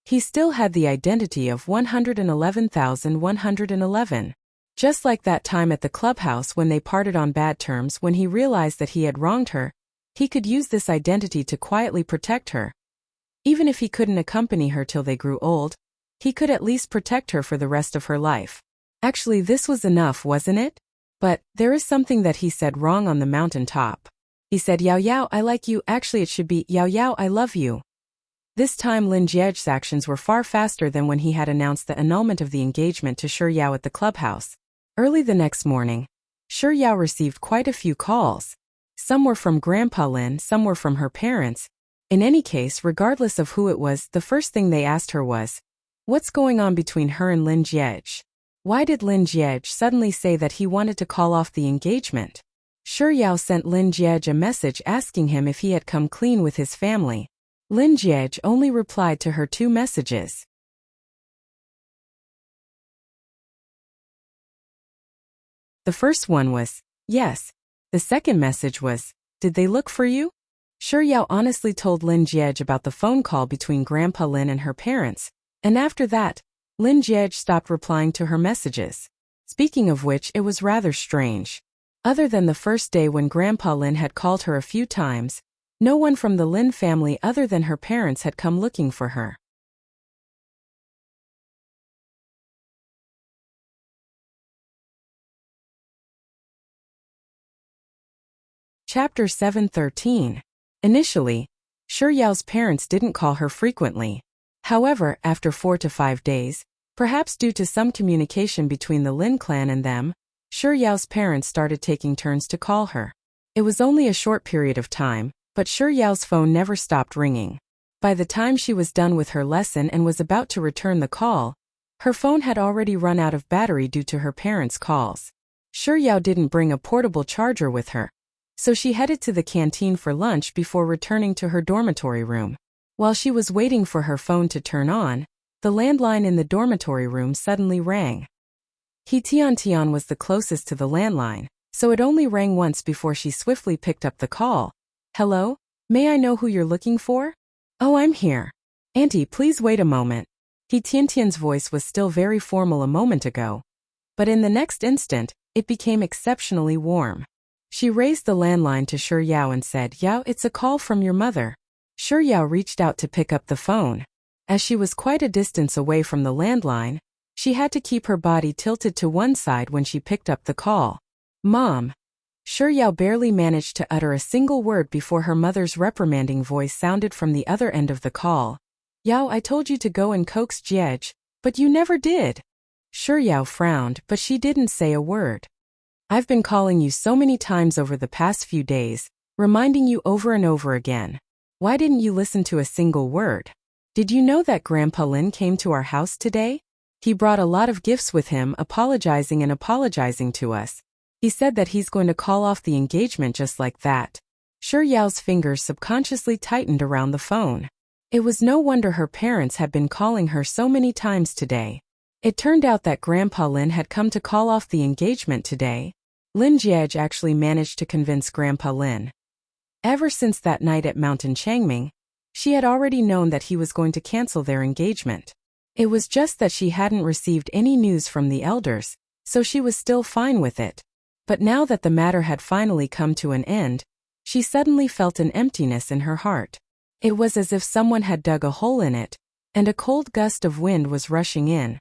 He still had the identity of 111,111. Just like that time at the clubhouse when they parted on bad terms, when he realized that he had wronged her, he could use this identity to quietly protect her. Even if he couldn't accompany her till they grew old, he could at least protect her for the rest of her life. Actually, this was enough, wasn't it? But there is something that he said wrong on the mountaintop. He said, Yao Yao, I like you. Actually, it should be, Yao Yao, I love you. This time Lin Jiej's actions were far faster than when he had announced the annulment of the engagement to Shi Yao at the clubhouse. Early the next morning, Shi Yao received quite a few calls. Some were from Grandpa Lin, some were from her parents. In any case, regardless of who it was, the first thing they asked her was, what's going on between her and Lin Jiej? Why did Lin Jiej suddenly say that he wanted to call off the engagement? Shi Yao sent Lin Jiej a message asking him if he had come clean with his family. Lin Jiej only replied to her two messages. The first one was, yes. The second message was, did they look for you? Shi Yao honestly told Lin Jiej about the phone call between Grandpa Lin and her parents, and after that, Lin Jiej stopped replying to her messages. Speaking of which, it was rather strange. Other than the first day when Grandpa Lin had called her a few times, no one from the Lin family other than her parents had come looking for her. Chapter 713. Initially, Shi Yao's parents didn't call her frequently. However, after 4 to 5 days, perhaps due to some communication between the Lin clan and them, Shi Yao's parents started taking turns to call her. It was only a short period of time, but Shi Yao's phone never stopped ringing. By the time she was done with her lesson and was about to return the call, her phone had already run out of battery due to her parents' calls. Shi Yao didn't bring a portable charger with her, so she headed to the canteen for lunch before returning to her dormitory room. While she was waiting for her phone to turn on, the landline in the dormitory room suddenly rang. Tian was the closest to the landline, so it only rang once before she swiftly picked up the call. Hello? May I know who you're looking for? Oh, I'm here. Auntie, please wait a moment. Tian's voice was still very formal a moment ago, but in the next instant, it became exceptionally warm. She raised the landline to Shi Yao and said, Yao, it's a call from your mother. Shi Yao reached out to pick up the phone. As she was quite a distance away from the landline, she had to keep her body tilted to one side when she picked up the call. Mom. Shi Yao barely managed to utter a single word before her mother's reprimanding voice sounded from the other end of the call. Yao, I told you to go and coax Jiej, but you never did. Shi Yao frowned, but she didn't say a word. I've been calling you so many times over the past few days, reminding you over and over again. Why didn't you listen to a single word? Did you know that Grandpa Lin came to our house today? He brought a lot of gifts with him, apologizing to us. He said that he's going to call off the engagement just like that. Shi Yao's fingers subconsciously tightened around the phone. It was no wonder her parents had been calling her so many times today. It turned out that Grandpa Lin had come to call off the engagement today. Lin Jiege actually managed to convince Grandpa Lin. Ever since that night at Mountain Changming, she had already known that he was going to cancel their engagement. It was just that she hadn't received any news from the elders, so she was still fine with it. But now that the matter had finally come to an end, she suddenly felt an emptiness in her heart. It was as if someone had dug a hole in it, and a cold gust of wind was rushing in.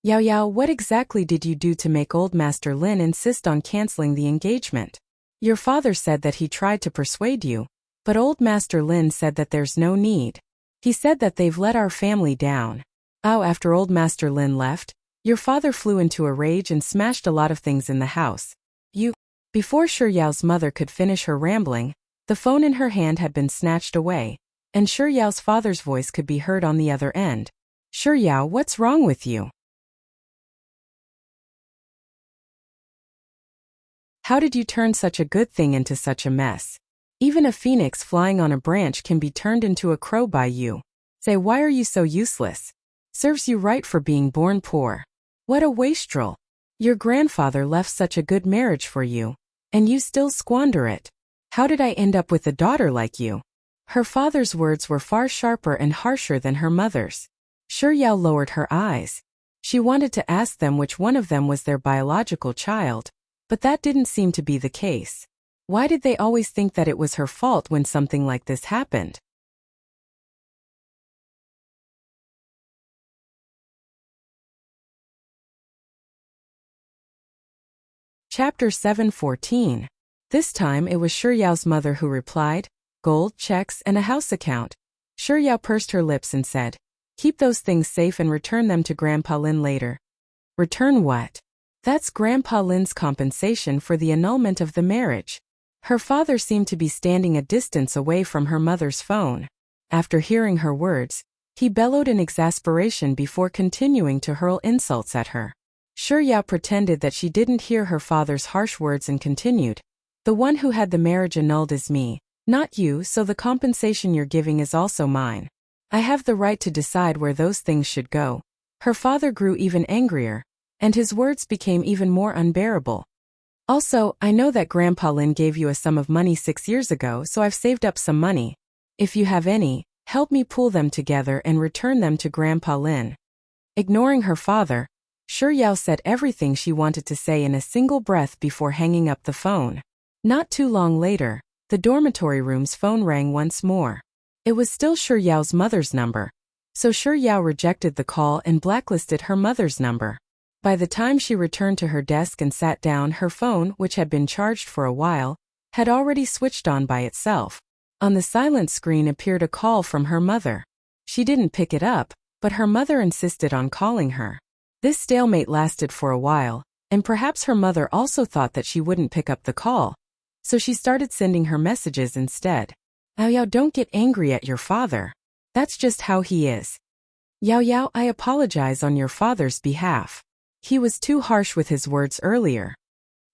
Yao Yao, what exactly did you do to make old Master Lin insist on canceling the engagement? Your father said that he tried to persuade you, but old Master Lin said that there's no need. He said that they've let our family down. Oh, after old Master Lin left, your father flew into a rage and smashed a lot of things in the house. Before Shi Yao's mother could finish her rambling, the phone in her hand had been snatched away, and Shi Yao's father's voice could be heard on the other end. Shi Yao, what's wrong with you? How did you turn such a good thing into such a mess? Even a phoenix flying on a branch can be turned into a crow by you. Say, why are you so useless? Serves you right for being born poor. What a wastrel. Your grandfather left such a good marriage for you, and you still squander it. How did I end up with a daughter like you? Her father's words were far sharper and harsher than her mother's. Shi Yao lowered her eyes. She wanted to ask them which one of them was their biological child, but that didn't seem to be the case. Why did they always think that it was her fault when something like this happened? Chapter 7:14. This time it was Shi Yao's mother who replied, gold, checks, and a house account. Shi Yao pursed her lips and said, keep those things safe and return them to Grandpa Lin later. Return what? That's Grandpa Lin's compensation for the annulment of the marriage. Her father seemed to be standing a distance away from her mother's phone. After hearing her words, he bellowed in exasperation before continuing to hurl insults at her. Shi Yao pretended that she didn't hear her father's harsh words and continued, the one who had the marriage annulled is me, not you, so the compensation you're giving is also mine. I have the right to decide where those things should go. Her father grew even angrier, and his words became even more unbearable. Also, I know that Grandpa Lin gave you a sum of money 6 years ago, so I've saved up some money. If you have any, help me pool them together and return them to Grandpa Lin. Ignoring her father, Shi Yao said everything she wanted to say in a single breath before hanging up the phone. Not too long later, the dormitory room's phone rang once more. It was still Shi Yao's mother's number, so Shi Yao rejected the call and blacklisted her mother's number. By the time she returned to her desk and sat down, her phone, which had been charged for a while, had already switched on by itself. On the silent screen appeared a call from her mother. She didn't pick it up, but her mother insisted on calling her. This stalemate lasted for a while, and perhaps her mother also thought that she wouldn't pick up the call, so she started sending her messages instead. Yao Yao, don't get angry at your father. That's just how he is. Yao Yao, I apologize on your father's behalf. He was too harsh with his words earlier.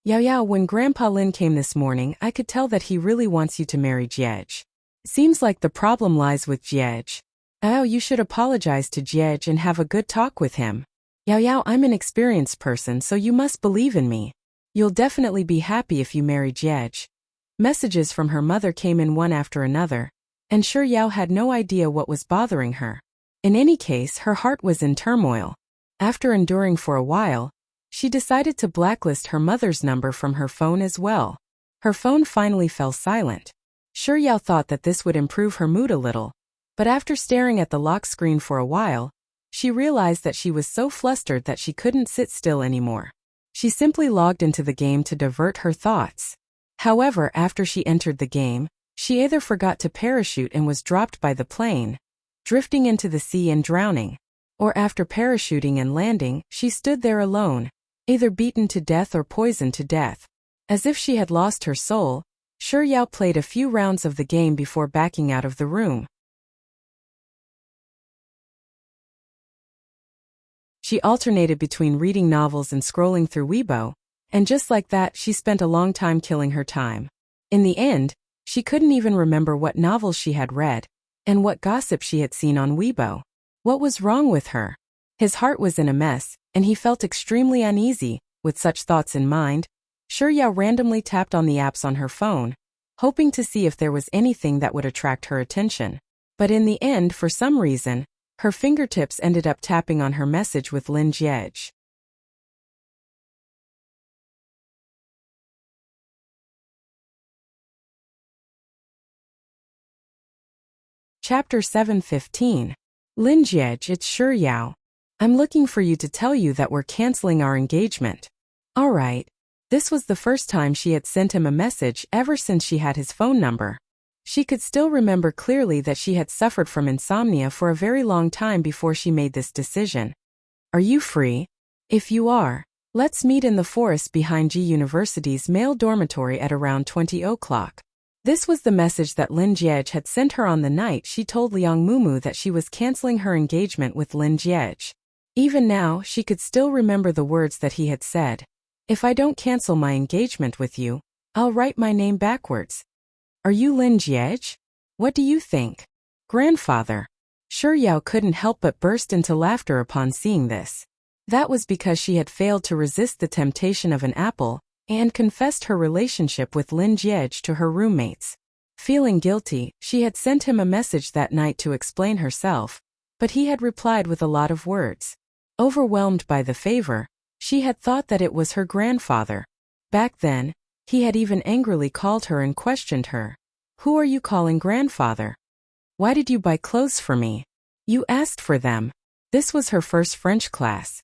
Yao Yao, when Grandpa Lin came this morning, I could tell that he really wants you to marry Jiege. Seems like the problem lies with Jiege. Yao, you should apologize to Jiege and have a good talk with him. Yao Yao, I'm an experienced person, so you must believe in me. You'll definitely be happy if you marry Jiege. Messages from her mother came in one after another, and Shi Yao had no idea what was bothering her. In any case, her heart was in turmoil. After enduring for a while, she decided to blacklist her mother's number from her phone as well. Her phone finally fell silent. Shi Yao thought that this would improve her mood a little, but after staring at the lock screen for a while, she realized that she was so flustered that she couldn't sit still anymore. She simply logged into the game to divert her thoughts. However, after she entered the game, she either forgot to parachute and was dropped by the plane, drifting into the sea and drowning, or after parachuting and landing, she stood there alone, either beaten to death or poisoned to death. As if she had lost her soul, Shi Yao played a few rounds of the game before backing out of the room. She alternated between reading novels and scrolling through Weibo, And just like that, she spent a long time killing her time. In the end, she couldn't even remember what novels she had read and what gossip she had seen on Weibo. What was wrong with her? His heart was in a mess, and he felt extremely uneasy. With such thoughts in mind, Yao randomly tapped on the apps on her phone, hoping to see if there was anything that would attract her attention. But in the end, for some reason, her fingertips ended up tapping on her message with Lin Jiej. Chapter 7:15. Lin Jiej, it's Yao. I'm looking for you to tell you that we're canceling our engagement. Alright. This was the first time she had sent him a message ever since she had his phone number. She could still remember clearly that she had suffered from insomnia for a very long time before she made this decision. Are you free? If you are, let's meet in the forest behind G University's male dormitory at around 20 o'clock. This was the message that Lin Jiej had sent her on the night she told Liang Mumu that she was canceling her engagement with Lin Jiej. Even now, she could still remember the words that he had said. If I don't cancel my engagement with you, I'll write my name backwards. Are you Lin Jiej? What do you think? Grandfather. Yao couldn't help but burst into laughter upon seeing this. That was because she had failed to resist the temptation of an apple and confessed her relationship with Lin Jiej to her roommates. Feeling guilty, she had sent him a message that night to explain herself, but he had replied with a lot of words. Overwhelmed by the favor, she had thought that it was her grandfather. Back then, he had even angrily called her and questioned her. Who are you calling grandfather? Why did you buy clothes for me? You asked for them. This was her first French class.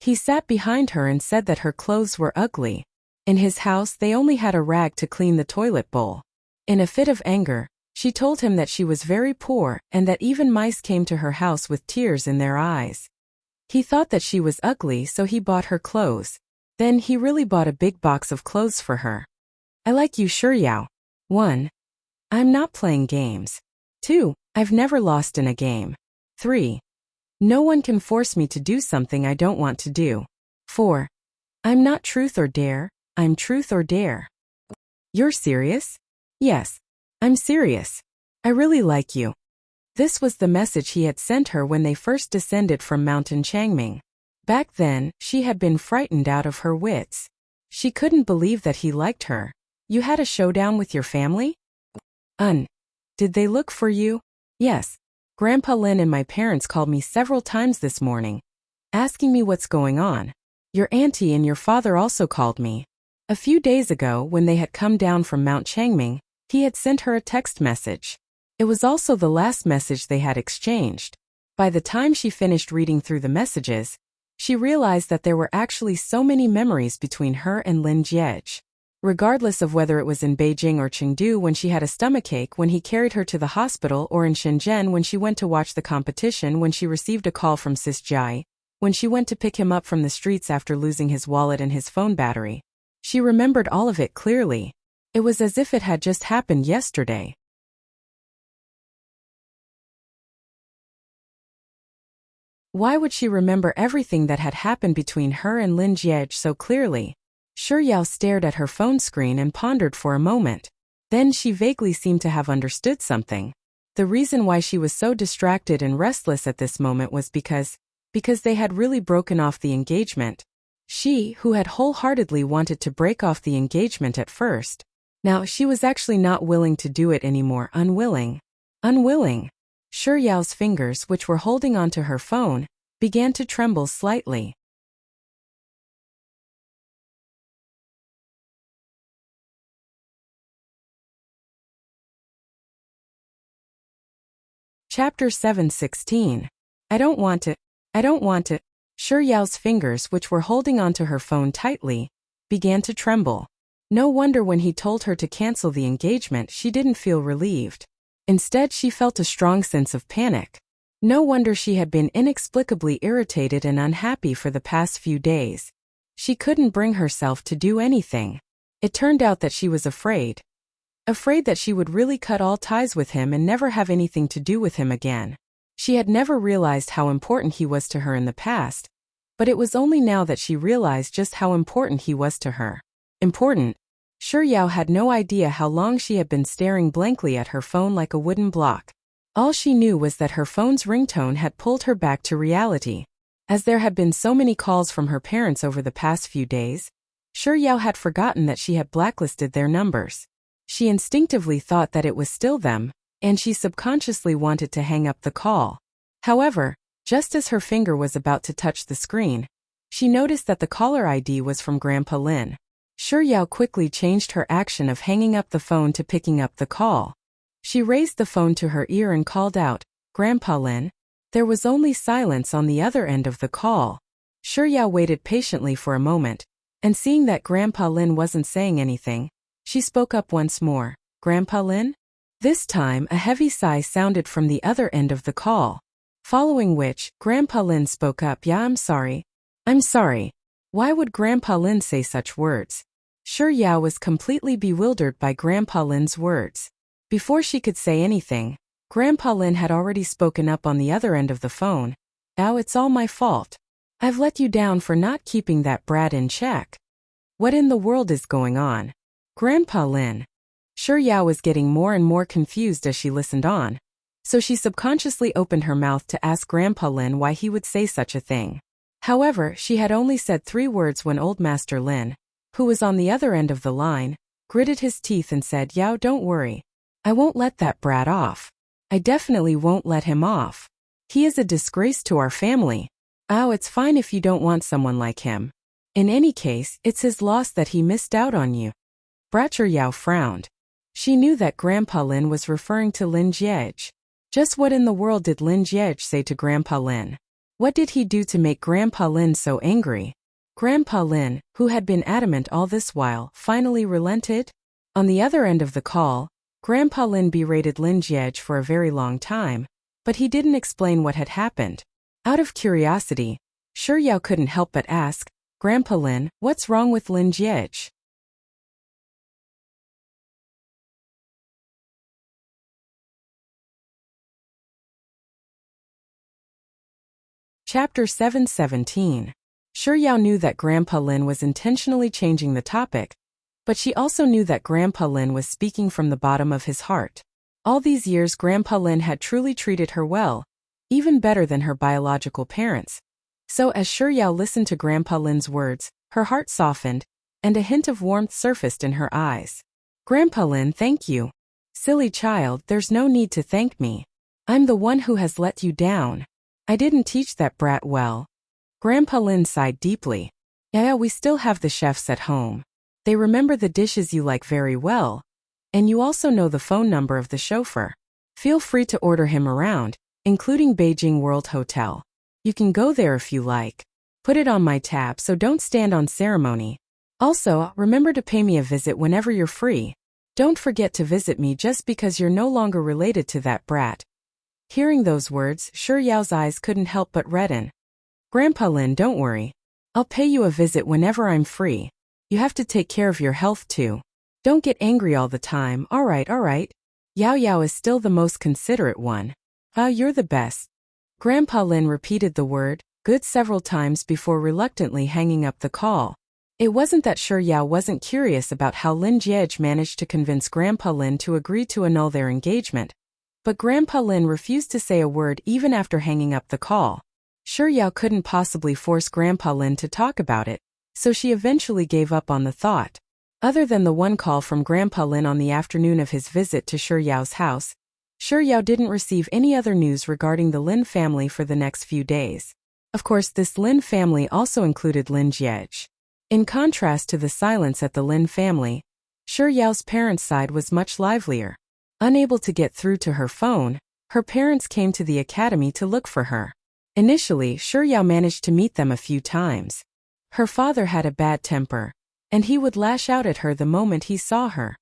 He sat behind her and said that her clothes were ugly. In his house, they only had a rag to clean the toilet bowl. In a fit of anger, she told him that she was very poor and that even mice came to her house with tears in their eyes. He thought that she was ugly, so he bought her clothes. Then he really bought a big box of clothes for her. I like you, Yao. 1. I'm not playing games. 2. I've never lost in a game. 3. No one can force me to do something I don't want to do. 4. I'm not truth or dare, I'm truth or dare. You're serious? Yes. I'm serious. I really like you. This was the message he had sent her when they first descended from Mountain Changming. Back then, she had been frightened out of her wits. She couldn't believe that he liked her. You had a showdown with your family? Did they look for you? Yes. Grandpa Lin and my parents called me several times this morning, asking me what's going on. Your auntie and your father also called me. A few days ago, when they had come down from Mount Changming, he had sent her a text message. It was also the last message they had exchanged. By the time she finished reading through the messages, she realized that there were actually so many memories between her and Lin Jiej. Regardless of whether it was in Beijing or Chengdu when she had a stomachache when he carried her to the hospital, or in Shenzhen when she went to watch the competition, when she received a call from Sis Jai, when she went to pick him up from the streets after losing his wallet and his phone battery. She remembered all of it clearly. It was as if it had just happened yesterday. Why would she remember everything that had happened between her and Lin Jiej so clearly? Yao stared at her phone screen and pondered for a moment. Then she vaguely seemed to have understood something. The reason why she was so distracted and restless at this moment was because they had really broken off the engagement. She, who had wholeheartedly wanted to break off the engagement at first, now she was actually not willing to do it anymore. Unwilling. Yao's fingers, which were holding onto her phone, began to tremble slightly. Chapter 7:16. I don't want to. Yao's fingers, which were holding onto her phone tightly, began to tremble. No wonder when he told her to cancel the engagement she didn't feel relieved. Instead, she felt a strong sense of panic. No wonder she had been inexplicably irritated and unhappy for the past few days. She couldn't bring herself to do anything. It turned out that she was afraid. Afraid that she would really cut all ties with him and never have anything to do with him again. She had never realized how important he was to her in the past, But it was only now that she realized just how important he was to her. Important? Shi Yao had no idea how long she had been staring blankly at her phone like a wooden block. All she knew was that her phone's ringtone had pulled her back to reality. As there had been so many calls from her parents over the past few days, Shi Yao had forgotten that she had blacklisted their numbers. She instinctively thought that it was still them, and she subconsciously wanted to hang up the call. However, just as her finger was about to touch the screen, she noticed that the caller ID was from Grandpa Lin. Shi Yao quickly changed her action of hanging up the phone to picking up the call. She raised the phone to her ear and called out, "Grandpa Lin?" There was only silence on the other end of the call. Shi Yao waited patiently for a moment, and seeing that Grandpa Lin wasn't saying anything, she spoke up once more, "Grandpa Lin?" This time a heavy sigh sounded from the other end of the call. Following which, Grandpa Lin spoke up, "Yeah, I'm sorry. I'm sorry." Why would Grandpa Lin say such words? Shi Yao was completely bewildered by Grandpa Lin's words. Before she could say anything, Grandpa Lin had already spoken up on the other end of the phone. "Now it's all my fault. I've let you down for not keeping that brat in check. What in the world is going on? Grandpa Lin?" Shi Yao was getting more and more confused as she listened on, so she subconsciously opened her mouth to ask Grandpa Lin why he would say such a thing. However, she had only said 3 words when Old Master Lin, who was on the other end of the line, gritted his teeth and said, "Yao, don't worry. I won't let that brat off. I definitely won't let him off. He is a disgrace to our family. Oh, it's fine if you don't want someone like him. In any case, it's his loss that he missed out on you." Shi Yao frowned. She knew that Grandpa Lin was referring to Lin Jiej. Just what in the world did Lin Jiej say to Grandpa Lin? What did he do to make Grandpa Lin so angry? Grandpa Lin, who had been adamant all this while, finally relented? On the other end of the call, Grandpa Lin berated Lin Jiej for a very long time, but he didn't explain what had happened. Out of curiosity, Shi Yao couldn't help but ask, "Grandpa Lin, what's wrong with Lin Jiej?" Chapter 717. Shi Yao knew that Grandpa Lin was intentionally changing the topic, but she also knew that Grandpa Lin was speaking from the bottom of his heart. All these years Grandpa Lin had truly treated her well, even better than her biological parents. So as Shi Yao listened to Grandpa Lin's words, her heart softened, and a hint of warmth surfaced in her eyes. "Grandpa Lin, thank you." "Silly child, there's no need to thank me. I'm the one who has let you down. I didn't teach that brat well." Grandpa Lin sighed deeply. "Yeah, we still have the chefs at home. They remember the dishes you like very well. And you also know the phone number of the chauffeur. Feel free to order him around, including Beijing World Hotel. You can go there if you like. Put it on my tab so don't stand on ceremony. Also, remember to pay me a visit whenever you're free. Don't forget to visit me just because you're no longer related to that brat." Hearing those words, Shi Yao's eyes couldn't help but redden. "Grandpa Lin, don't worry. I'll pay you a visit whenever I'm free. You have to take care of your health too. Don't get angry all the time, alright. Yao Yao is still the most considerate one. Ah, you're the best." Grandpa Lin repeated the word, "good" several times before reluctantly hanging up the call. It wasn't that Shi Yao wasn't curious about how Lin Jiej managed to convince Grandpa Lin to agree to annul their engagement, but Grandpa Lin refused to say a word even after hanging up the call. Shi Yao couldn't possibly force Grandpa Lin to talk about it, so she eventually gave up on the thought. Other than the one call from Grandpa Lin on the afternoon of his visit to Shi Yao's house, Shi Yao didn't receive any other news regarding the Lin family for the next few days. Of course, this Lin family also included Lin Jiej. In contrast to the silence at the Lin family, Shi Yao's parents' side was much livelier. Unable to get through to her phone, her parents came to the academy to look for her. Initially, Shi Yao managed to meet them a few times. Her father had a bad temper, and he would lash out at her the moment he saw her.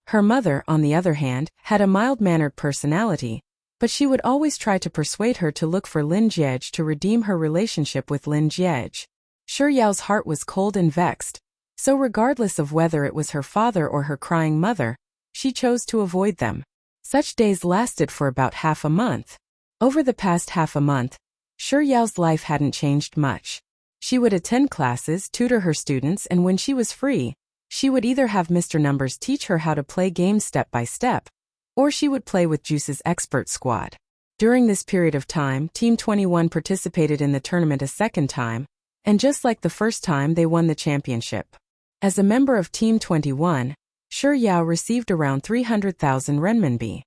Her mother, on the other hand, had a mild-mannered personality, but she would always try to persuade her to look for Lin Jiej to redeem her relationship with Lin Jiej. Shi Yao's heart was cold and vexed, so regardless of whether it was her father or her crying mother, she chose to avoid them. Such days lasted for about half a month. Over the past half a month, Shi Yao's life hadn't changed much. She would attend classes, tutor her students, and when she was free, she would either have Mr. Numbers teach her how to play games step by step, or she would play with Juice's expert squad. During this period of time, Team 21 participated in the tournament a second time, and just like the first time, they won the championship. As a member of Team 21, Shi Yao received around 300,000 renminbi.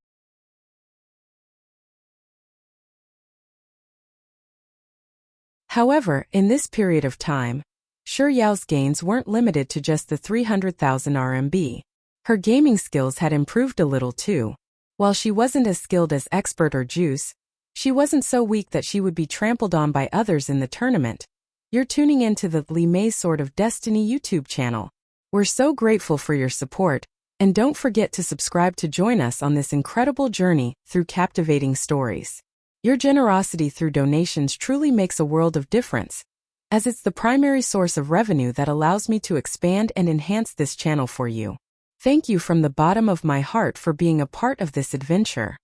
However, in this period of time, Shi Yao's gains weren't limited to just the 300,000 RMB. Her gaming skills had improved a little too. While she wasn't as skilled as Expert or Juice, she wasn't so weak that she would be trampled on by others in the tournament. You're tuning into the Li Mei Sword of Destiny YouTube channel. We're so grateful for your support, and don't forget to subscribe to join us on this incredible journey through captivating stories. Your generosity through donations truly makes a world of difference, as it's the primary source of revenue that allows me to expand and enhance this channel for you. Thank you from the bottom of my heart for being a part of this adventure.